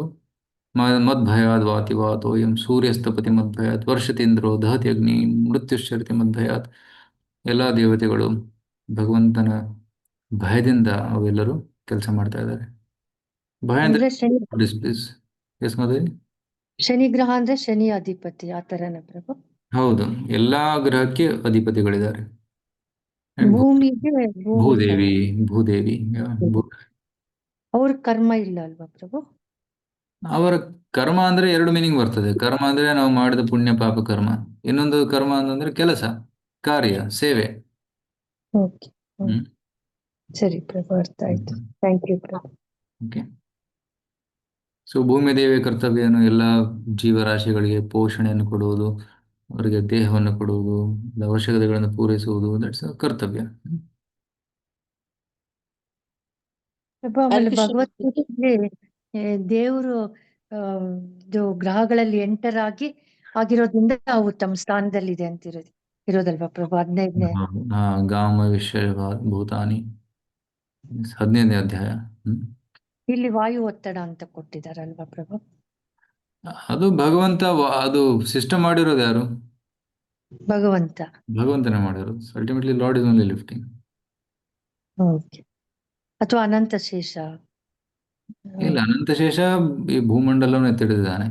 ಮದ್ಭಯಾದ್ ವಾತಿ ವಾತೋಯಂ ಸೂರ್ಯಸ್ತಪತಿ ಮದ್ಭಯಾತ್ ವರ್ಷತೀಂದ್ರೋ ದಹತಿ ಅಗ್ನಿ ಮೃತ್ಯುಶ್ಚರಿತಿ ಮದ್ಭಯಾತ್. ಎಲ್ಲ ದೇವತೆಗಳು ಭಗವಂತನ ಭಯದಿಂದ ಅವೆಲ್ಲರೂ ಕೆಲಸ ಮಾಡ್ತಾ ಇದ್ದಾರೆ. ಭಯ ಅಂದ್ರೆ ಪ್ಲೀಸ್. ಎಸ್ ಮದುವೆ. ಶನಿ ಗ್ರಹ ಅಂದ್ರೆ ಶನಿ ಅಧಿಪತಿ ಆ ತರನ ಪ್ರಭು? ಹೌದು, ಎಲ್ಲಾ ಗ್ರಹಕ್ಕೆ ಅಧಿಪತಿಗಳಿದ್ದಾರೆ. ಭೂಮಿಗೆ ಭೂದೇವಿ ಭೂದೇವಿ ಅವ್ರ ಕರ್ಮ ಇಲ್ಲ ಅಲ್ವಾ ಪ್ರಭು? ಅವರ ಕರ್ಮ ಅಂದ್ರೆ ಎರಡು ಮೀನಿಂಗ್ ಬರ್ತದೆ. ಕರ್ಮ ಅಂದ್ರೆ ನಾವು ಮಾಡಿದ ಪುಣ್ಯ ಪಾಪ ಕರ್ಮ. ಇನ್ನೊಂದು ಕರ್ಮ ಅಂತಂದ್ರೆ ಕೆಲಸ, ಕಾರ್ಯ, ಸೇವೆ. ಓಕೆ, ಸರಿ ಪ್ರಭು, ಅರ್ಥ ಆಯ್ತು. Thank you Prabhu. Okay. So ಭೂಮಿ ದೇವಿಯ ಕರ್ತವ್ಯ ಏನು? ಎಲ್ಲ ಜೀವರಾಶಿಗಳಿಗೆ ಪೋಷಣೆಯನ್ನು ಕೊಡುವುದು, ಅವರಿಗೆ ದೇಹವನ್ನು ಕೊಡುವುದು, ಅವಶ್ಯಕತೆಗಳನ್ನು ಪೂರೈಸುವುದು, ದಟ್ಸ್ ಕರ್ತವ್ಯ. ಪ್ರಭು ಆಮೇಲೆ ಭಗವದ್ಗೀತೆಯಲ್ಲಿ ದೇವರು ಇದು ಗ್ರಹಗಳಲ್ಲಿ ಎಂಟರ್ ಆಗಿರೋದ್ರಿಂದ ಅವು ತಮ್ಮ ಸ್ಥಾನದಲ್ಲಿದೆ ಅಂತ ಇರೋದಲ್ವಾ ಪ್ರಭು? 15ನೇ ಗಾಮ ವಿಶ್ವ ಭೂತಾನಿ 15ನೇ ಅಧ್ಯಾಯ. ಇಲ್ಲಿ ವಾಯು ಒತ್ತಡ ಅಂತ ಕೊಟ್ಟಿದಾರಲ್ವಾ ಪ್ರಭು? ಅದು ಭಗವಂತ, ಅದು ಸಿಸ್ಟಮ್ ಮಾಡಿರೋದು ಯಾರು? ಭಗವಂತನೇ ಮಾಡಿರೋದು. Ultimately lord is only lifting. Okay. ಅಥವಾ ಅನಂತ ಶೇಷ? ಇಲ್ಲ, ಅನಂತಶೇಷ ಈ ಭೂಮಂಡಲವನ್ನು ಎತ್ತಿಡಿದಿದ್ದಾನೆ.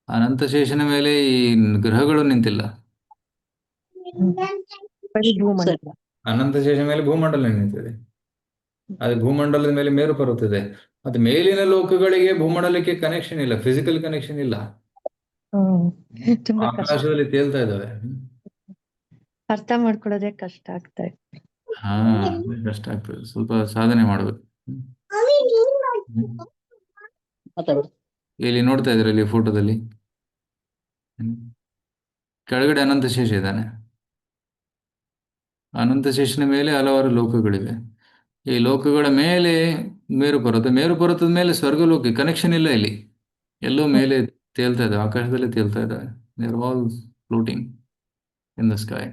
ಅನಂತಶೇಷನ ಮೇಲೆ ಈ ಗ್ರಹಗಳು ನಿಂತಿಲ್ಲ. ಅನಂತಶೇಷ ಮೇಲೆ ಭೂಮಂಡಲ ನಿಂತಿದೆ. ಅದು ಭೂಮಂಡಲದ ಮೇಲೆ ಮೇರು ಪರ್ವತ ಇದೆ. ಮತ್ತೆ ಮೇಲಿನ ಲೋಕಗಳಿಗೆ ಭೂಮಂಡಲಕ್ಕೆ ಕನೆಕ್ಷನ್ ಇಲ್ಲ, ಫಿಸಿಕಲ್ ಕನೆಕ್ಷನ್ ಇಲ್ಲ. ಆಕಾಶದಲ್ಲಿ ತೇಲ್ತಾ ಇದ್ದಾವೆ. ಅರ್ಥ ಮಾಡ್ಕೊಳ್ಳೋದೇ ಕಷ್ಟ ಆಗ್ತಾ ಇದೆ. ಹಾ, ಕಷ್ಟ ಆಗ್ತದೆ, ಸ್ವಲ್ಪ ಸಾಧನೆ ಮಾಡಬೇಕು. ಇಲ್ಲಿ ನೋಡ್ತಾ ಇದ್ರಲ್ಲಿ ಇಲ್ಲಿ ಫೋಟೋದಲ್ಲಿ ಕೆಳಗಡೆ ಅನಂತಶೇಷ ಇದ್ದಾನೆ. ಅನಂತಶೇಷನ ಮೇಲೆ ಹಲವಾರು ಲೋಕಗಳಿವೆ. ಈ ಲೋಕಗಳ ಮೇಲೆ ಮೇರು ಪರ್ವತದ ಮೇಲೆ ಸ್ವರ್ಗಲೋಕ. ಕನೆಕ್ಷನ್ ಇಲ್ಲ ಇಲ್ಲಿ. ಎಲ್ಲೋ ಮೇಲೆ ತೇಲ್ತಾ ಇದ್ದಾವೆ, ಆಕಾಶದಲ್ಲಿ ತೇಲ್ತಾ ಇದ್ದಾವೆ. They are all floating in the sky.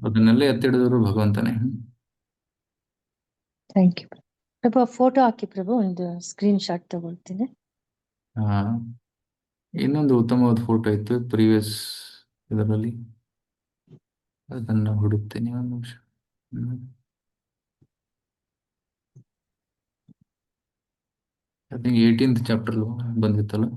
ಅದನ್ನೆಲ್ಲ ಎತ್ತಿಡಿದವರು ಭಗವಂತನೇ. Thank you Prabhu. ಫೋಟೋ ಹಾಕಿ ಪ್ರಭು, ಒಂದು ಸ್ಕ್ರೀನ್ ಶಾಟ್ ತಗೊಳ್ತೀನಿ. ಹಾ, ಇನ್ನೊಂದು ಉತ್ತಮವಾದ ಫೋಟೋ ಇತ್ತು ಪ್ರೀವಿಯಸ್ ಇದರಲ್ಲಿ, ಅದನ್ನ ಹುಡುಕ್ತೇನೆ ಒಂದು ನಿಮಿಷ. ಐ ಥಿಂಕ್ 18th ಚಾಪ್ಟರ್ ಬಂದಿತ್ತಲ್ಲ.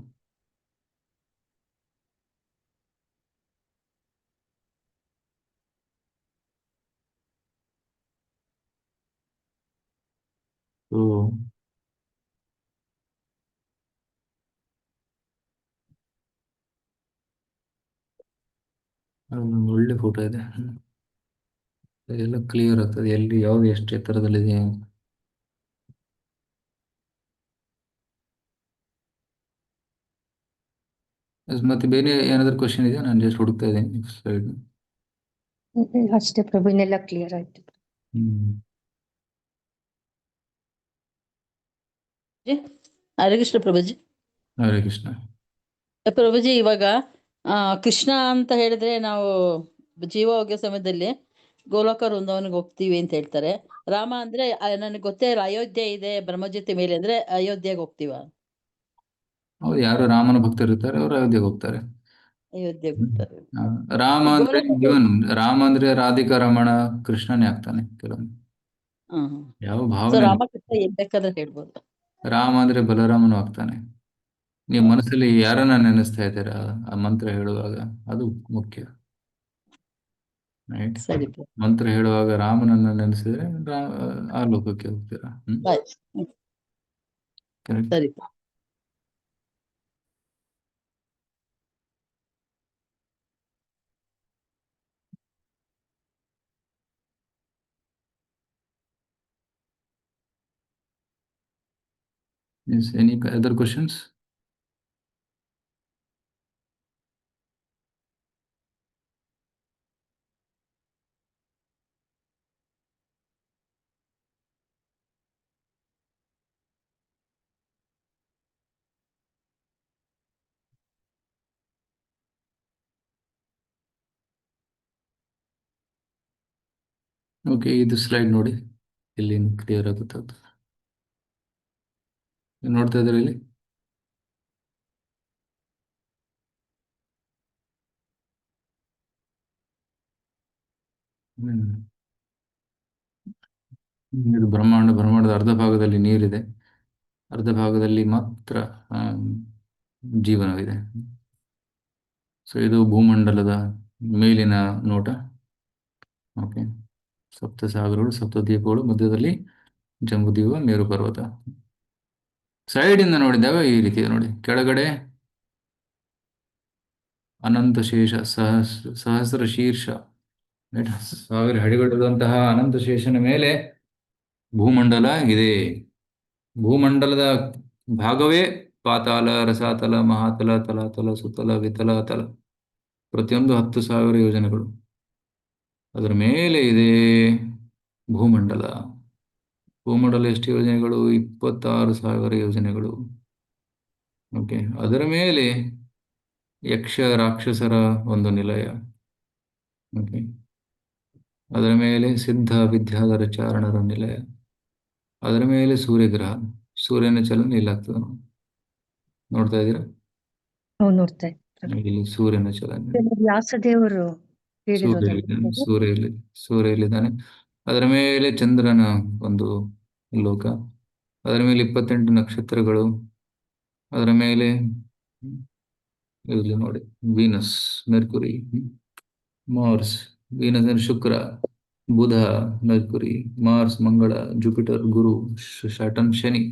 ಅದೊಂದು ಒಳ್ಳೆ ಫೋಟೋ ಇದೆ. ಎಲ್ಲ ಕ್ಲಿಯರ್ ಆಗ್ತದೆ, ಎಲ್ಲಿ ಯಾವ್ದು ಎಷ್ಟು ಎತ್ತರದಲ್ಲಿದೆ. ಮತ್ತೆ ಬೇರೆ ಏನಾದ್ರು ಕ್ವಶನ್ ಇದೆಯಾ? ನಾನು ಜಸ್ಟ್ ಹುಡುಕ್ತಾ ಇದ್ದೇನೆ ಸ್ಲೈಡ್. ಅಷ್ಟೇ ಪ್ರಭು, ಇನ್ನೆಲ್ಲ ಕ್ಲಿಯರ್ ಆಯ್ತು. ಹರೇ ಕೃಷ್ಣ ಪ್ರಭುಜಿ. ಹರೇ ಕೃಷ್ಣ ಪ್ರಭುಜಿ. ಇವಾಗ ಕೃಷ್ಣ ಅಂತ ಹೇಳಿದ್ರೆ ನಾವು ಜೀವ ಹೋಗೋ ಸಮಯದಲ್ಲಿ ಗೋಲೋಕ ವೃಂದಾವನಿಗೆ ಹೋಗ್ತೀವಿ ಅಂತ ಹೇಳ್ತಾರೆ. ರಾಮ ಅಂದ್ರೆ ನನಗೆ ಗೊತ್ತೇ ಇಲ್ಲ, ಅಯೋಧ್ಯೆ ಇದೆ ಬ್ರಹ್ಮಜ್ಯೋತಿ ಮೇಲೆ ಅಂದ್ರೆ ಅಯೋಧ್ಯೆಗೆ ಹೋಗ್ತೀವ? ಹೌದು, ಯಾರು ರಾಮನ ಭಕ್ತರು ಇರ್ತಾರೆ ಅವರು ಅಯೋಧ್ಯೆಗೆ ಹೋಗ್ತಾರೆ. ಅಯೋಧ್ಯೆಗೆ ಹೋಗ್ತಾರೆ. ರಾಮ ಅಂದ್ರೆ ಇವನ್, ರಾಮ ಅಂದ್ರೆ ರಾಧಿಕಾ ರಮಣ ಕೃಷ್ಣನೇ ಆಗ್ತಾನೆ ಕೆಲವೊಮ್ಮೆ. ಯಾವ ಭಾವನೆ. ರಾಮ ಕೃಷ್ಣ ಏನ್ ಬೇಕಾದ್ರೆ ಹೇಳ್ಬೋದು. ರಾಮ ಅಂದ್ರೆ ಬಲರಾಮನು ಆಗ್ತಾನೆ. ನೀವು ಮನಸ್ಸಲ್ಲಿ ಯಾರನ್ನ ನೆನೆಸ್ತಾ ಇದ್ದೀರಾ ಆ ಮಂತ್ರ ಹೇಳುವಾಗ, ಅದು ಮುಖ್ಯ. ರೈಟ್. ಮಂತ್ರ ಹೇಳುವಾಗ ರಾಮನನ್ನ ನೆನೆಸಿದ್ರೆ ಆ ಲೋಕಕ್ಕೆ ಹೋಗ್ತೀರಾ. ಸರಿ. Any other questions? ಓಕೆ, ಇದು ಸ್ಲೈಡ್ ನೋಡಿ, ಇಲ್ಲಿ ಕ್ಲಿಯರ್ ಆಗುತ್ತೆ ಅದು. ನೋಡ್ತಾ ಇದ್ರೆ ಇಲ್ಲಿ ಇದು ಬ್ರಹ್ಮಾಂಡದ ಅರ್ಧ ಭಾಗದಲ್ಲಿ ನೀರಿದೆ, ಅರ್ಧ ಭಾಗದಲ್ಲಿ ಮಾತ್ರ ಜೀವನವಿದೆ. ಸೊ ಇದು ಭೂಮಂಡಲದ ಮೇಲಿನ ನೋಟ. ಓಕೆ, ಸಪ್ತ ಸಾಗರಗಳು, ಸಪ್ತ ದ್ವೀಪಗಳು, ಮಧ್ಯದಲ್ಲಿ ಜಂಬೂದ್ವೀಪ, ಮೇರು ಪರ್ವತ. ಸೈಡಿಂದ ನೋಡಿದಾಗ ಈ ರೀತಿ ನೋಡಿ, ಕೆಳಗಡೆ ಅನಂತ ಶೇಷ ಸಹಸ್ರ ಶೀರ್ಷ, 1000 ಅಡಿಗಳಿರುವಂತಹ ಅನಂತ ಶೇಷನ ಮೇಲೆ ಭೂಮಂಡಲ ಇದೆ. ಭೂಮಂಡಲದ ಭಾಗವೇ ಪಾತಾಲ, ರಸಾತಲ, ಮಹಾತಲ, ತಲಾತಲ, ಸುತಲ, ವಿತಲ, ತಲ, ಪ್ರತಿಯೊಂದು 10,000 ಯೋಜನೆಗಳು. ಅದರ ಮೇಲೆ ಇದೆ ಭೂಮಂಡಲ. ಭೂಮಂಡಲ ಎಷ್ಟು ಯೋಜನೆಗಳು? 26,000 ಯೋಜನೆಗಳು. ಓಕೆ, ಅದರ ಮೇಲೆ ಯಕ್ಷ ರಾಕ್ಷಸರ ಒಂದು ನಿಲಯ. ಓಕೆ, ಅದರ ಮೇಲೆ ಸಿದ್ಧ ವಿದ್ಯಾಧರ ಚಾರಣರ ನಿಲಯ. ಅದರ ಮೇಲೆ ಸೂರ್ಯಗ್ರಹ, ಸೂರ್ಯನ ಚಲನೆ ಇಲ್ಲಾಗ್ತದೆ, ನೋಡ್ತಾ ಇದ್ದೀರಾ? ನಾವು ನೋಡ್ತಾ ಇದ್ದೀವಿ. ಇಲ್ಲಿ ಸೂರ್ಯನ ಚಲನೆ, ವ್ಯಾಸದೇವರು ಸೂರ್ಯ ಇಲ್ಲಿದ್ದಾನೆ. ಅದರ ಮೇಲೆ ಚಂದ್ರನ ಒಂದು ಲೋಕ, ಅದರ ಮೇಲೆ 28 ನಕ್ಷತ್ರಗಳು, ಅದರ ಮೇಲೆ ಇಲ್ಲಿ ನೋಡಿ ವೀನಸ್, ಮೆರ್ಕುರಿ, ಮಾರ್ಸ್, ವೀನಸ್ ಅಂದ್ರೆ Shukra, Budha, Mercury, Mars, Mangala, Jupiter, Guru, Saturn, Shani.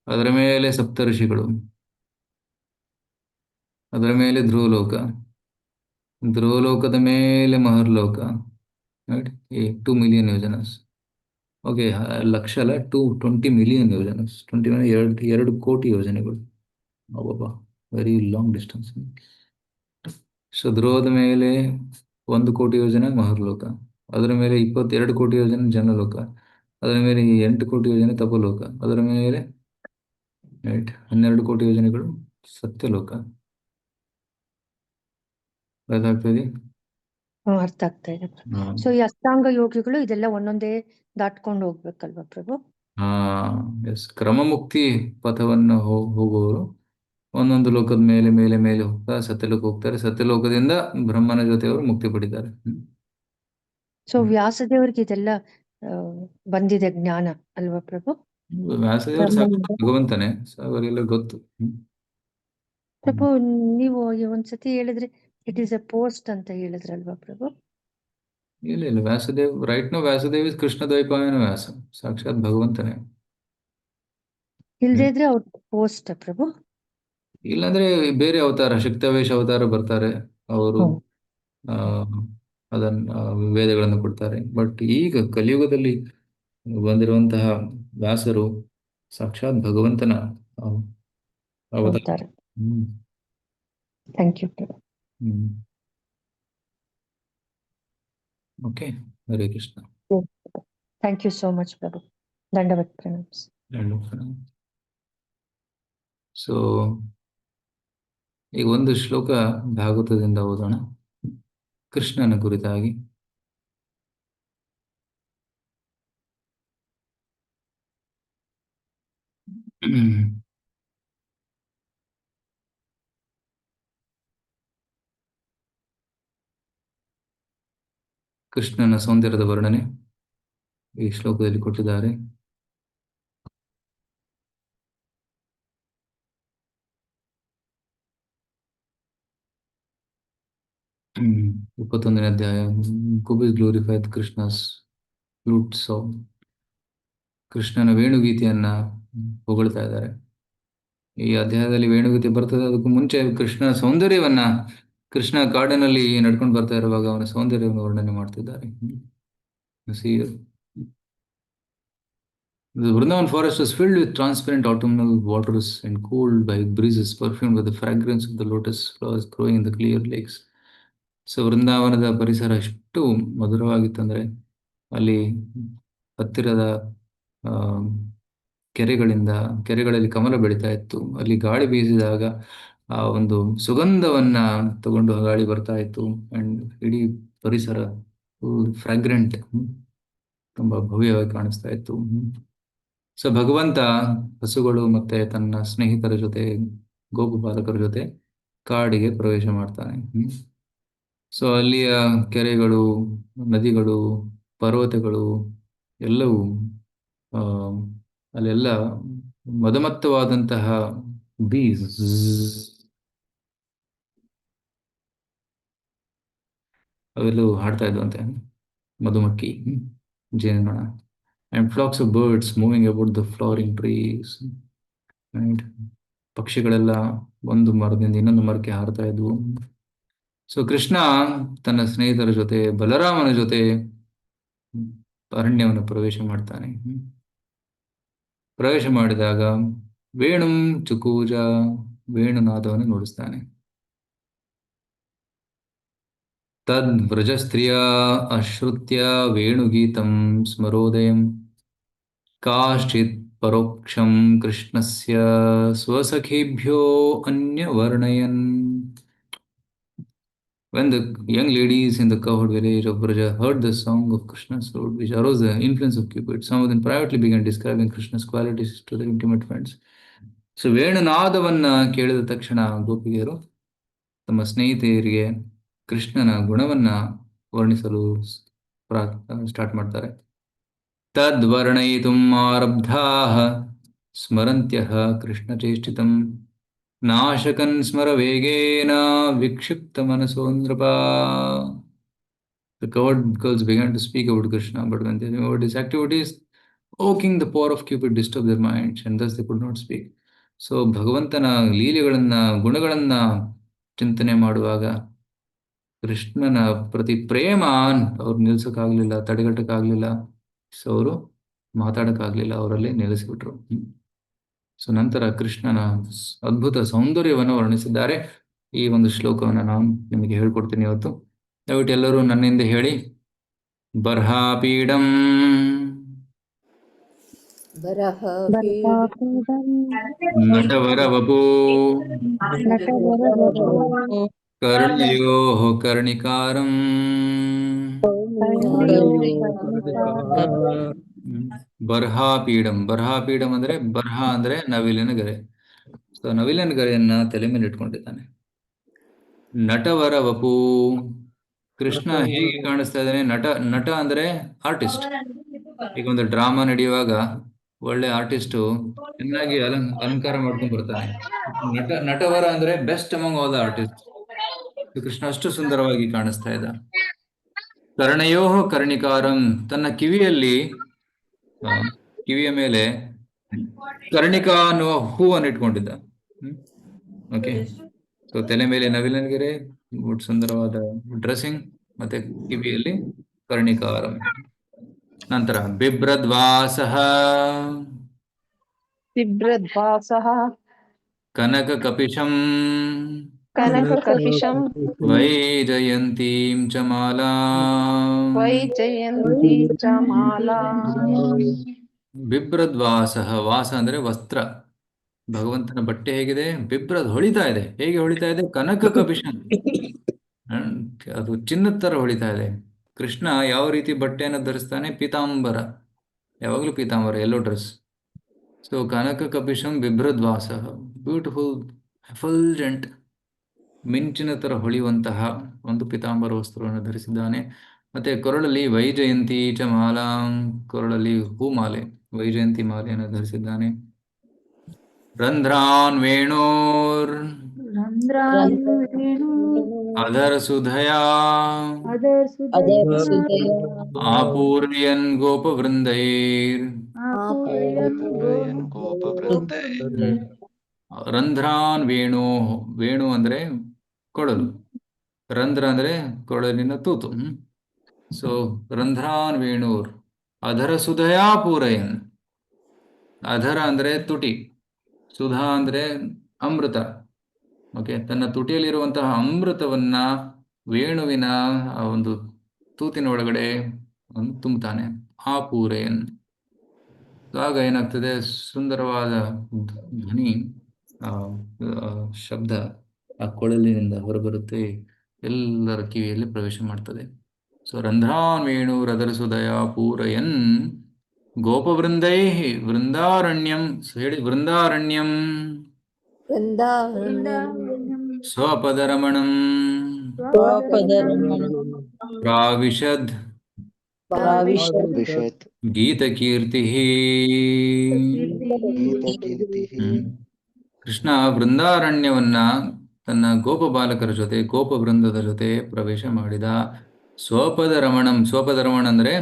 ಅದರ ಮೇಲೆ ಸಪ್ತರ್ಷಿಗಳು, ಅದರ ಮೇಲೆ ಧ್ರುವಲೋಕ, ಧ್ರುವಲೋಕದ ಮೇಲೆ ಮಹರ್ಲೋಕ. ರೈಟ್, 2 ಮಿಲಿಯನ್ ಯೋಜನಸ್. ಓಕೆ, ಲಕ್ಷ ಅಲ್ಲ, 20 ಮಿಲಿಯನ್ ಯೋಜನಸ್. 2 ಕೋಟಿ ಯೋಜನೆಗಳು. ಅಬ್ಬಬ್ಬಾ, ವೆರಿ ಲಾಂಗ್ ಡಿಸ್ಟೆನ್ಸ್. ಸೊ ಧ್ರುವದ ಮೇಲೆ 1 ಕೋಟಿ ಯೋಜನೆ ಮಹರ್ಲೋಕ, ಅದರ ಮೇಲೆ 22 ಕೋಟಿ ಯೋಜನೆ ಜನಲೋಕ, ಅದರ ಮೇಲೆ 8 ಕೋಟಿ ಯೋಜನೆ ತಪಲೋಕ, ಅದರ ಮೇಲೆ 12 ಕೋಟಿ ಯೋಜನೆಗಳು ಸತ್ಯಲೋಕ. ಅರ್ಥಾಗ್ತದೆ? ಅರ್ಥ ಆಗ್ತಾ ಇದೆ. ಸೊ ಈ ಅಷ್ಟಾಂಗ ಯೋಗಿಗಳು ಇದೆಲ್ಲ ಒಂದೊಂದೇ ದಾಟ್ಕೊಂಡು ಹೋಗ್ಬೇಕಲ್ವಾ ಪ್ರಭು? ಎಸ್, ಕ್ರಮ ಮುಕ್ತಿ ಪಥವನ್ನು ಹೋಗುವವರು ಒಂದೊಂದು ಲೋಕದ ಮೇಲೆ ಮೇಲೆ ಮೇಲೆ ಹೋಗ್ತಾ ಸತ್ಯಲೋಕ ಹೋಗ್ತಾರೆ. ಸತ್ಯಲೋಕದಿಂದ ಬ್ರಹ್ಮನ ಜೊತೆ ಅವರು ಮುಕ್ತಿ ಪಡಿತಾರೆ. ಸೊ ವ್ಯಾಸದೇವರಿಗೆ ಇದೆಲ್ಲ ಬಂದಿದೆ ಜ್ಞಾನ ಅಲ್ವಾ ಪ್ರಭು? ವ್ಯಾಸದೇವರು ಸಾಕ್ಷಾತ್ ಭಗವಂತನೇ, ಅವರೆಲ್ಲ ಗೊತ್ತು. ಪ್ರಭು, ನೀವು ಒಂದ್ಸತಿ ಹೇಳಿದ್ರೆ ಇಟ್ ಈಸ್ ಎ ಪೋಸ್ಟ್ ಅಂತ ಹೇಳಿದ್ರಲ್ವಾ ಪ್ರಭು? ಇಲ್ಲ, Vyasadev right no Vyasadev is Krishna Dvaipayana Vyasa, ಸಾಕ್ಷಾತ್ ಭಗವಂತನೇ. ಇಲ್ದೇ ಇದ್ರೆ ಅವ್ರ ಪೋಸ್ಟ್ ಪ್ರಭು? ಇಲ್ಲಾಂದ್ರೆ ಬೇರೆ ಅವತಾರ, ಶಕ್ತಾವೇಶ ಅವತಾರ ಬರ್ತಾರೆ ಅವರು, ಅದನ್ನ ವೇದಗಳನ್ನು ಕೊಡ್ತಾರೆ. ಬಟ್ ಈಗ ಕಲಿಯುಗದಲ್ಲಿ ಬಂದಿರುವಂತಹ ವ್ಯಾಸರು ಸಾಕ್ಷಾತ್ ಭಗವಂತನ ಅವತಾರ. Thank you Prabhu. Okay, Hare Krishna. Thank you so much Prabhu. ದಂಡವತ್ ಪ್ರಣಾಮ್ಸ್. ಸೊ ಈಗ ಒಂದು ಶ್ಲೋಕ ಭಾಗವತದಿಂದ ಓದೋಣ, ಕೃಷ್ಣನ ಕುರಿತಾಗಿ. ಕೃಷ್ಣನ ಸೌಂದರ್ಯದ ವರ್ಣನೆ ಈ ಶ್ಲೋಕದಲ್ಲಿ ಕೊಟ್ಟಿದ್ದಾರೆ. ಹ್ಮ್ 21ನೇ ಅಧ್ಯಾಯ, ಕುಬಿಸ್ ಗ್ಲೋರಿಫೈಡ್ ಕೃಷ್ಣಸ್ ಫ್ಲೂಟ್ ಸಾಂಗ್. ಕೃಷ್ಣನ ವೇಣುಗೀತೆಯನ್ನ ಹೊಗಳ್ತಾ ಇದ್ದಾರೆ. ಈ ಅಧ್ಯಾಯದಲ್ಲಿ ವೇಣುಗೀತೆ ಬರ್ತದೆ. ಅದಕ್ಕೂ ಮುಂಚೆ ಕೃಷ್ಣನ ಸೌಂದರ್ಯವನ್ನ, ಕೃಷ್ಣ ಕಾಡಿನಲ್ಲಿ ನಡ್ಕೊಂಡು ಬರ್ತಾ ಇರುವಾಗ ಅವನ ಸೌಂದರ್ಯವನ್ನು ವರ್ಣನೆ ಮಾಡ್ತಿದ್ದಾರೆ. The Vrindavan forest was filled with transparent autumnal waters and cooled by breezes perfumed with the fragrance of the lotus flowers growing in the clear lakes. So ವೃಂದಾವನದ ಪರಿಸರ ಎಷ್ಟು ಮಧುರವಾಗಿತ್ತಂದ್ರೆ, ಅಲ್ಲಿ ಹತ್ತಿರದ ಕೆರೆಗಳಲ್ಲಿ ಕಮಲ ಬೆಳೀತಾ ಇತ್ತು. ಅಲ್ಲಿ ಗಾಳಿ ಬೀಸಿದಾಗ ಆ ಒಂದು ಸುಗಂಧವನ್ನ ತಗೊಂಡು ಗಾಳಿ ಬರ್ತಾ ಇತ್ತು. ಅಂಡ್ ಇಡೀ ಪರಿಸರ ಫುಲ್ ಫ್ರಾಗ್ರೆಂಟ್, ತುಂಬಾ ಭವ್ಯವಾಗಿ ಕಾಣಿಸ್ತಾ ಇತ್ತು. ಸೊ ಭಗವಂತ ಹಸುಗಳು ಮತ್ತೆ ತನ್ನ ಸ್ನೇಹಿತರ ಜೊತೆ, ಗೋಪುಪಾಲಕರ ಜೊತೆ ಕಾಡಿಗೆ ಪ್ರವೇಶ ಮಾಡ್ತಾನೆ. ಸೊ ಅಲ್ಲಿಯ ಕೆರೆಗಳು, ನದಿಗಳು, ಪರ್ವತಗಳು ಎಲ್ಲವೂ ಅಲ್ಲೆಲ್ಲ ಮದಮತ್ತವಾದಂತಹ ಬೀಸ್ ಅವೆಲ್ಲವೂ ಹಾಡ್ತಾ ಇದ್ವಂತೆ. ಮಧುಮಕ್ಕಿ, ಜೇನುನೊಣ, and flocks of birds moving about the flowering trees. And ಪಕ್ಷಿಗಳೆಲ್ಲ ಒಂದು ಮರದಿಂದ ಇನ್ನೊಂದು ಮರಕ್ಕೆ ಹಾರ್ತಾ ಇದ್ವು. ಸೊ ಕೃಷ್ಣ ತನ್ನ ಸ್ನೇಹಿತರ ಜೊತೆ, ಬಲರಾಮನ ಜೊತೆ ಅರಣ್ಯವನ್ನು ಪ್ರವೇಶ ಮಾಡ್ತಾನೆ. ಪ್ರವೇಶ ಮಾಡಿದಾಗ ವೇಣುಂ ಚುಕೂಜ, ವೇಣುನಾದವನ್ನು ನುಡಿಸ್ತಾನೆ. ತದ್ ವ್ರಜಸ್ತ್ರೀಯ ಅಶ್ರುತ್ಯ ವೇಣುಗೀತಂ ಸ್ಮರೋದಯಂ ಕಾಶ್ಚಿತ್ ಪರೋಕ್ಷಂ ಕೃಷ್ಣಸ್ಯ ಸ್ವಸಖೀಭ್ಯೋ ಅನ್ಯವರ್ಣಯನ್. When the young ladies in the covered village of Braja heard the song of Krishna's lord, which aroused the influence of Cupid, some of them privately began describing Krishna's qualities to their intimate friends. So ವೇಣುನಾದವನ್ನ ಕೇಳಿದ ತಕ್ಷಣ ಗೋಪಿಗೆಯರು ತಮ್ಮ ಸ್ನೇಹಿತೆಯರಿಗೆ ಕೃಷ್ಣನ ಗುಣವನ್ನ ವರ್ಣಿಸಲು start ಮಾಡ್ತಾರೆ. ತದ್ವರ್ಣಯಿತುಂ ಆರಬ್ಧಾಃ ಸ್ಮರಂತ್ಯಃ ಕೃಷ್ಣಚೇಷ್ಟಿತಂ ನಾಶಕನ್ ಸ್ಮರ ವೇಗೇನ ವಿಕ್ಷಿಪ್ತ ಮನಸೋ ನೃಪ. The covered girls began to speak about Krishna, but when they remembered his activities, O king, the power of Cupid disturbed their minds, and thus they could not speak. So ಭಗವಂತನ ಲೀಲೆಗಳನ್ನ, ಗುಣಗಳನ್ನ ಚಿಂತನೆ ಮಾಡುವಾಗ ಕೃಷ್ಣನ ಪ್ರತಿ ಪ್ರೇಮ ಅವ್ರು ನಿಲ್ಸಕ್ಕಾಗ್ಲಿಲ್ಲ, ತಡೆಗಟ್ಟಕ್ಕಾಗ್ಲಿಲ್ಲ. So ಅವರು ಮಾತಾಡಕ್ಕಾಗ್ಲಿಲ್ಲ, ಅವರಲ್ಲಿ ನೆಲೆಸಿಬಿಟ್ರು. So ನಂತರ ಕೃಷ್ಣನ ಅದ್ಭುತ ಸೌಂದರ್ಯವನ್ನು ವರ್ಣಿಸಿದ್ದಾರೆ. ಈ ಒಂದು ಶ್ಲೋಕವನ್ನು ನಾನು ನಿಮಗೆ ಹೇಳ್ಕೊಡ್ತೀನಿ ಇವತ್ತು. ದಯವಿಟ್ಟು ಎಲ್ಲರೂ ನನ್ನಿಂದ ಹೇಳಿ. ಬರ್ಹಾಪೀಡಂ ನಟವರವಪು ಕರ್ಣಯೋಃ ಕರ್ಣಿಕಾರಂ ಬರ್ಹಾಪೀಡಂ. ಬರ್ಹಾಪೀಡಂ ಅಂದ್ರೆ, ಬರ್ಹ ಅಂದ್ರೆ ನವಿಲಿನ ಗರೆ. ಸೊ ನವಿಲಿನ ಗರೆಯನ್ನ ತಲೆ ಮೇಲೆ ಇಟ್ಕೊಂಡಿದ್ದಾನೆ. ನಟವರ ವಪು, ಕೃಷ್ಣ ಹೇಗೆ ಕಾಣಿಸ್ತಾ ಇದ್ದಾನೆ? ನಟ ಅಂದ್ರೆ ಆರ್ಟಿಸ್ಟ್. ಈಗ ಒಂದು ಡ್ರಾಮಾ ನಡೆಯುವಾಗ ಒಳ್ಳೆ ಆರ್ಟಿಸ್ಟು ಚೆನ್ನಾಗಿ ಅಲಂಕಾರ ಮಾಡ್ಕೊಂಡು ಬರ್ತಾನೆ. ನಟವರ ಅಂದ್ರೆ best among all the artist. Krishna ಅಷ್ಟು ಸುಂದರವಾಗಿ ಕಾಣಿಸ್ತಾ ಇದ್ದ. ಕರ್ಣಯೋಃ ಕರ್ಣಿಕಾರಂ, ತನ್ನ ಕಿವಿಯ ಮೇಲೆ ಕರ್ಣಿಕಾ ಅನ್ನುವ ಹೂವನ್ನು ಇಟ್ಕೊಂಡಿದ್ದ. ಓಕೆ, ಸೊ ತಲೆ ಮೇಲೆ ನವಿಲನಗೆರೆ, ಸುಂದರವಾದ ಡ್ರೆಸ್ಸಿಂಗ್, ಮತ್ತೆ ಕಿವಿಯಲ್ಲಿ ಕರ್ಣಿಕಾರಂ. ನಂತರ ಬಿಭ್ರದ್ವಾಸಃ ಕನಕ ಕಪಿಶಂ ವೈಜಯಂತೀಂ ಚ ಮಾಲಾಂ. ಬಿಭ್ರದ್ವಾಸಃ, ವಾಸ ಅಂದ್ರೆ ವಸ್ತ್ರ. ಭಗವಂತನ ಬಟ್ಟೆ ಹೇಗಿದೆ? ಬಿಭ್ರದ್, ಹೊಳಿತಾ ಇದೆ. ಹೇಗೆ ಹೊಳಿತಾ ಇದೆ? ಕನಕ ಕಪಿಶಂ, ಅದು ಚಿನ್ನದ ತರ ಹೊಳಿತಾ ಇದೆ. ಕೃಷ್ಣ ಯಾವ ರೀತಿ ಬಟ್ಟೆಯನ್ನು ಧರಿಸ್ತಾನೆ? ಪೀತಾಂಬರ, ಯಾವಾಗಲೂ ಪೀತಾಂಬರ, ಯೆಲ್ಲೋ ಡ್ರೆಸ್. ಸೊ ಕನಕ ಕಪಿಶಂ ಬಿಭ್ರದ್ವಾಸ, ಬ್ಯೂಟಿಫುಲ್ ಎಫಲ್ಜೆಂಟ್, ಮಿಂಚಿನ ತರ ಹೊಳೆಯುವಂತಹ ಒಂದು ಪೀತಾಂಬರ ವಸ್ತ್ರವನ್ನು ಧರಿಸಿದ್ದಾನೆ. ಮತ್ತೆ ಕೊರಳಲ್ಲಿ ವೈಜಯಂತಿ ಚ ಮಾಲಾಂ, ಕೊರಳಲ್ಲಿ ಹೂಮಾಲೆ, ವೈಜಯಂತಿ ಮಾಲೆಯನ್ನು ಧರಿಸಿದ್ದಾನೆ. ರಂಧ್ರಾನ್ ವೇಣೋರ್ ಅಧರ ಸುಧಯಾ ಆಪೂರ್ಯನ್ ಗೋಪವೃಂದೈರ್. ರಂಧ್ರಾನ್ ವೇಣು, ವೇಣು ಅಂದ್ರೆ ಕೊಳಲು, ರಂಧ್ರ ಅಂದ್ರೆ ಕೊಳಲಿನ ತೂತು. ಸೊ ರಂಧ್ರಾನ್ ವೇಣೂರ್ ಅಧರ ಸುಧಯಾ ಪೂರಯನ್. ಅಧರ ಅಂದ್ರೆ ತುಟಿ, ಸುಧಾ ಅಂದ್ರೆ ಅಮೃತ. ಓಕೆ, ತನ್ನ ತುಟಿಯಲ್ಲಿರುವಂತಹ ಅಮೃತವನ್ನ ವೇಣುವಿನ ಆ ಒಂದು ತೂತಿನ ಒಳಗಡೆ ತುಂಬುತ್ತಾನೆ. ಆ ಪೂರಯನ್. ಆಗ ಏನಾಗ್ತದೆ? ಸುಂದರವಾದ ಧ್ವನಿ, ಶಬ್ದ ಆ ಕೊಳಲಿನಿಂದ ಹೊರಬರುತ್ತೆ, ಎಲ್ಲರ ಕಿವಿಯಲ್ಲಿ ಪ್ರವೇಶ ಮಾಡ್ತದೆ. ಸೊ ರಂಧ್ರಾನ್ ವೇಣುರದರಸುದಯ ಪೂರಯನ್ ಗೋಪವೃಂದೈ ವೃಂದಾರಣ್ಯಂ ಹೇಳಿ ವೃಂದಾರಣ್ಯಂ ವೃಂದಾವನಂ ಸ್ವಪದರಮಣಂ ಸ್ವಪದರಮಣ ಪ್ರಾವಿಶದ್ ಪ್ರಾವಿಶತ್ ಗೀತಕೀರ್ತಿ. ಗೀತಕೀರ್ತಿಃ ಕೃಷ್ಣ ವೃಂದಾರಣ್ಯವನ್ನ ತನ್ನ ಗೋಪ ಬಾಲಕರ ಜೊತೆ ಗೋಪ ವೃಂದದ ಜೊತೆ ಪ್ರವೇಶ ಮಾಡಿದ. ಸ್ವಪದ ರಮಣಂ, ಸ್ವಪದ ರಮಣ ಅಂದ್ರೆ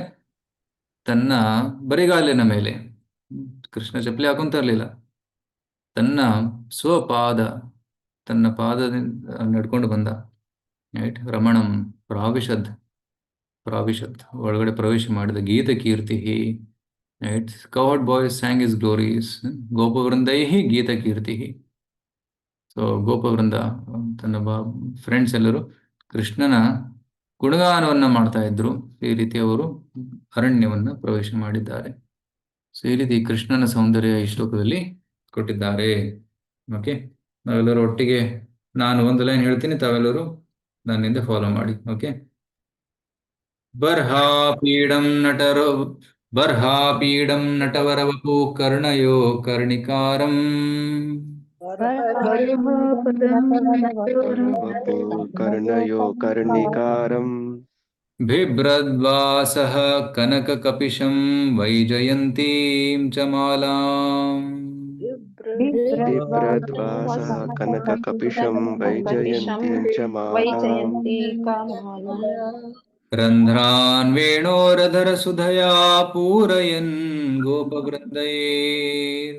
ತನ್ನ ಬರಿಗಾಲಿನ ಮೇಲೆ, ಕೃಷ್ಣ ಚಪ್ಪಲಿ ಹಾಕೊಂತ ಇರ್ಲಿಲ್ಲ, ತನ್ನ ಸ್ವಪಾದ, ತನ್ನ ಪಾದದಿಂದ ನಡ್ಕೊಂಡು ಬಂದ. ರೈಟ್, ರಮಣಂ ಪ್ರಾವಿಶದ್, ಒಳಗಡೆ ಪ್ರವೇಶ ಮಾಡಿದ. ಗೀತ ಕೀರ್ತಿ, right, covered boys sang his glories, ಗೋಪವೃಂದೈ ಗೀತ ಕೀರ್ತಿ. ಸೊ ಗೋಪವೃಂದ ತನ್ನ ಫ್ರೆಂಡ್ಸ್ ಎಲ್ಲರೂ ಕೃಷ್ಣನ ಗುಣಗಾನವನ್ನ ಮಾಡ್ತಾ ಇದ್ರು. ಈ ರೀತಿ ಅವರು ಅರಣ್ಯವನ್ನ ಪ್ರವೇಶ ಮಾಡಿದ್ದಾರೆ. ಸೊ ಈ ರೀತಿ ಕೃಷ್ಣನ ಸೌಂದರ್ಯ ಈ ಶ್ಲೋಕದಲ್ಲಿ ಕೊಟ್ಟಿದ್ದಾರೆ. ಓಕೆ, ನಾವೆಲ್ಲರೂ ಒಟ್ಟಿಗೆ ನಾನು ಒಂದು ಲೈನ್ ಹೇಳ್ತೀನಿ, ತಾವೆಲ್ಲರೂ ನನ್ನಿಂದ ಫಾಲೋ ಮಾಡಿ. ಓಕೆ. ಬರ್ಹಾಪೀಡಂ ನಟವರವಪು ಕರ್ಣಯೋ ಕರ್ಣಿಕಾರಂ ವಪು ಕರ್ಣಯೋ ಕರ್ಣಿಕಾರಂ ಬಿಭ್ರದ್ವಾಸಃ ಕನಕಕಪಿಶಂ ವೈಜಯಂತೀಂ ಚ ಮಾಲಾಂ ಬಿಭ್ರದ್ವಾಸಃ ಕನಕಕಪಿಶಂ ವೈಜಯಂತೀಂ ಚ ಮಾಲಾಂ ರಂಧ್ರಾನ್ ವೇಣೋರಧರಸುಧಯಾ ಪೂರಯನ್ ಗೋಪವೃಂದೈರ್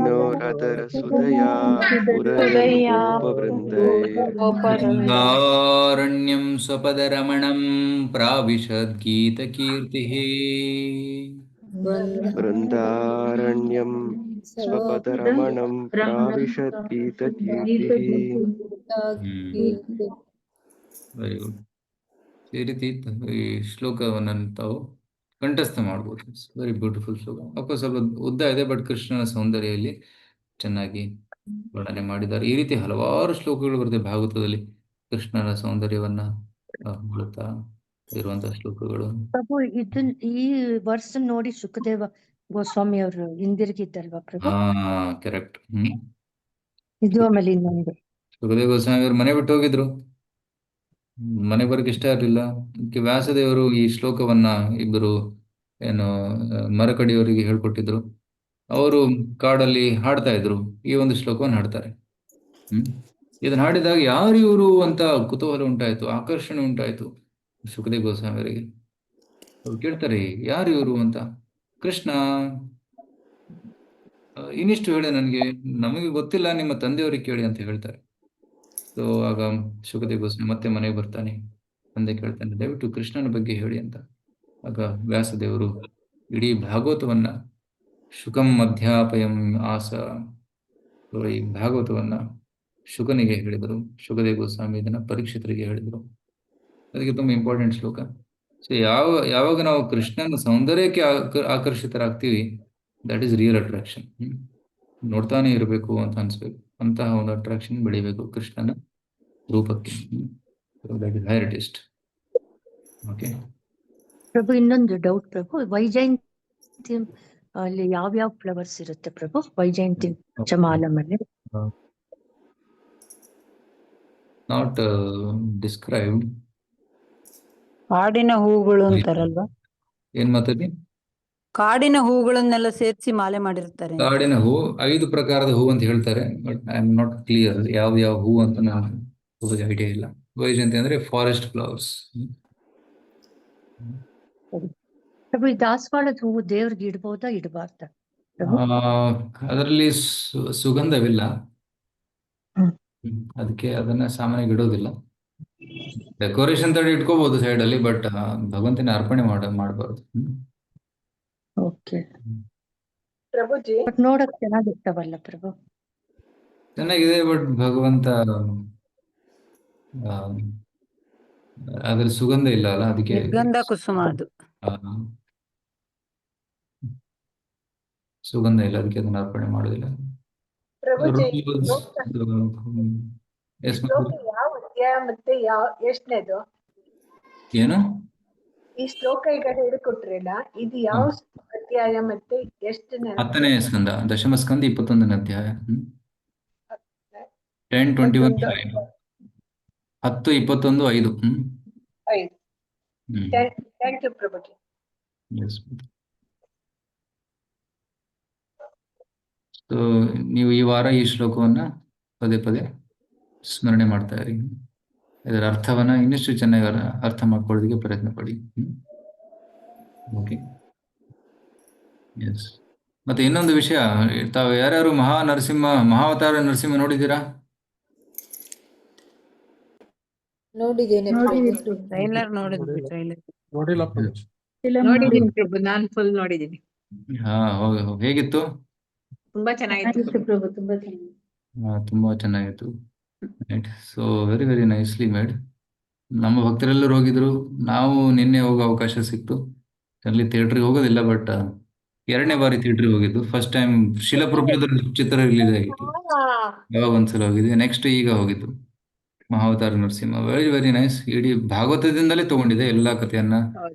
ನೋರಧರಸುಧಯಾ ಪುರಯನ್ ಗೋಪವೃಂದೈರ್ ವೃಂದಾರಣ್ಯಂ ಸ್ವಪದರಮಣಂ ಪ್ರಾವಿಶದ್ಗೀತಕೀರ್ತಿಃ. ವೃಂದಾರಣ್ಯಂ ಸ್ವಪದರಮಣಂ ಪ್ರಾವಿಶದ್ಗೀತಕೀರ್ತಿಃ. Very good. ಈ ರೀತಿ ಈ ಶ್ಲೋಕವನ್ನು ತಾವು ಕಂಠಸ್ಥ ಮಾಡ್ಬೋದು. ಇಟ್ಸ್ ವೆರಿ ಬ್ಯೂಟಿಫುಲ್ ಶ್ಲೋಕ. ಅಪ್ಪ ಸ್ವಲ್ಪ ಉದ್ದ ಇದೆ, ಬಟ್ ಕೃಷ್ಣನ ಸೌಂದರ್ಯದಲ್ಲಿ ಚೆನ್ನಾಗಿ ವರ್ಣನೆ ಮಾಡಿದ್ದಾರೆ. ಈ ರೀತಿ ಹಲವಾರು ಶ್ಲೋಕಗಳು ಬರುತ್ತೆ ಭಾಗವತದಲ್ಲಿ, ಕೃಷ್ಣನ ಸೌಂದರ್ಯವನ್ನ ಹೊಗಳುತ್ತಾ ಇರುವಂತಹ ಶ್ಲೋಕಗಳು. ಪ್ರಭು ಇದನ್ ಈ ವರ್ಸ್ ನೋಡಿ ಸುಖದೇವ ಗೋಸ್ವಾಮಿ ಅವರು ಹಿಂದಿರುಗಿದ್ದಲ್ವಾ ಪ್ರಭು? ಕರೆಕ್ಟ್. ಇದು ಆಮೇಲೆ ಇನ್ನೊಂದು ಸುಖದೇವ ಗೋಸ್ವಾಮಿ ಅವರು ಮನೆ ಬಿಟ್ಟು ಹೋಗಿದ್ರು, ಮನೆ ಬರಕ್ಕೆ ಇಷ್ಟ ಇರಲಿಲ್ಲ. ಅದಕ್ಕೆ ವ್ಯಾಸದೇವರು ಈ ಶ್ಲೋಕವನ್ನ ಇಬ್ಬರು ಏನು ಮರಕಡಿಯವರಿಗೆ ಹೇಳ್ಕೊಟ್ಟಿದ್ರು. ಅವರು ಕಾಡಲ್ಲಿ ಹಾಡ್ತಾ ಇದ್ರು, ಈ ಒಂದು ಶ್ಲೋಕವನ್ನು ಹಾಡ್ತಾರೆ. ಇದನ್ನ ಹಾಡಿದಾಗ ಯಾರು ಇವರು ಅಂತ ಕುತೂಹಲ ಉಂಟಾಯ್ತು, ಆಕರ್ಷಣೆ ಉಂಟಾಯ್ತು ಸುಖದೇವ ಗೋಸ್ವಾಮಿಯವರಿಗೆ. ಅವ್ರು ಕೇಳ್ತಾರೆ, ಯಾರು ಇವರು ಅಂತ. ಕೃಷ್ಣ ಇನ್ನಿಷ್ಟು ಹೇಳಿ ನನಗೆ, ನಮಗೆ ಗೊತ್ತಿಲ್ಲ, ನಿಮ್ಮ ತಂದೆಯವರಿಗೆ ಕೇಳಿ ಅಂತ ಹೇಳ್ತಾರೆ. ಸೊ ಆಗ ಸುಖದೇವ ಗೋಸ್ವಾಮಿ ಮತ್ತೆ ಮನೆಗೆ ಬರ್ತಾನೆ, ತಂದೆ ಕೇಳ್ತಾನೆ, ದಯವಿಟ್ಟು ಕೃಷ್ಣನ ಬಗ್ಗೆ ಹೇಳಿ ಅಂತ. ಆಗ ವ್ಯಾಸದೇವರು ಇಡೀ ಭಾಗವತವನ್ನ ಶುಕಂ ಅಧ್ಯಾಪಯಂ ಆಸ, ಈ ಭಾಗವತವನ್ನ ಶುಕನಿಗೆ ಹೇಳಿದರು. ಸುಖದೇವ ಗೋಸ್ವಾಮಿ ಇದನ್ನ ಪರೀಕ್ಷಿತರಿಗೆ ಹೇಳಿದರು. ಅದಕ್ಕೆ ತುಂಬಾ ಇಂಪಾರ್ಟೆಂಟ್ ಶ್ಲೋಕ. ಸೊ ಯಾವಾಗ ನಾವು ಕೃಷ್ಣನ ಸೌಂದರ್ಯಕ್ಕೆ ಆಕರ್ಷಿತರಾಗ್ತೀವಿ, ದಟ್ ಈಸ್ ರಿಯಲ್ ಅಟ್ರಾಕ್ಷನ್. ನೋಡ್ತಾನೆ ಇರಬೇಕು ಅಂತ ಅನ್ಸ್ಬೇಕು, ಅಂತಹ ಒಂದು ಅಟ್ರಾಕ್ಷನ್ ಬೆಳಿಬೇಕು ಕೃಷ್ಣನ ರೂಪಕ್ಕೆ. That is higher taste. Okay Prabhu, ಇನ್ನೊಂದು ಡೌಟ್ ಪ್ರಭು, ವೈಜಯಂತಿ ಅಲ್ಲಿ ಯಾವ್ಯಾವ ಫ್ಲವರ್ಸ್ ಇರುತ್ತೆ ಪ್ರಭು? ವೈಜಯಂತಿ ಚಮಾಲಮಲ್ಲಿ ನಾಟ್ ಡಿಸ್ಕ್ರೈಬ್ಡ್. ಕಾಡಿನ ಹೂಗಳು ಅಂತಾರಲ್ವಾ? ಏನ್ ಮಾತಾಡಿ? ಕಾಡಿನ ಹೂಗಳನ್ನೆಲ್ಲ ಸೇರಿಸಿ ಮಾಲೆ ಮಾಡಿರ್ತಾರೆ. ಕಾಡಿನ ಹೂ 5 ಪ್ರಕಾರದ ಹೂ ಅಂತ ಹೇಳ್ತಾರೆ, but I am not clear ಯಾವ ಯಾವ ಹೂ ಅಂತ ನಾನು ಐಡಿಯಾ ಇಲ್ಲ. ವೈಜಯಂತಿ ಅಂದ್ರೆ ಫಾರೆಸ್ಟ್ ಫ್ಲವರ್ಸ್. ಪ್ರಭು, ಈ ದಾಸವಾಳದ ಹೂವು ದೇವ್ರಿಗೆ ಇಡ್ಬೋದಾ ಇಡಬಾರ್ದ? ಅದರಲ್ಲಿ ಸುಗಂಧವಿಲ್ಲ, ಅದಕ್ಕೆ ಅದನ್ನ ಸಾಮಾನ್ಯವಾಗಿ ಇಡೋದಿಲ್ಲ. ಡೆಕೋರೇಷನ್ ತಡೆ ಇಟ್ಕೋಬಹುದು ಸೈಡ್ ಅಲ್ಲಿ, ಬಟ್ ಭಗವಂತನ ಅರ್ಪಣೆ ಮಾಡಬಾರ್ದು. ಓಕೆ. ಪ್ರಭುಜಿ, ಬಟ್ ನೋಡಕ್ ಚೆನ್ನಾಗಿರ್ತಾವಲ್ಲ ಪ್ರಭು? ಚೆನ್ನಾಗಿದೆ, ಬಟ್ ಭಗವಂತ ಅದ್ರಲ್ಲಿ ಸುಗಂಧ ಇಲ್ಲ ಅಲ್ಲ, ಅದಕ್ಕೆ ನಿರ್ಗಂಧ ಕುಸುಮ ಅದು. ಸುಗಂಧ ಇಲ್ಲ, ಅದಕ್ಕೆ ಅದನ್ನ ಅರ್ಪಣೆ ಮಾಡೋದಿಲ್ಲ. ಪ್ರಭುಜಿ, Yes, ಶ್ಲೋಕ ಯಾವ ಅಧ್ಯಾಯ ಮತ್ತೆ ಎಷ್ಟನೇದು? ಏನು? ಈ ಶ್ಲೋಕ ಈಗ ಹೇಳಿಕೊಟ್ರಲ್ಲ, ಇದು ಯಾವ ಅಧ್ಯಾಯ ಮತ್ತೆ ಎಷ್ಟನೇ? 10ನೇ ಸ್ಕಂದ, ದಶಮ ಸ್ಕಂದ 21ನೇ ಅಧ್ಯಾಯ. 10:21:5. 10:21:5. 5. Thank you Prabhuji. Yes. So ನೀವು ಈ ವಾರ ಈ ಶ್ಲೋಕವನ್ನ ಪದೇ ಪದೇ ಸ್ಮರಣೆ ಮಾಡ್ತಾ ಇರಿ. ಇದರ ಅರ್ಥವನ್ನ ಇನ್ನಷ್ಟು ಚೆನ್ನಾಗಿ ಅರ್ಥ ಮಾಡ್ಕೊಳ್ಳೋದಕ್ಕೆ ಪ್ರಯತ್ನ ಪಡಿ. ಓಕೆ. ಎಸ್. ಮತ್ತೆ ಇನ್ನೊಂದು ವಿಷಯ, ತಾವು ಯಾರ್ಯಾರು ಮಹಾವತಾರ ನರಸಿಂಹ ನೋಡಿದ್ದೀರಾ? ನೋಡಿದ್ದೇನೆ ಟ್ರೈಲರ್ ನೋಡಿದ್ವಿ, ಟ್ರೈಲರ್ ನೋಡಿದ್ದೀನಿ ಪ್ರಭು, ನಾನು ಫುಲ್ ನೋಡಿದ್ದೀನಿ. ಹಾ, ಹೇಗಿತ್ತು? ತುಂಬಾ ಚೆನ್ನಾಗಿತ್ತು ಪ್ರಭು, ತುಂಬಾ ಚೆನ್ನಾಗಿ. ತುಂಬಾ ಚೆನ್ನಾಗಿತ್ತು. Right. So very very nicely made. ನಮ್ಮ ಭಕ್ತರೆಲ್ಲರೂ ಹೋಗಿದ್ರು. ನಾವು ನಿನ್ನೆ ಹೋಗೋ ಅವಕಾಶ ಸಿಕ್ತು. ಅಲ್ಲಿ ಥಿಯೇಟ್ರಿಗೆ ಹೋಗೋದಿಲ್ಲ, ಬಟ್ 2ನೇ ಬಾರಿ ಥಿಯೇಟ್ರಿಗೆ ಹೋಗಿದ್ದು. ಫಸ್ಟ್ ಟೈಮ್ ಶಿಲಪ್ರಭುಪಾದರ ಚಿತ್ರ ರಿಲೀಸ್ ಆಗಿತ್ತು, ಯಾವಾಗ ಒಂದ್ಸಲ ಹೋಗಿದ್ದೆ. ನೆಕ್ಸ್ಟ್ ಈಗ ಹೋಗಿದ್ದು Mahavatar Narasimha. Very very nice. ಇಡೀ ಭಾಗವತದಿಂದಲೇ ತಗೊಂಡಿದೆ ಎಲ್ಲಾ ಕಥೆಯನ್ನ,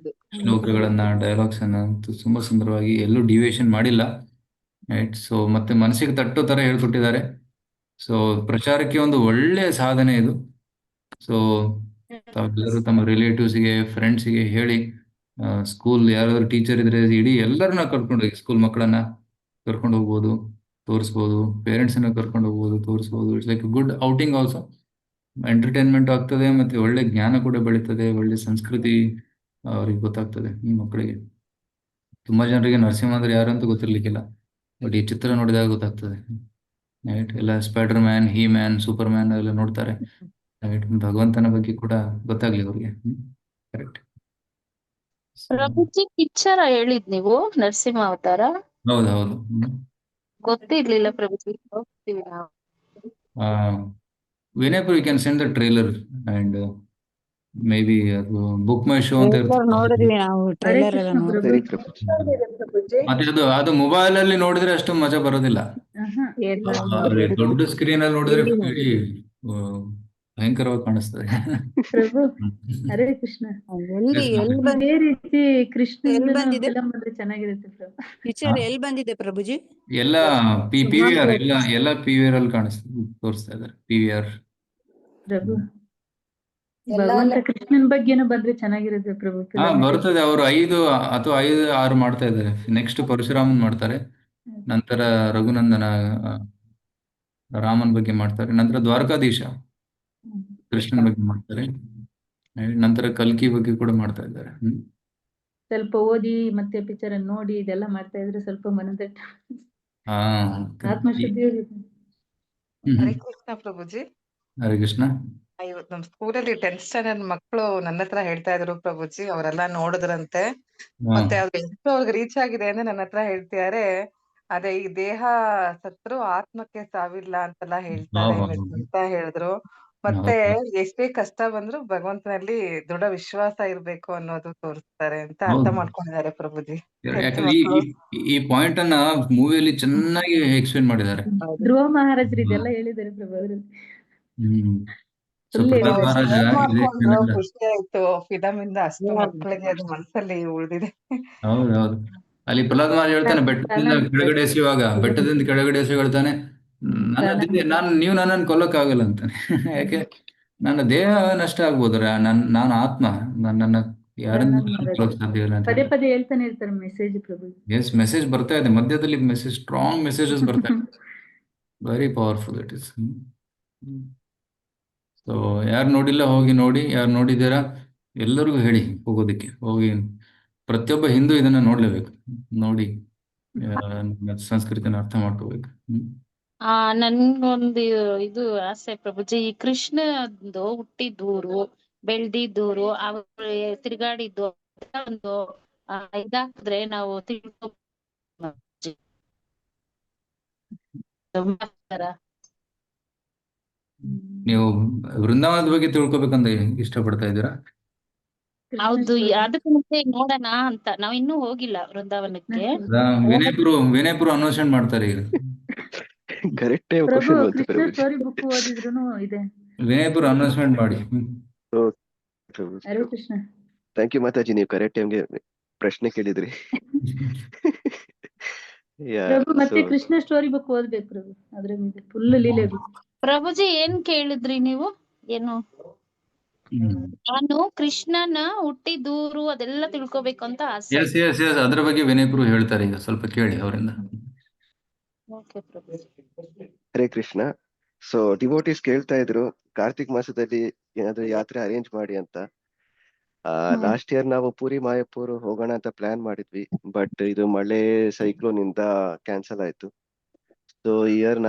ಶ್ಲೋಕಗಳನ್ನ, ಡೈಲಾಗ್ಸ್ ಅನ್ನ ತುಂಬಾ ಸುಂದರವಾಗಿ, ಎಲ್ಲೂ ಡಿವಿಯೇಷನ್ ಮಾಡಿಲ್ಲ. ರೈಟ್. ಸೊ ಮತ್ತೆ ಮನಸ್ಸಿಗೆ ತಟ್ಟೋ ತರ ಹೇಳ್ಕೊಟ್ಟಿದ್ದಾರೆ. ಸೊ ಪ್ರಚಾರಕ್ಕೆ ಒಂದು ಒಳ್ಳೆ ಸಾಧನೆ ಇದು. ಸೊ ತಾವೆಲ್ಲರೂ ತಮ್ಮ ರಿಲೇಟಿವ್ಸ್ಗೆ, ಫ್ರೆಂಡ್ಸ್ಗೆ ಹೇಳಿ, ಸ್ಕೂಲ್ ಯಾರಾದ್ರೂ ಟೀಚರ್ ಇದ್ರೆ ಇಡೀ ಎಲ್ಲರನ್ನ ಕರ್ಕೊಂಡು ಹೋಗಿ, ಸ್ಕೂಲ್ ಮಕ್ಕಳನ್ನ ಕರ್ಕೊಂಡು ಹೋಗ್ಬೋದು, ತೋರಿಸ್ಬೋದು. ಪೇರೆಂಟ್ಸ್ ಅನ್ನ ಕರ್ಕೊಂಡು ಹೋಗ್ಬೋದು, ತೋರಿಸ್ಬೋದು. It's like good outing also. Entertainment ಆಗ್ತದೆ, ಮತ್ತೆ ಒಳ್ಳೆ ಜ್ಞಾನ ಕೂಡ ಬೆಳೀತದೆ, ಒಳ್ಳೆ ಸಂಸ್ಕೃತಿ ಅವ್ರಿಗೆ ಗೊತ್ತಾಗ್ತದೆ. ಈ ಮಕ್ಕಳಿಗೆ ತುಂಬಾ ಜನರಿಗೆ ನರಸಿಂಹ ಅಂದ್ರೆ ಯಾರು ಅಂತ ಗೊತ್ತಿರ್ಲಿಕ್ಕಿಲ್ಲ, ಬಟ್ ಈ ಚಿತ್ರ ನೋಡಿದಾಗ ಗೊತ್ತಾಗ್ತದೆ. ರೈಟ್. ಎಲ್ಲ ಸ್ಪೈಡರ್ ಮ್ಯಾನ್, ಹಿ ಮ್ಯಾನ್, ಸೂಪರ್ ಮ್ಯಾನ್ ಎಲ್ಲ ನೋಡ್ತಾರೆ. ರೈಟ್. ಭಗವಂತನ ಬಗ್ಗೆ ಕೂಡ ಗೊತ್ತಾಗ್ಲಿ ಅವ್ರಿಗೆ. ಕರೆಕ್ಟ್. ಪ್ರಭುಜಿ ಪಿಕ್ಚರ್ ಹೇಳಿದ್ ನೀವು ನರಸಿಂಹ ಅವತಾರ? ಹೌದು ಹೌದು. ಗೊತ್ತಿರ್ಲಿಲ್ಲ ಪ್ರಭುಜಿ, ಹೋಗ್ತೀವಿ ನಾವು. Vinayapura you can send the trailer and maybe ಅದು ಬುಕ್ ಮೈ ಶೋ ಅಂತ ಟ್ರೈಲರ್ ನೋಡಿದ್ವಿ ನಾವು, ಟ್ರೈಲರ್ ಎಲ್ಲ ನೋಡಿದ್ವಿ. ಸರಿ ಪ್ರಭು. ಮತ್ತೆ ಅದು ಮೊಬೈಲ್ ಅಲ್ಲಿ ನೋಡಿದ್ರೆ ಅಷ್ಟು ಮಜಾ ಬರೋದಿಲ್ಲ. ದೊಡ್ಡ ಸ್ಕ್ರೀನ್ ಅಲ್ಲಿ ನೋಡಿದ್ರೆ ಇಡೀ ಭಯಂಕರವಾಗಿ ಕಾಣಿಸ್ತದೆ. ಪ್ರಭು ಹರೇ ಕೃಷ್ಣ. ಇದೇ ರೀತಿ ಕೃಷ್ಣ ಬಂದ್ರೆ ಚೆನ್ನಾಗಿರುತ್ತೆ ಪ್ರಭು. ಪಿಕ್ಚರ್ ಎಲ್ಲಿ ಬಂದಿದೆ ಪ್ರಭುಜಿ? ಎಲ್ಲ PVR, ಎಲ್ಲ PVR ಅಲ್ಲಿ ತೋರಿಸ್ತಾ ಇದ್ದಾರೆ. PVR. ಪ್ರಭು ಭಗವಂತ ಕೃಷ್ಣನ್ ಬಗ್ಗೆನೂ ಬಂದ್ರೆ ಚೆನ್ನಾಗಿರುತ್ತೆ ಪ್ರಭು. ಬರ್ತದೆ. ಅವರು 5 ಅಥವಾ 5-6 ಮಾಡ್ತಾ ಇದ್ದಾರೆ. ನೆಕ್ಸ್ಟ್ ಪರಶುರಾಮನ್ ಮಾಡ್ತಾರೆ, ನಂತರ ರಘುನಂದನ ರಾಮನ್ ಬಗ್ಗೆ ಮಾಡ್ತಾರೆ, ನಂತರ ದ್ವಾರಕಾಧೀಶ ಕೃಷ್ಣನ್ ಬಗ್ಗೆ ಮಾಡ್ತಾರೆ, ನಂತರ ಕಲ್ಕಿ ಬಗ್ಗೆ ಕೂಡ ಮಾಡ್ತಾ ಇದ್ದಾರೆ. ಸ್ವಲ್ಪ ಓದಿ ಮತ್ತೆ ಪಿಕ್ಚರ್ ಅನ್ನು ನೋಡಿ ಇದೆಲ್ಲ ಮಾಡ್ತಾ ಇದ್ರೆ ಸ್ವಲ್ಪ ಮನದಟ್ಟ ಆತ್ಮಶುದ್ಧಿ. ಹರೇ ಕೃಷ್ಣ ಪ್ರಭುಜಿ. ಹರೇ ಕೃಷ್ಣ. ಇವತ್ತು ನಮ್ ಸ್ಕೂಲಲ್ಲಿ 10th ಸ್ಟ್ಯಾಂಡರ್ಡ್ ಮಕ್ಕಳು ನನ್ನ ಹತ್ರ ಹೇಳ್ತಾ ಇದ್ರು ಪ್ರಭುಜಿ, ಅವರೆಲ್ಲ ನೋಡಿದ್ರಂತೆ. ಮತ್ತೆ ಅದು ಎಷ್ಟು ಅವ್ರಿಗೆ ರೀಚ್ ಆಗಿದೆ ಅಂದ್ರೆ ನನ್ನ ಹತ್ರ ಹೇಳ್ತಿದ್ದಾರೆ, ಅದೇ ಈ ದೇಹ ಸತ್ರು ಆತ್ಮಕ್ಕೆ ಸಾವಿಲ್ಲ ಅಂತೆಲ್ಲ ಹೇಳ್ತಾರೆ ಅಂತ ಹೇಳಿದ್ರು. ಮತ್ತೆ ಎಷ್ಟೇ ಕಷ್ಟ ಬಂದ್ರು ಭಗವಂತನಲ್ಲಿ ದೃಢ ವಿಶ್ವಾಸ ಇರ್ಬೇಕು ಅನ್ನೋದು ತೋರಿಸ್ತಾರೆ ಅಂತ ಅರ್ಥ ಮಾಡ್ಕೊಂಡಿದ್ದಾರೆ ಪ್ರಭುಜಿ. ಯಾಕಂದ್ರೆ ಈ ಪಾಯಿಂಟ್ ಅನ್ನ ಮೂವಿಯಲ್ಲಿ ಚೆನ್ನಾಗಿ ಎಕ್ಸ್ಪ್ಲೇನ್ ಮಾಡಿದ್ದಾರೆ. ಧ್ರುವ ಮಹಾರಾಜರು ಇದೆಲ್ಲ ಹೇಳಿದ್ದಾರೆ ಪ್ರಭು ಅವರು. ಖುಷಿ ಆಯ್ತು. ಫಿಲಮಿಂದ ಅಷ್ಟು ಮಕ್ಕಳಿಗೆ ಅದು ಮನಸ್ಸಲ್ಲಿ ಉಳಿದಿದೆ. ಹೌದೌದು. ಅಲ್ಲಿ ಪ್ರಹ್ಲಾದ್ ಮಹಾರಾಜ್ ಹೇಳ್ತಾನೆ, ಬೆಟ್ಟದಿಂದ ಕೆಳಗಡೆ ಎಸೆಯುವಾಗ ಹೇಳ್ತಾನೆ, ನೀವು ನನ್ನನ್ನು ಕೊಲ್ಲಕ್ಕಾಗಲ್ಲ ಅಂತಾನೆ. ಯಾಕೆ? ನನ್ನ ದೇಹ ನಷ್ಟ ಆಗ್ಬೋದ್ರ, ನಾನು ಆತ್ಮ, ನನ್ನನ್ನ ಯಾರಿಂದ ಸಾಧ್ಯ ಇಲ್ಲ ಅಂತ ಪದೇ ಪದೇ ಹೇಳ್ತಾನೆ ಇರ್ತಾರೆ ಮೆಸೇಜ್ ಪ್ರಭು. ಎಸ್, ಮೆಸೇಜ್ ಬರ್ತಾ ಇದೆ ಮಧ್ಯದಲ್ಲಿ, ಸ್ಟ್ರಾಂಗ್ ಮೆಸೇಜಸ್ ಬರ್ತಾ ಇದೆ. Very powerful it is. So ಯಾರು ನೋಡಿಲ್ಲ ಹೋಗಿ ನೋಡಿ, ಯಾರು ನೋಡಿದ್ದೀರಾ ಎಲ್ಲರಿಗೂ ಹೇಳಿ ಹೋಗೋದಕ್ಕೆ. ಹೋಗಿ ಪ್ರತಿಯೊಬ್ಬ ಹಿಂದೂ ಇದನ್ನ ನೋಡ್ಲೇಬೇಕು, ನೋಡಿ ಸಂಸ್ಕೃತಿನ ಅರ್ಥ ಮಾಡ್ಕೋಬೇಕು. ನನ್ಗೊಂದು ಇದು ಆಸೆ ಪ್ರಭುಜಿ, ಈ ಕೃಷ್ಣಂದು ಹುಟ್ಟಿದ್ದೂರು, ಬೆಳ್ದಿದ್ದೂರು, ಅವ್ರು ತಿರ್ಗಾಡಿದ್ದು ಒಂದು ಇದಾಕಿದ್ರೆ ನಾವು ನೀವು ವೃಂದಾವನದ ಬಗ್ಗೆ ತಿಳ್ಕೊಬೇಕಂತ ಇಷ್ಟಪಡ್ತಾ ಇದ್ದೀರಾ? ಹೌದು, ಅದಕ್ಕೆ ಮುಂಚೆ ನೋಡೋಣ ಅಂತ. ನಾವ್ ಇನ್ನೂ ಹೋಗಿಲ್ಲ ವೃಂದಾವನಕ್ಕೆ. ವಿನಯಪುರ ಅನೌನ್ಸ್ಮೆಂಟ್ ಮಾಡ್ತಾರೆ ಈಗ. ಪ್ರಭು ಕೃಷ್ಣ ಸ್ಟೋರಿ ಬುಕ್ ಓದಿದ್ರು ಇದೆ. ವಿನಯಪುರ ಅನೌನ್ಸ್ಮೆಂಟ್ ಮಾಡಿ. ಹರೇ ಕೃಷ್ಣ. ಥ್ಯಾಂಕ್ ಯು ಮಾತಾಜಿ, ನೀವು ಕರೆಕ್ಟ್ ಟೈಮ್ಗೆ ಪ್ರಶ್ನೆ ಕೇಳಿದ್ರಿ. ಪ್ರಭು ಮತ್ತೆ ಸೊ ಕೃಷ್ಣ ಸ್ಟೋರಿ ಬುಕ್ ಓದ್ಬೇಕು ಪ್ರಭು, ಅದ್ರ ಮೇಲೆ ಫುಲ್ ಲೀಲೆಗಳು. ಪ್ರಭುಜಿ ಏನ್ ಕೇಳಿದ್ರಿ ನೀವು? ಏನು? ನಾನು ಕೃಷ್ಣನ ಹುಟ್ಟಿದೂರು ಅದೆಲ್ಲ ತಿಳ್ಕೊಬೇಕು ಅಂತ ಆಸೆ. ಎಸ್ ಎಸ್ ಎಸ್ ಅದ್ರ ಬಗ್ಗೆ ವಿನಯಪುರ ಹೇಳ್ತಾರೆ, ಈಗ ಸ್ವಲ್ಪ ಕೇಳಿ ಅವರಿಂದ. Okay ಪ್ರಭುಜಿ. Hare Krishna. So devotees ಕೇಳ್ತಾ ಇದ್ರು ಕಾರ್ತಿಕ್ ಮಾಸದಲ್ಲಿ ಏನಾದ್ರು ಯಾತ್ರೆ ಅರೇಂಜ್ ಮಾಡಿ ಅಂತ. ಲಾಸ್ಟ್ ಇಯರ್ ನಾವು ಪುರಿ ಮಾಯಪುರ್ ಹೋಗೋಣ ಅಂತ ಪ್ಲಾನ್ ಮಾಡಿದ್ವಿ, ಬಟ್ ಇದು ಮಳೆ ಸೈಕ್ಲೋನ್ ಇಂದ ಕ್ಯಾನ್ಸಲ್ ಆಯ್ತು. ಸೊ ಇಯರ್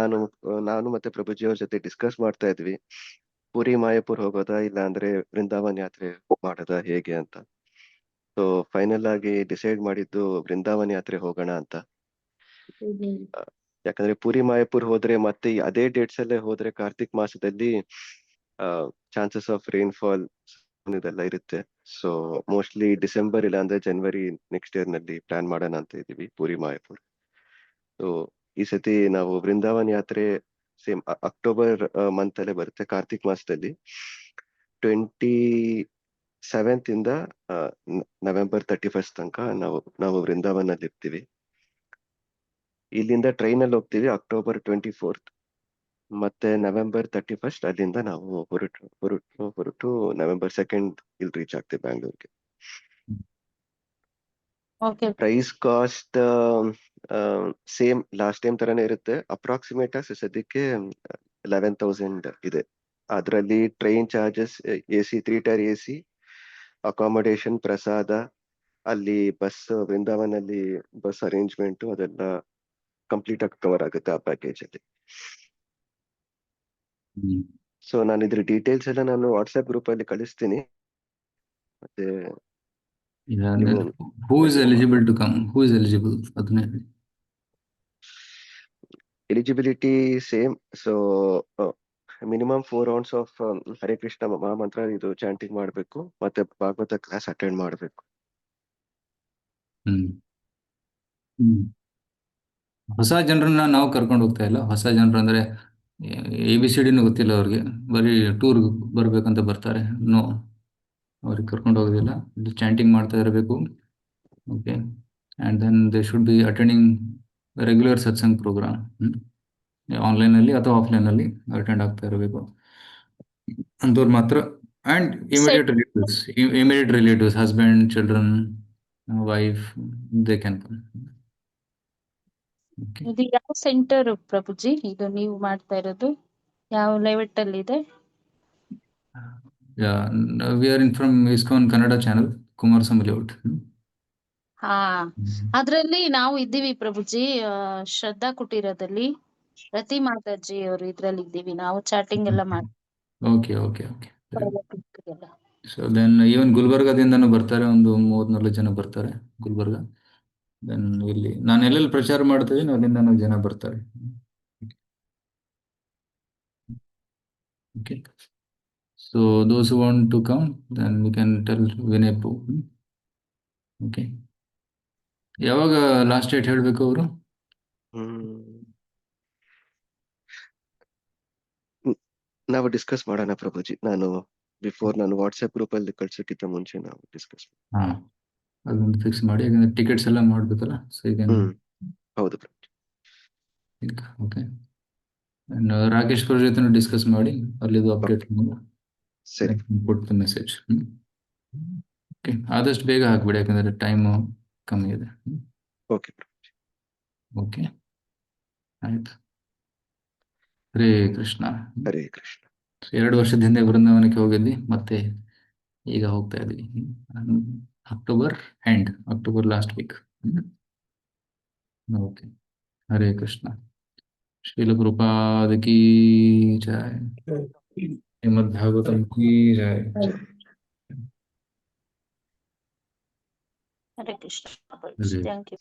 ನಾನು ಮತ್ತೆ ಪ್ರಭುಜಿ ಅವ್ರ ಜೊತೆ ಡಿಸ್ಕಸ್ ಮಾಡ್ತಾ ಇದ್ವಿ, ಪುರಿ ಮಾಯಪುರ್ ಹೋಗೋದಾ ಇಲ್ಲ ಅಂದ್ರೆ ವೃಂದಾವನ್ ಯಾತ್ರೆ ಮಾಡೋದಾ ಹೇಗೆ ಅಂತ. ಸೊ ಫೈನಲ್ ಆಗಿ ಡಿಸೈಡ್ ಮಾಡಿದ್ದು ವೃಂದಾವನ್ ಯಾತ್ರೆ ಹೋಗೋಣ ಅಂತ. ಯಾಕಂದ್ರೆ ಪುರಿ ಮಾಯಪುರ್ ಹೋದ್ರೆ ಮತ್ತೆ ಅದೇ ಡೇಟ್ಸ್ ಅಲ್ಲೇ ಹೋದ್ರೆ ಕಾರ್ತಿಕ್ ಮಾಸದಲ್ಲಿ ಚಾನ್ಸಸ್ ಆಫ್ ರೈನ್ಫಾಲ್ ಇದೆಲ್ಲ ಇರುತ್ತೆ. ಸೊ ಮೋಸ್ಟ್ಲಿ ಡಿಸೆಂಬರ್ ಇಲ್ಲ ಅಂದ್ರೆ ಜನವರಿ ನೆಕ್ಸ್ಟ್ ಇಯರ್ ನಲ್ಲಿ ಪ್ಲಾನ್ ಮಾಡೋಣ ಅಂತ ಇದೀವಿ ಪುರಿ ಮಾಯಪುರ್. ಸೊ ಈ ಸತಿ ನಾವು ವೃಂದಾವನ್ ಯಾತ್ರೆ ಸೇಮ್ ಅಕ್ಟೋಬರ್ ಮಂತ್ ಅಲ್ಲೇ ಬರುತ್ತೆ, ಕಾರ್ತಿಕ್ ಮಾಸದಲ್ಲಿ 27th ಇಂದ ನವೆಂಬರ್ 31st ತನಕ ನಾವು ವೃಂದಾವನ್ ಅಲ್ಲಿ ಇರ್ತೀವಿ. ಇಲ್ಲಿಂದ ಟ್ರೈನ್ ಅಲ್ಲಿ ಹೋಗ್ತೀವಿ ಅಕ್ಟೋಬರ್ 24th, ಮತ್ತೆ ನವೆಂಬರ್ 31st ಅಲ್ಲಿಂದ ನಾವು ಹೊರಟು ನವೆಂಬರ್ 2nd ಇಲ್ಲಿ ರೀಚ್ ಆಗ್ತೀವಿ ಬ್ಯಾಂಗ್ಳೂರ್ಗೆ. Price cost same last time ತರಾನೇ ಇರುತ್ತೆ. ಅಪ್ರಾಕ್ಸಿಮೇಟ್ ಸದ್ಯಕ್ಕೆ 11,000 ಇದೆ. ಅದರಲ್ಲಿ train charges, AC 3 tier AC, accommodation, ಪ್ರಸಾದ, ಅಲ್ಲಿ ಬಸ್ ವೃಂದಾವನ್ ಅಲ್ಲಿ ಬಸ್ ಅರೇಂಜ್ಮೆಂಟ್ ಅದೆಲ್ಲ ಕಂಪ್ಲೀಟ್ ಆಗಿ ಕವರ್ ಆಗುತ್ತೆ ಆ ಪ್ಯಾಕೇಜ್ ಅಲ್ಲಿ. ಸೊ ನಾನು ಇದ್ರ ಡೀಟೇಲ್ಸ್ ಎಲ್ಲ ನಾನು ವಾಟ್ಸ್ಆಪ್ ಗ್ರೂಪ್ ಅಲ್ಲಿ ಕಳಿಸ್ತೀನಿ. ಮತ್ತೆ who is eligible to come, who is eligible ಅದನ್ನೇ. Eligibility same. So minimum 4 rounds of Hare Krishna ಮಹಾಮಂತ್ರ ಇದು ಚಾಂಟಿಂಗ್ ಮಾಡ್ಬೇಕು, ಮತ್ತೆ ಭಾಗವತ ಕ್ಲಾಸ್ ಅಟೆಂಡ್ ಮಾಡ್ಬೇಕು. ಹೊಸ ಜನರನ್ನ ನಾವು ಕರ್ಕೊಂಡು ಹೋಗ್ತಾ ಇಲ್ಲ. ಹೊಸ ಜನರು ಅಂದ್ರೆ ABCD ಗೊತ್ತಿಲ್ಲ ಅವ್ರಿಗೆ, ಬರೀ ಟೂರ್ ಬರ್ಬೇಕಂತ ಬರ್ತಾರೆ. ನೋ, ಅವ್ರಿಗೆ ಕರ್ಕೊಂಡು ಹೋಗೋದಿಲ್ಲ. ಚಾಂಟಿಂಗ್ ಮಾಡ್ತಾ ಇರಬೇಕು. Okay, and then they should be attending regular satsang program. ಆನ್ಲೈನಲ್ಲಿ ಅಥವಾ ಆಫ್ಲೈನಲ್ಲಿ ಅಟೆಂಡ್ ಆಗ್ತಾ ಇರಬೇಕು ಅಂಥವ್ರು ಮಾತ್ರ. And immediate relatives, husband, children, wife, they can come. ಇದು ಯಾವ ಸೆಂಟರ್ ಪ್ರಭುಜಿ? ಇದು ನೀವು ಮಾಡ್ತಾ ಇರೋದು ಯಾವ ಲೆವೆಟ್ ಅಲ್ಲಿ ಇದೆ? We are in from ISKCON Kannada channel, Kumaraswamy layout. ಅದ್ರಲ್ಲಿ ನಾವು ಇದ್ದೀವಿ ಪ್ರಭುಜಿ, ಶ್ರದ್ಧಾ ಕುಟೀರದಲ್ಲಿ ರತಿ ಮಾತಾಜಿ ಅವರು ಇದ್ರಲ್ಲಿ ಇದ್ದೀವಿ ನಾವು, ಚಾಟಿಂಗ್ ಎಲ್ಲ ಮಾಡಿ. Okay okay okay. So then even ಗುಲ್ಬರ್ಗಾದಿಂದನೂ ಬರ್ತಾರೆ, ಒಂದು 34 ಜನ ಬರ್ತಾರೆ ಗುಲ್ಬರ್ಗ. ದೆನ್ ಇಲ್ಲಿ ನಾನು ಎಲ್ಲೆಲ್ಲಿ ಪ್ರಚಾರ ಮಾಡ್ತೀನಿ ಅಲ್ಲಿಂದ ಜನ ಬರ್ತಾರೆ. Okay, so those who want to come then we can tell ವಿನಯಪು. ಓಕೆ, ಯಾವಾಗ ಲಾಸ್ಟ್ ಡೇಟ್ ಹೇಳಬೇಕು ಅವರು? ನಾವು ಡಿಸ್ಕಸ್ ಮಾಡೋಣ ಪ್ರಭುಜಿ. ನಾನು ವಾಟ್ಸ್ಆಪ್ ಗ್ರೂಪ್ ಅಲ್ಲಿ ಕಳ್ಸೋಕ್ಕಿಂತ ಮುಂಚೆ ನಾವು ಡಿಸ್ಕಸ್ ಅದೊಂದು ಫಿಕ್ಸ್ ಮಾಡಿ, ಯಾಕಂದ್ರೆ ಟಿಕೆಟ್ಸ್ ಎಲ್ಲ ಮಾಡ್ಬೇಕಲ್ಲ. ಸೊ ಈಗ ಹೌದು ಪ್ರಭುಜಿ. ಓಕೆ, ರಾಕೇಶ್ ಅವ್ರ ಜೊತೆ ಡಿಸ್ಕಸ್ ಮಾಡಿ ಅಲ್ಲಿದು ಅಪ್ಡೇಟ್ ಕೊಟ್ಟು ಮೆಸೇಜ್. ಓಕೆ, ಆದಷ್ಟು ಬೇಗ ಹಾಕ್ಬಿಡಿ, ಯಾಕಂದ್ರೆ ಟೈಮ್ ಕಮ್ಮಿ ಇದೆ. ಓಕೆ ಓಕೆ, ಆಯ್ತು. ಹರೇ ಕೃಷ್ಣ. ಹರೇ ಕೃಷ್ಣ. 2 ವರ್ಷದ ಹಿಂದೆ ವೃಂದಾವನಕ್ಕೆ ಹೋಗಿದ್ವಿ, ಮತ್ತೆ ಈಗ ಹೋಗ್ತಾ ಇದ್ವಿ. October last week. Okay, Hare Krishna. Srila Prabhupada ಕೀ ಜೈ, ಶ್ರೀಮದ್ ಭಾಗವತಂ ಕೀ ಜೈ. ಹರೇ ಕೃಷ್ಣ. Thank you.